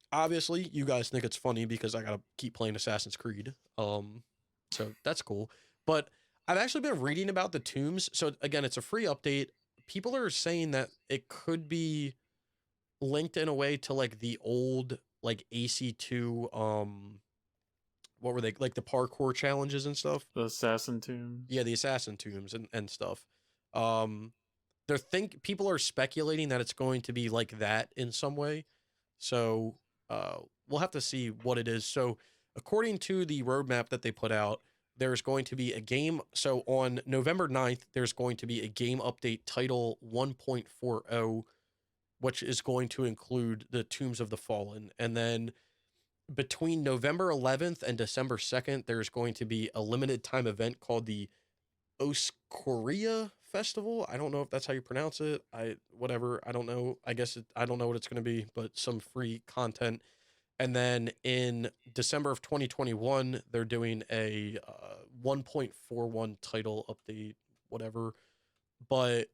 Obviously, you guys think it's funny because I got to keep playing Assassin's Creed. So that's cool. But I've actually been reading about the tombs. So again, it's a free update. People are saying that it could be linked in a way to like the old like AC2 what were they, like the parkour challenges and stuff? The Assassin Tombs. Yeah, the Assassin Tombs and stuff. People are speculating that it's going to be like that in some way. So we'll have to see what it is. So according to the roadmap that they put out, there's going to be a game. So on November 9th, there's going to be a game update title 1.40, which is going to include the Tombs of the Fallen. And then between November 11th and December 2nd, there's going to be a limited time event called the Oskoria Festival. I don't know if that's how you pronounce it. I don't know. I don't know what it's going to be, but some free content. And then in December of 2021, they're doing a 1.41 title update, whatever. But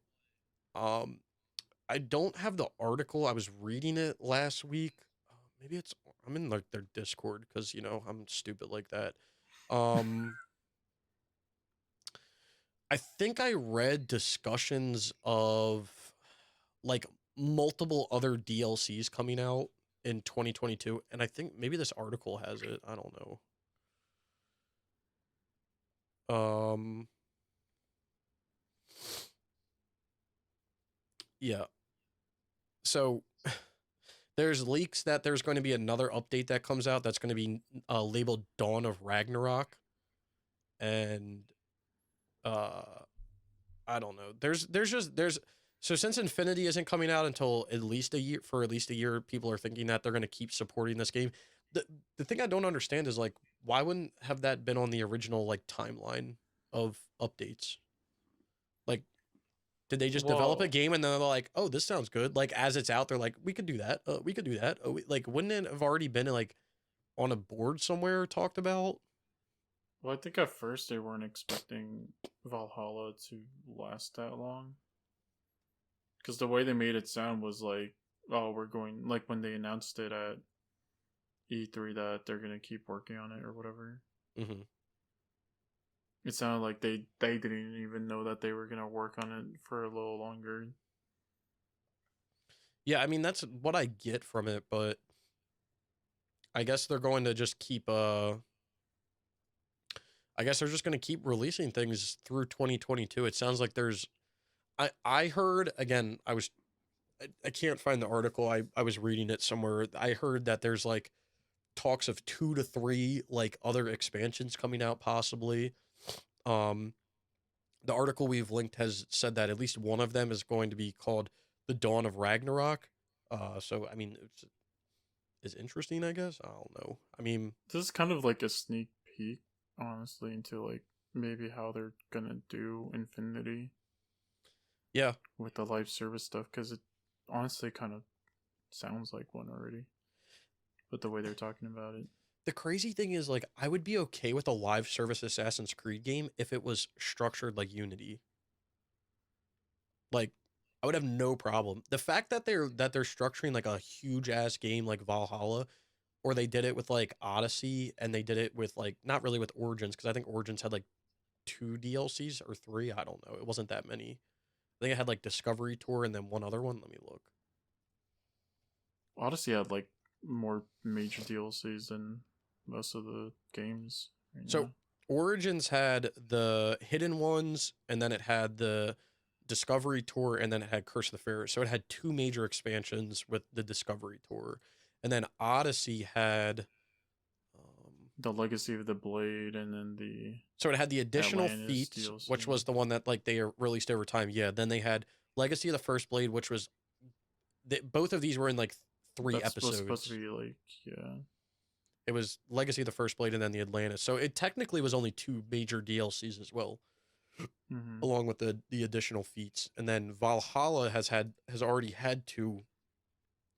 I don't have the article. I was reading it last week. Maybe I'm in like their Discord because I'm stupid like that. I think I read discussions of like multiple other DLCs coming out in 2022, and I think maybe this article has it. I don't know. Yeah. So There's leaks that there's going to be another update that comes out that's going to be labeled Dawn of Ragnarok, and uh, I don't know. There's so since Infinity isn't coming out until at least a year, for at least a year, people are thinking that they're going to keep supporting this game. The thing I don't understand is like, why wouldn't have that been on the original like timeline of updates? Like, did they just develop a Well, game and then they're like, oh, this sounds good? Like as it's out, they're like, we could do that. We could do that. Oh, like wouldn't it have already been like on a board somewhere talked about? I think at first they weren't expecting Valhalla to last that long. Because the way they made it sound was like, oh, we're going, like when they announced it at E3 that they're going to keep working on it or whatever. Mm-hmm. It sounded like they didn't even know that they were going to work on it for a little longer. Yeah, I mean that's what I get from it, but I guess they're going to just keep I guess they're just going to keep releasing things through 2022. It sounds like there's I heard again, I can't find the article. I was reading it somewhere. I heard that there's like talks of 2 to 3 like other expansions coming out possibly. Um the article we've linked has said that at least one of them is going to be called The Dawn of Ragnarok. So I mean it's interesting, I guess. I don't know. I mean, This is kind of like a sneak peek, honestly, into like maybe how they're going to do Infinity. yeah. With the live service stuff, because it honestly kind of sounds like one already, with the way they're talking about it. The crazy thing is, like, I would be okay with a live service Assassin's Creed game if it was structured like Unity. Like, I would have no problem. The fact that they're structuring like a huge ass game like Valhalla, or they did it with like Odyssey, and they did it with like not really with Origins, because I think Origins had like 2 DLCs or 3. I don't know. It wasn't that many. I think it had like Discovery Tour and then one other one. Let me look. Odyssey had like more major DLCs than most of the games. Right So now. Origins had the hidden ones, and then it had the Discovery Tour, and then it had Curse of the Pharaohs. So it had 2 major expansions with the Discovery Tour, and then Odyssey had. The Legacy of the Blade, and then the So it had the additional Atlantis feats, DLC. which was the one that like they released over time. Yeah. Then they had Legacy of the First Blade, which was both of these were in like 3 That's episodes. supposed to be like, yeah. It was Legacy of the First Blade and then the Atlantis. So it technically was only 2 major DLCs as well, along with the additional feats. And then Valhalla has already had 2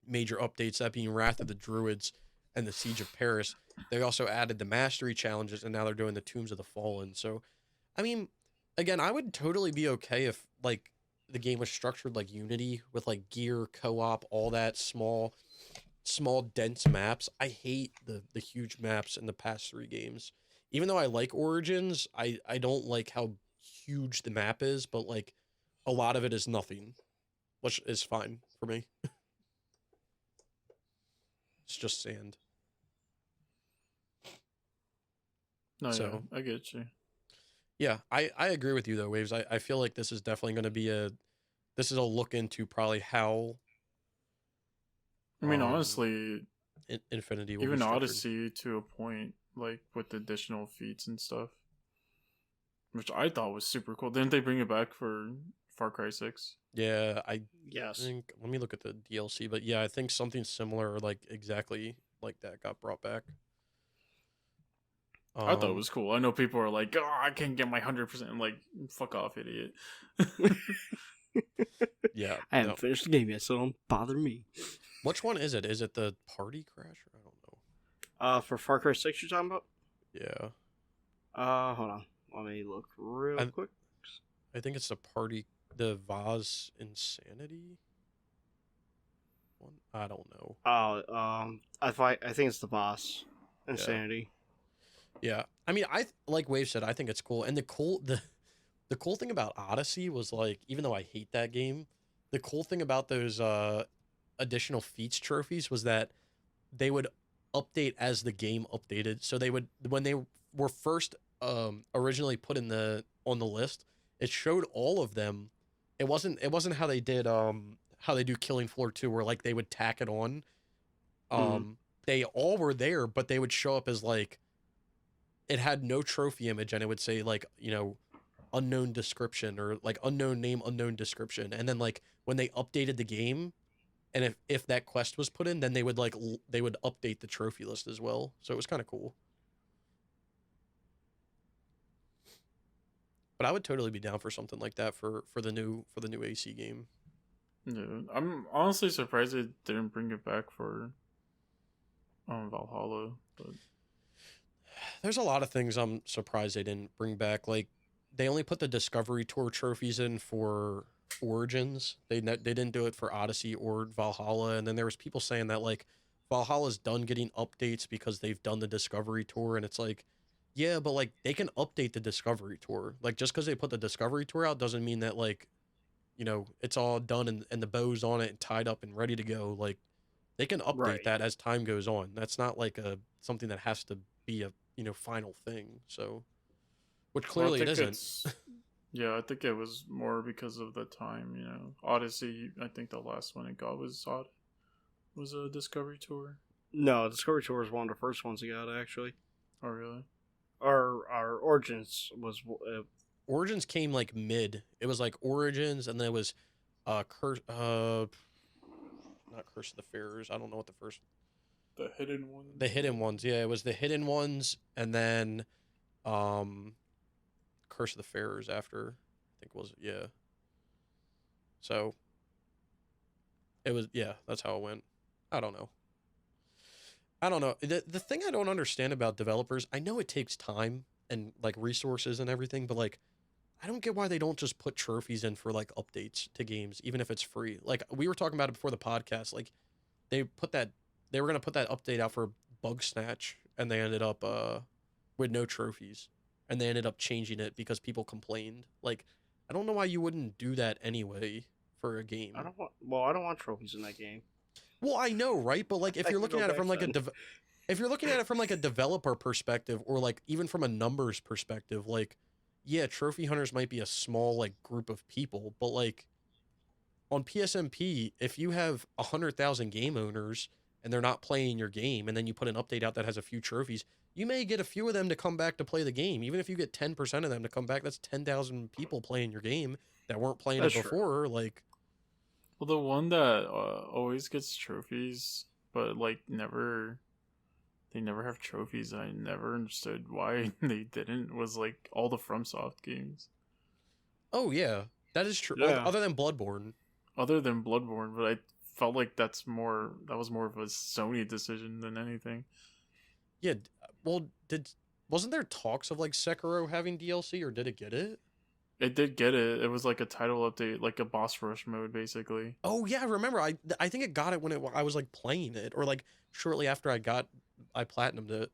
major updates, that being Wrath of the Druids and the Siege of Paris. They also added the mastery challenges, and now they're doing the Tombs of the Fallen. So, I mean, again, I would totally be okay if like the game was structured like Unity with like gear, co-op, all that small dense maps. I hate the huge maps in the past 3 games. Even though I like Origins, I don't like how huge the map is, but like a lot of it is nothing, which is fine for me. It's just sand. No, So, yeah, I get you. Yeah, I agree with you though, Waves. I feel like this is definitely going to be this is a look into probably how I mean, honestly, Infinity will even be structured. Odyssey to a point, like with the additional feats and stuff, which I thought was super cool. Didn't they bring it back for Far Cry 6? Yeah, I Yes. think, let me look at the DLC, but yeah, I think something similar or like exactly like that got brought back. I thought it was cool. I know people are like, "Oh, I can't get my 100%." I'm like, fuck off, idiot. Yeah, I haven't finished the game yet, so don't bother me. Which one is it? Is it the Party Crasher? I don't know. For Far Cry 6 you're talking about? Yeah. Hold on. Let me look real quick. I think it's the Vaz Insanity one. I don't know. I think it's the boss. Insanity. Yeah. I mean, like Wave said, I think it's cool. And the cool thing about Odyssey was like, even though I hate that game, the cool thing about those additional feats trophies was that they would update as the game updated. So they would, when they were first originally put on the list, it showed all of them. It wasn't how they did how they do Killing Floor 2, where like they would tack it on. They all were there, but they would show up as like it had no trophy image, and it would say like, you know, unknown description or like unknown name, unknown description. And then like when they updated the game, and if that quest was put in, then they would like they would update the trophy list as well. So it was kind of cool. But I would totally be down for something like that for the new AC game. Yeah, I'm honestly surprised they didn't bring it back for Valhalla. But there's a lot of things I'm surprised they didn't bring back. Like they only put the Discovery Tour trophies in for Origins. They didn't do it for Odyssey or Valhalla. And then there was people saying that like Valhalla's done getting updates because they've done the Discovery Tour, and it's like, yeah, but like they can update the Discovery Tour. Like just because they put the Discovery Tour out doesn't mean that like, you know, it's all done and the bow's on it and tied up and ready to go. Like they can update that as time goes on. That's not like a something that has to be a, you know, final thing. So, which clearly it isn't. Yeah, I think it was more because of the time. You know, Odyssey. I think the last one it got was a Discovery Tour. No, Discovery Tour was one of the first ones he got actually. Oh really? Our Origins was Origins came like mid. It was like Origins, and then it was not Curse of the Pharaohs. I don't know what the first. The hidden ones. The hidden ones, yeah. It was the hidden ones, and then, Curse of the Pharaohs after. I think was yeah. So. It was that's how it went. I don't know. The thing I don't understand about developers, I know it takes time and like resources and everything, but like I don't get why they don't just put trophies in for like updates to games, even if it's free. Like we were talking about it before the podcast. Like they were gonna put that update out for Bug Snatch, and they ended up with no trophies, and they ended up changing it because people complained. Like I don't know why you wouldn't do that anyway for a game. I don't want trophies in that game. Well, I know, right? But like if you're looking at it from like if you're looking at it from like a developer perspective, or like even from a numbers perspective, like yeah, trophy hunters might be a small like group of people, but like on PSMP, if you have 100,000 game owners and they're not playing your game, and then you put an update out that has a few trophies, you may get a few of them to come back to play the game. Even if you get 10% of them to come back, that's 10,000 people playing your game that weren't playing it before. True. Like, well, the one that always gets trophies, but like they never have trophies. I never understood why they didn't. Was like all the FromSoft games. Oh yeah, that is true. Yeah. Other than Bloodborne. But I felt like that was more of a Sony decision than anything. Yeah, well, wasn't there talks of like Sekiro having DLC, or did it get it? It did get it. It was like a title update, like a boss rush mode, basically. Oh yeah, I remember. I think it got it when I was like playing it, or like shortly after I platinumed it.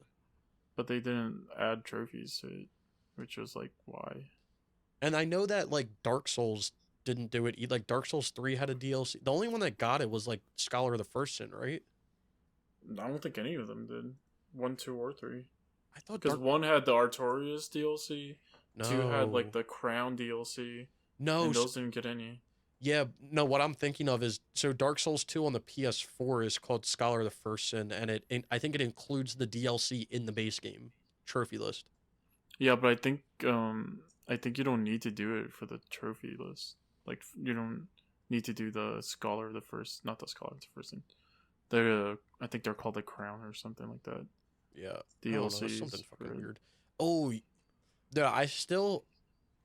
But they didn't add trophies to it, which was like why. And I know that like Dark Souls didn't do it. Like Dark Souls 3 had a DLC. The only one that got it was like Scholar of the First Sin, right? I don't think any of them did. 1, 2, or 3. I thought because one had the Artorias DLC. No. 2 had like the Crown DLC. No, and those didn't get any. Yeah, no. What I'm thinking of is so Dark Souls 2 on the PS4 is called Scholar of the First Sin, and I think it includes the DLC in the base game trophy list. Yeah, but I think you don't need to do it for the trophy list. Like you don't need to do the Scholar of the First, not the Scholar of the First Sin. I think they're called the Crown or something like that. Yeah, DLC. Something fucking weird. Oh, yeah.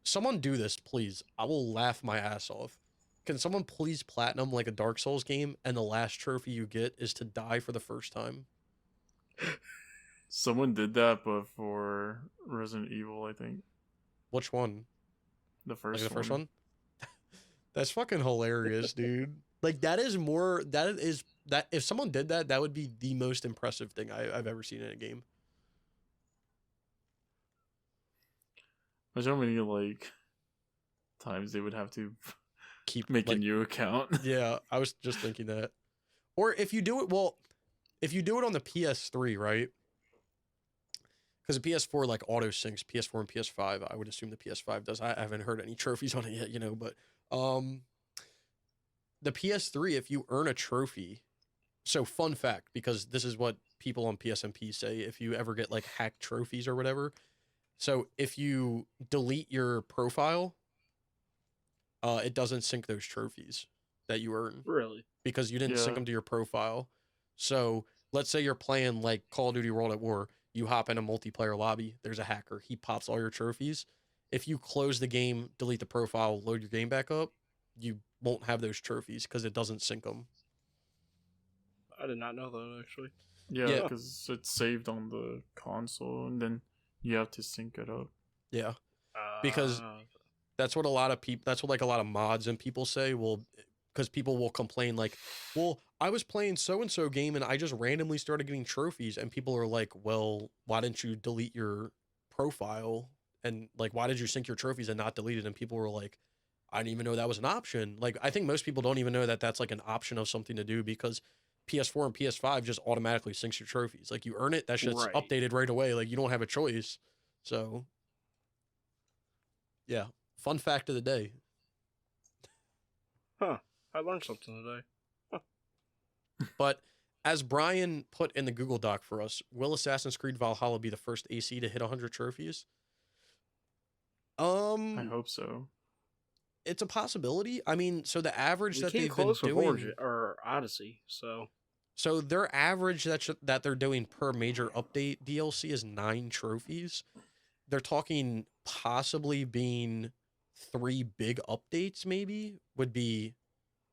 Someone do this, please. I will laugh my ass off. Can someone please platinum like a Dark Souls game, and the last trophy you get is to die for the first time? Someone did that, but for Resident Evil, I think. Which one? The first like the first one? That's fucking hilarious, dude. Like that is if someone did that, that would be the most impressive thing I've ever seen in a game. Imagine how many like times they would have to keep making like, new account. Yeah, I was just thinking that. Or if you do it on the PS3, right? Because the PS4 like auto syncs PS4 and PS5. I would assume the PS5 does. I haven't heard any trophies on it yet, but the PS3, if you earn a trophy So fun fact, because this is what people on PSMP say, if you ever get like hacked trophies or whatever. So if you delete your profile, it doesn't sync those trophies that you earn Really? because you didn't sync Yeah. them to your profile. So let's say you're playing like Call of Duty World at War, you hop in a multiplayer lobby, there's a hacker, he pops all your trophies. If you close the game, delete the profile, load your game back up, you won't have those trophies because it doesn't sync them. I did not know that actually. Yeah, Yeah. because it's saved on the console, and then you have to sync it up. Yeah. Because that's what a lot of people, that's what like a lot of mods and people say. Well, because people will complain like, well, I was playing so-and-so game and I just randomly started getting trophies. And people are like, well, why didn't you delete your profile? And like, why did you sync your trophies and not delete it? And people were like, I didn't even know that was an option. Like, I think most people don't even know that that's like an option of something to do because PS4 and PS5 just automatically syncs your trophies. Like, you earn it, that shit's Right. updated right away. Like, you don't have a choice. So, yeah. Fun fact of the day. Huh. I learned something today. But as Brian put in the Google Doc for us, will Assassin's Creed Valhalla be the first AC to hit 100 trophies? I hope so. It's a possibility. I mean, so the average We that came they've been close with doing, Origin or Odyssey, so their average that they're doing per major update DLC is 9 trophies. They're talking possibly being 3 big updates maybe would be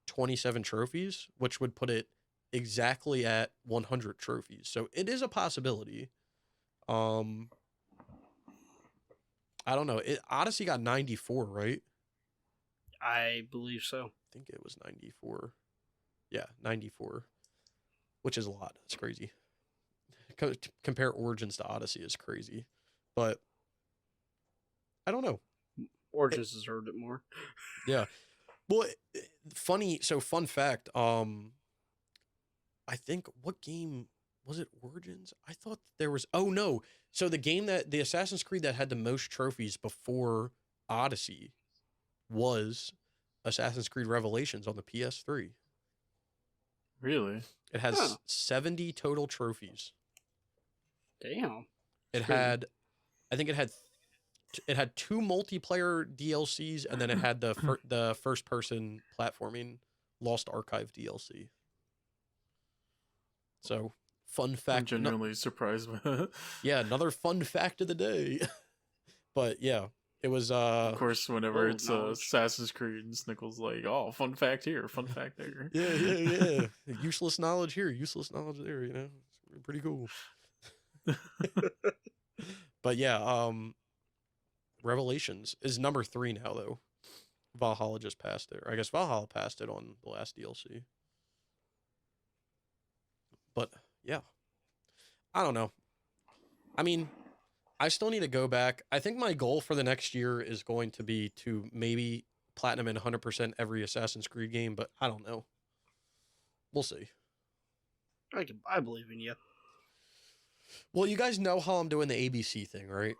27 trophies, which would put it exactly at 100 trophies. So it is a possibility. I don't know. Odyssey got 94, right? I believe so. I think it was 94. Yeah, 94, which is a lot. That's crazy. Compare Origins to Odyssey is crazy. But I don't know. Origins deserved it more. Yeah. Well, fun fact, I think, what game was it? Origins? I thought there was, oh no. So the Assassin's Creed that had the most trophies before Odyssey was Assassin's Creed Revelations on the PS3. Really? It has Huh. 70 total trophies. Damn. It had, I think it had 2 multiplayer DLCs, and then it had the first person platforming Lost Archive DLC. So, fun fact. I'm genuinely surprised by that. Yeah, another fun fact of the day. But yeah, it was Of course, whenever Oh, it's knowledge. Assassin's Creed, Snickle's like, oh, fun fact here, fun fact there. yeah. Useless knowledge here, useless knowledge there, you know. It's pretty cool. But yeah, Revelations is number 3 now though. Valhalla just passed it. Or I guess Valhalla passed it on the last DLC. But yeah. I don't know. I mean, I still need to go back. I think my goal for the next year is going to be to maybe platinum in 100% every Assassin's Creed game, but I don't know. We'll see. I believe in you. Well, you guys know how I'm doing the ABC thing, right?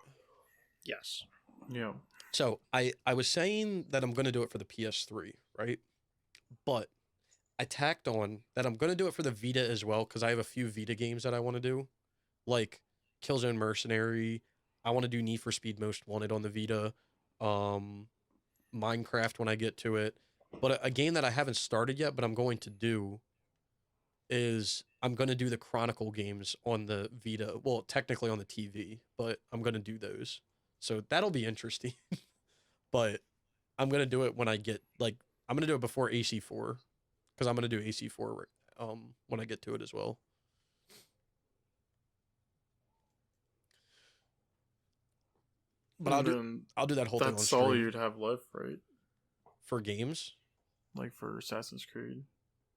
Yes. Yeah. So I was saying that I'm going to do it for the PS3, right? But I tacked on that I'm going to do it for the Vita as well because I have a few Vita games that I want to do, like Killzone Mercenary. I want to do Need for Speed Most Wanted on the Vita, Minecraft when I get to it. But a game that I haven't started yet, but I'm going to do is I'm going to do the Chronicle games on the Vita. Well, technically on the TV, but I'm going to do those. So that'll be interesting. But I'm going to do it when I get, like, I'm going to do it before AC4 because I'm going to do AC4 when I get to it as well. But I'll do that whole thing on That's stream. all you'd have left, right? For games? Like for Assassin's Creed.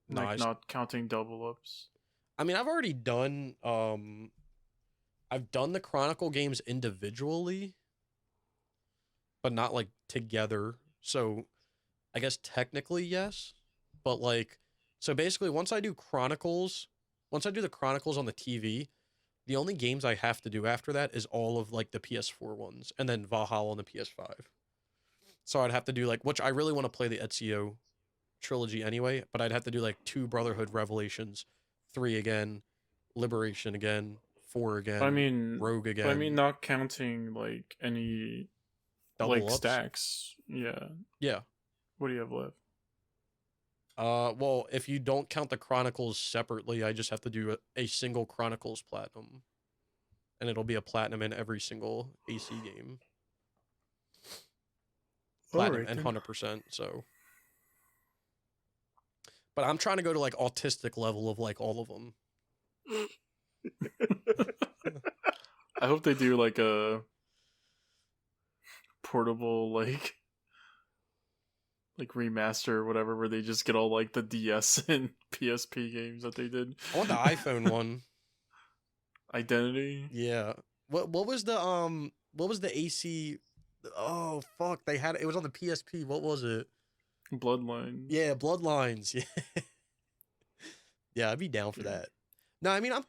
No, Like not counting double ups. I mean, I've already done I've done the Chronicle games individually, but not like together. So I guess technically yes, but like, so basically once I do the Chronicles on the TV, the only games I have to do after that is all of like the PS4 ones and then Valhalla on the PS5. So I'd have to do like, which I really want to play the Ezio trilogy anyway, but I'd have to do like 2 Brotherhood Revelations, 3 again, Liberation again, 4 again, I mean, Rogue again. I mean, not counting like any double ups. Stacks. Yeah. Yeah. What do you have left? Well, if you don't count the Chronicles separately, I just have to do a single Chronicles Platinum. And it'll be a Platinum in every single AC game. Platinum Alright, and then. 100%, so. But I'm trying to go to like autistic level of like all of them. I hope they do like a portable like remaster or whatever, where they just get all like the DS and PSP games that they did. I want the iPhone one. Identity. Yeah. What was the AC? Oh fuck! They had it was on the PSP. What was it? Bloodlines. Yeah, Bloodlines. Yeah. Yeah, I'd be down for that. No, I mean I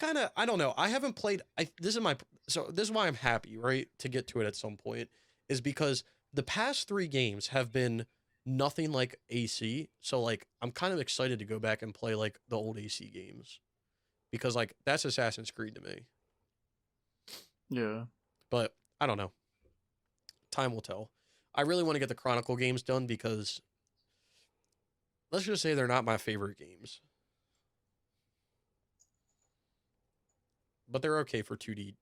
don't know. I haven't played. This is why I'm happy, right, to get to it at some point, is because the past 3 games have been nothing like AC. So like I'm kind of excited to go back and play like the old AC games, because like that's Assassin's Creed to me. Yeah. But I don't know. Time will tell. I really want to get the Chronicle games done because let's just say they're not my favorite games. But they're okay for 2D,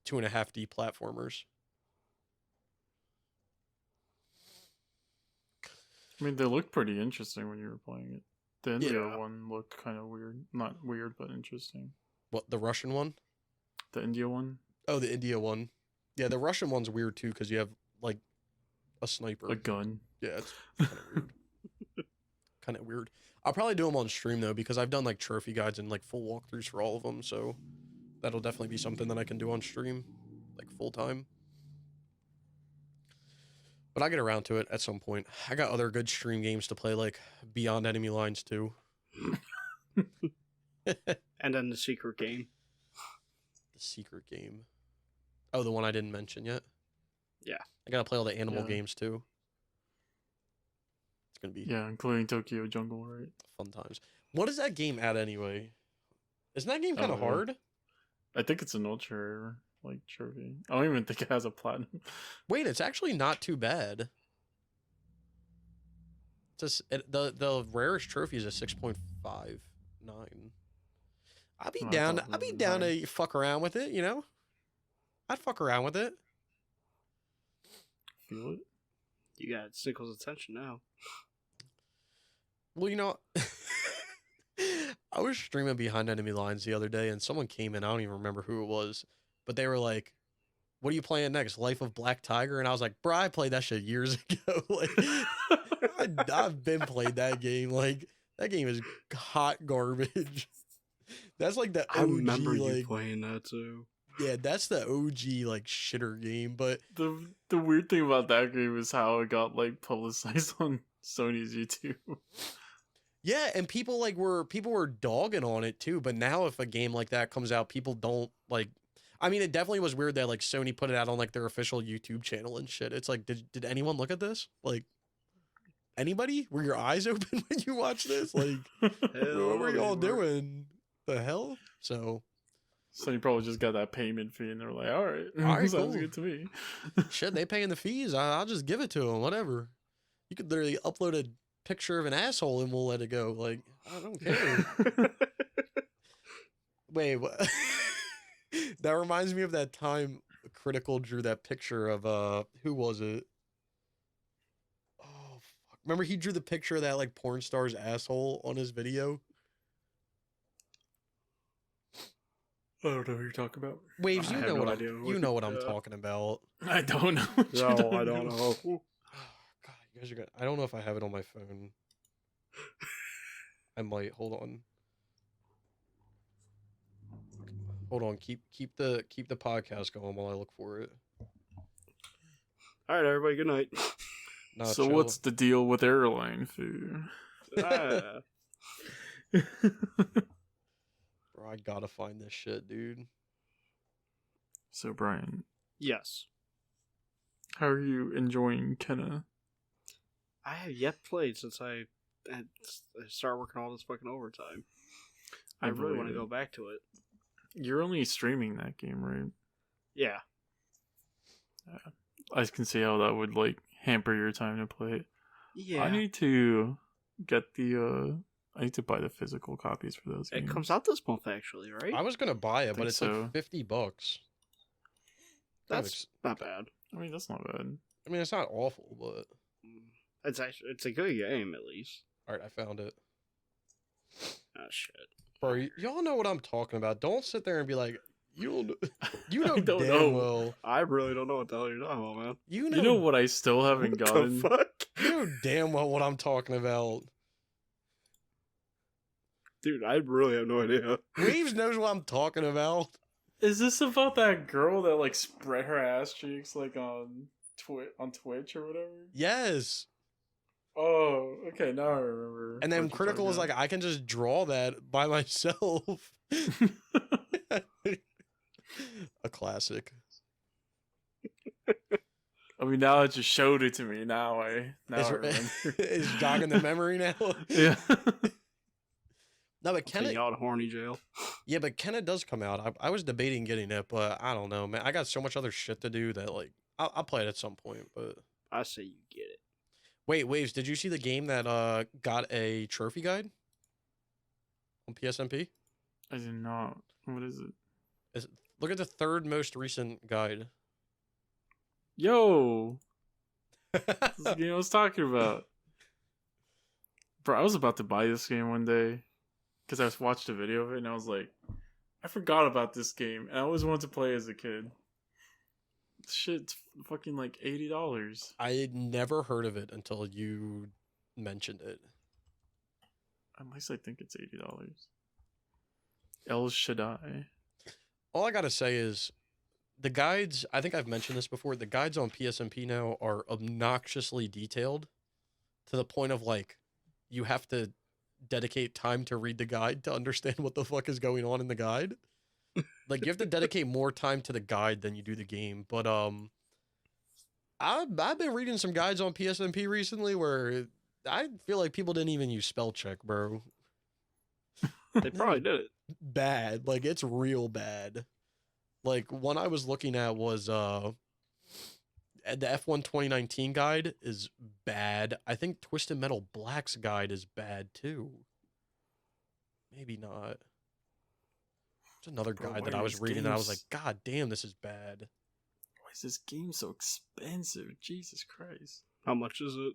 2.5D platformers. I mean, they looked pretty interesting when you were playing it. The India one looked kind of weird. Not weird, but interesting. What, the Russian one? The India one? Oh, the India one. Yeah, the Russian one's weird too because you have like a sniper. A gun. Yeah, it's kind of weird. Kind of weird. I'll probably do them on stream though, because I've done like trophy guides and like full walkthroughs for all of them, so that'll definitely be something that I can do on stream, like full time. But I'll get around to it at some point. I got other good stream games to play, like Beyond Enemy Lines 2. And then the secret game. The secret game. Oh, the one I didn't mention yet? Yeah. I gotta play all the animal games too. It's gonna be... Yeah, including Tokyo Jungle, right? Fun times. What is that game at anyway? Isn't that game kind of hard? I think it's an ultra like trophy. I don't even think it has a platinum. Wait, it's actually not too bad. It's the rarest trophy is a 6.59. I'd be down to fuck around with it, you know? I'd fuck around with it. Feel it? You got Snickles' attention now. Well, you know, I was streaming Behind Enemy Lines the other day, and someone came in. I don't even remember who it was, but they were like, "What are you playing next? Life of Black Tiger?" And I was like, "Bro, I played that shit years ago. Like, I've been played that game. Like, that game is hot garbage. That's like the OG. I remember you playing that too. Yeah, that's the OG like shitter game. But the weird thing about that game is how it got like publicized on Sony's YouTube. Yeah, and people were dogging on it too. But now if a game like that comes out, people don't like. I mean, it definitely was weird that like Sony put it out on like their official YouTube channel and shit. It's like, did anyone look at this? Like, anybody? Were your eyes open when you watched this? Like, what were y'all doing? The hell? So Sony probably just got that payment fee, and they're like, all right, sounds cool. good to me. Shit, they paying the fees. I'll just give it to them. Whatever. You could literally upload a picture of an asshole and we'll let it go. Like, I don't care. Wait, what? That reminds me of that time Critical drew that picture of who was it? Oh fuck. Remember he drew the picture of that like porn star's asshole on his video? I don't know what you're talking about. Waves, you know what I'm talking about. I don't know. No, I don't know. Oh, God, you guys are good. I don't know if I have it on my phone. I might. Hold on. Hold on. Keep the podcast going while I look for it. All right, everybody. Good night. Nah, so chill. What's the deal with airline food? Bro, I gotta find this shit, dude. So Brian, Yes. how are you enjoying Kenna? I have yet played since I started working all this fucking overtime. I really want believe to it. go back to it. You're only streaming that game, right? Yeah. I can see how that would like hamper your time to play it. Yeah. I need to get the I need to buy the physical copies for those It games. comes out this month, actually, right? I was gonna buy it, but it's so. like $50. That's not bad. I mean, that's not bad. I mean, it's not awful, but It's a good game, at least. all right, I found it. Oh, shit. Bro, y'all know what I'm talking about. Don't sit there and be like, you know I don't damn know. well. I really don't know what the hell you're talking about, man. You You know what I still haven't What gotten? the fuck? You know damn well what I'm talking about. Dude, I really have no idea. Waves knows what I'm talking about. Is this about that girl that like spread her ass cheeks like on Twitch or whatever? Yes. Oh, okay, now I remember. And then Critical was like, I can just draw that by myself. A classic. I mean, now it just showed it to me. Now I remember. Is jogging the memory now. Yeah. No, but Kenna out of horny jail. Yeah, but Kenna does come out. I was debating getting it, but I don't know, man. I got so much other shit to do that like I'll play it at some point. But I say you get it. wait, Waves, did you see the game that got a trophy guide on PSNP? I did not. What is it? Look at the third most recent guide. Yo, this is the game I was talking about. Bro, I was about to buy this game one day because I watched a video of it and I was like, I forgot about this game and I always wanted to play as a kid. This shit's fucking like $80. I had never heard of it until you mentioned it. At least I think it's $80. El Shaddai. All I gotta say is the guides, I think I've mentioned this before, the guides on PSNP now are obnoxiously detailed to the point of like you have to dedicate time to read the guide to understand what the fuck is going on in the guide. Like you have to dedicate more time to the guide than you do the game. But I've been reading some guides on PSNP recently where I feel like people didn't even use spell check, bro. They probably did it. Bad. Like it's real bad. Like one I was looking at was the F1 2019 guide is bad. I think Twisted Metal Black's guide is bad too. Maybe not. There's another guide that I was reading and I was like, God damn, this is bad. Why is this game so expensive? Jesus Christ. How much is it?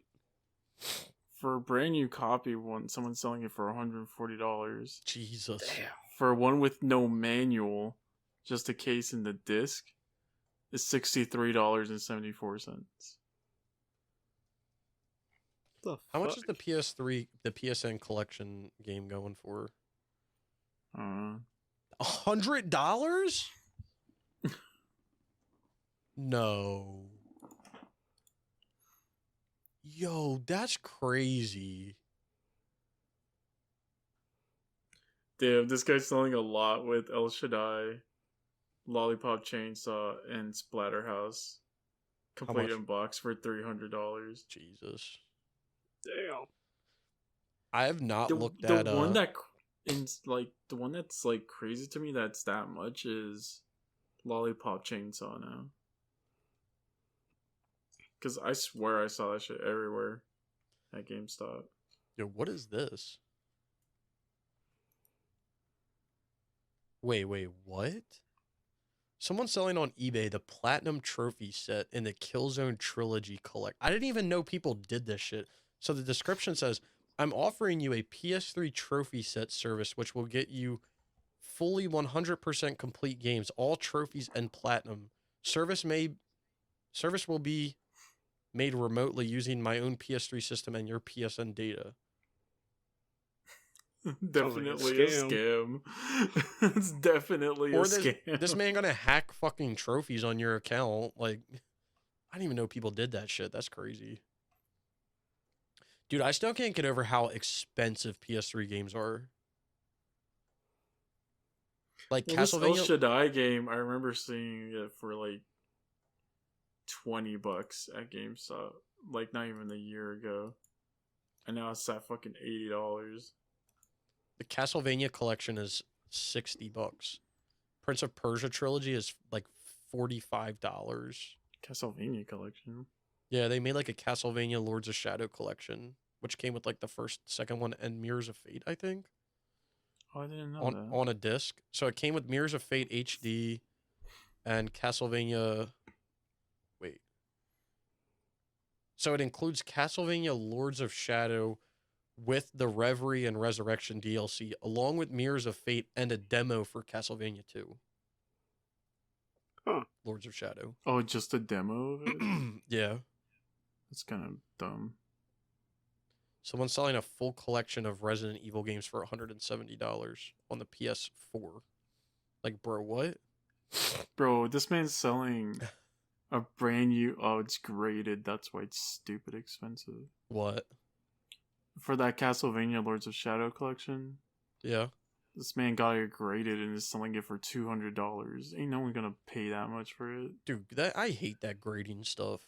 For a brand new copy, someone's selling it for $140. Jesus. Damn. For one with no manual, just a case and the disc, is $63.74. How much is the PS3, the PSN collection game going for? $100? No. Yo, that's crazy. Damn, this guy's selling a lot with El Shaddai, Lollipop Chainsaw, and Splatterhouse. Complete in box for $300. Jesus. Damn. I have not looked the at one that the one that's like crazy to me that's that much is Lollipop Chainsaw now. Because I swear I saw that shit everywhere at GameStop. Yo, what is this? Wait, what? Someone's selling on eBay the Platinum Trophy set in the Killzone Trilogy Collect. I didn't even know people did this shit. So the description says, I'm offering you a PS3 trophy set service which will get you fully 100% complete games, all trophies and platinum. Service will be made remotely using my own PS3 system and your PSN data. Definitely a scam. It's definitely a scam. This man gonna hack fucking trophies on your account. Like, I didn't even know people did that shit. That's crazy. Dude, I still can't get over how expensive PS3 games are. Like Castlevania. This El Shaddai game, I remember seeing it for like $20 at GameStop. Like not even a year ago. And now it's at fucking $80. The Castlevania collection is $60. Prince of Persia trilogy is like $45. Castlevania collection. Yeah, they made like a Castlevania Lords of Shadow collection, which came with like the first, second one, and Mirrors of Fate, I think. Oh, I didn't know on that. on a disc. So it came with Mirrors of Fate HD and Castlevania. Wait. So it includes Castlevania Lords of Shadow with the Reverie and Resurrection DLC, along with Mirrors of Fate and a demo for Castlevania 2. Huh. Lords of Shadow. Oh, just a demo of it? Yeah. That's kind of dumb. Someone's selling a full collection of Resident Evil games for $170 on the PS4. Like, bro, what? Bro, this man's selling a brand new... Oh, it's graded. That's why it's stupid expensive. What? For that Castlevania Lords of Shadow collection, Yeah. this man got it graded and is selling it for $200. Ain't no one gonna pay that much for it. Dude, I hate that grading stuff.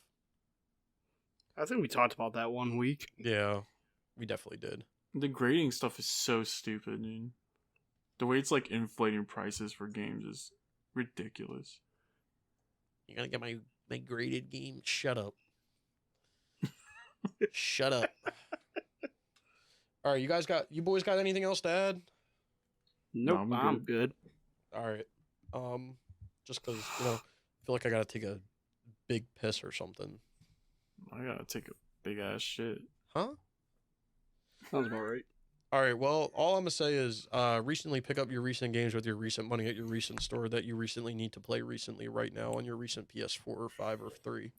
I think we talked about that one week. Yeah, we definitely did. The grading stuff is so stupid, dude. The way it's like inflating prices for games is ridiculous. You gotta get my graded game? Shut up. Shut up. All right, you boys got anything else to add? Nope, No, I'm good. All right. Just because, I feel like I gotta take a big piss or something. I gotta take a big ass shit. Huh? Sounds about right. All right, well, all I'm gonna say is recently pick up your recent games with your recent money at your recent store that you recently need to play recently right now on your recent PS4 or 5 or 3.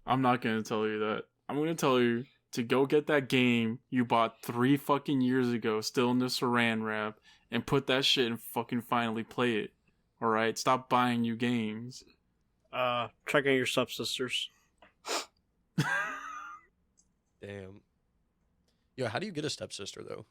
I'm not gonna tell you that. I'm gonna tell you to go get that game you bought 3 fucking years ago, still in the saran wrap, and put that shit and fucking finally play it. Alright? Stop buying new games. Check on your stepsisters. Damn. Yo, how do you get a stepsister though?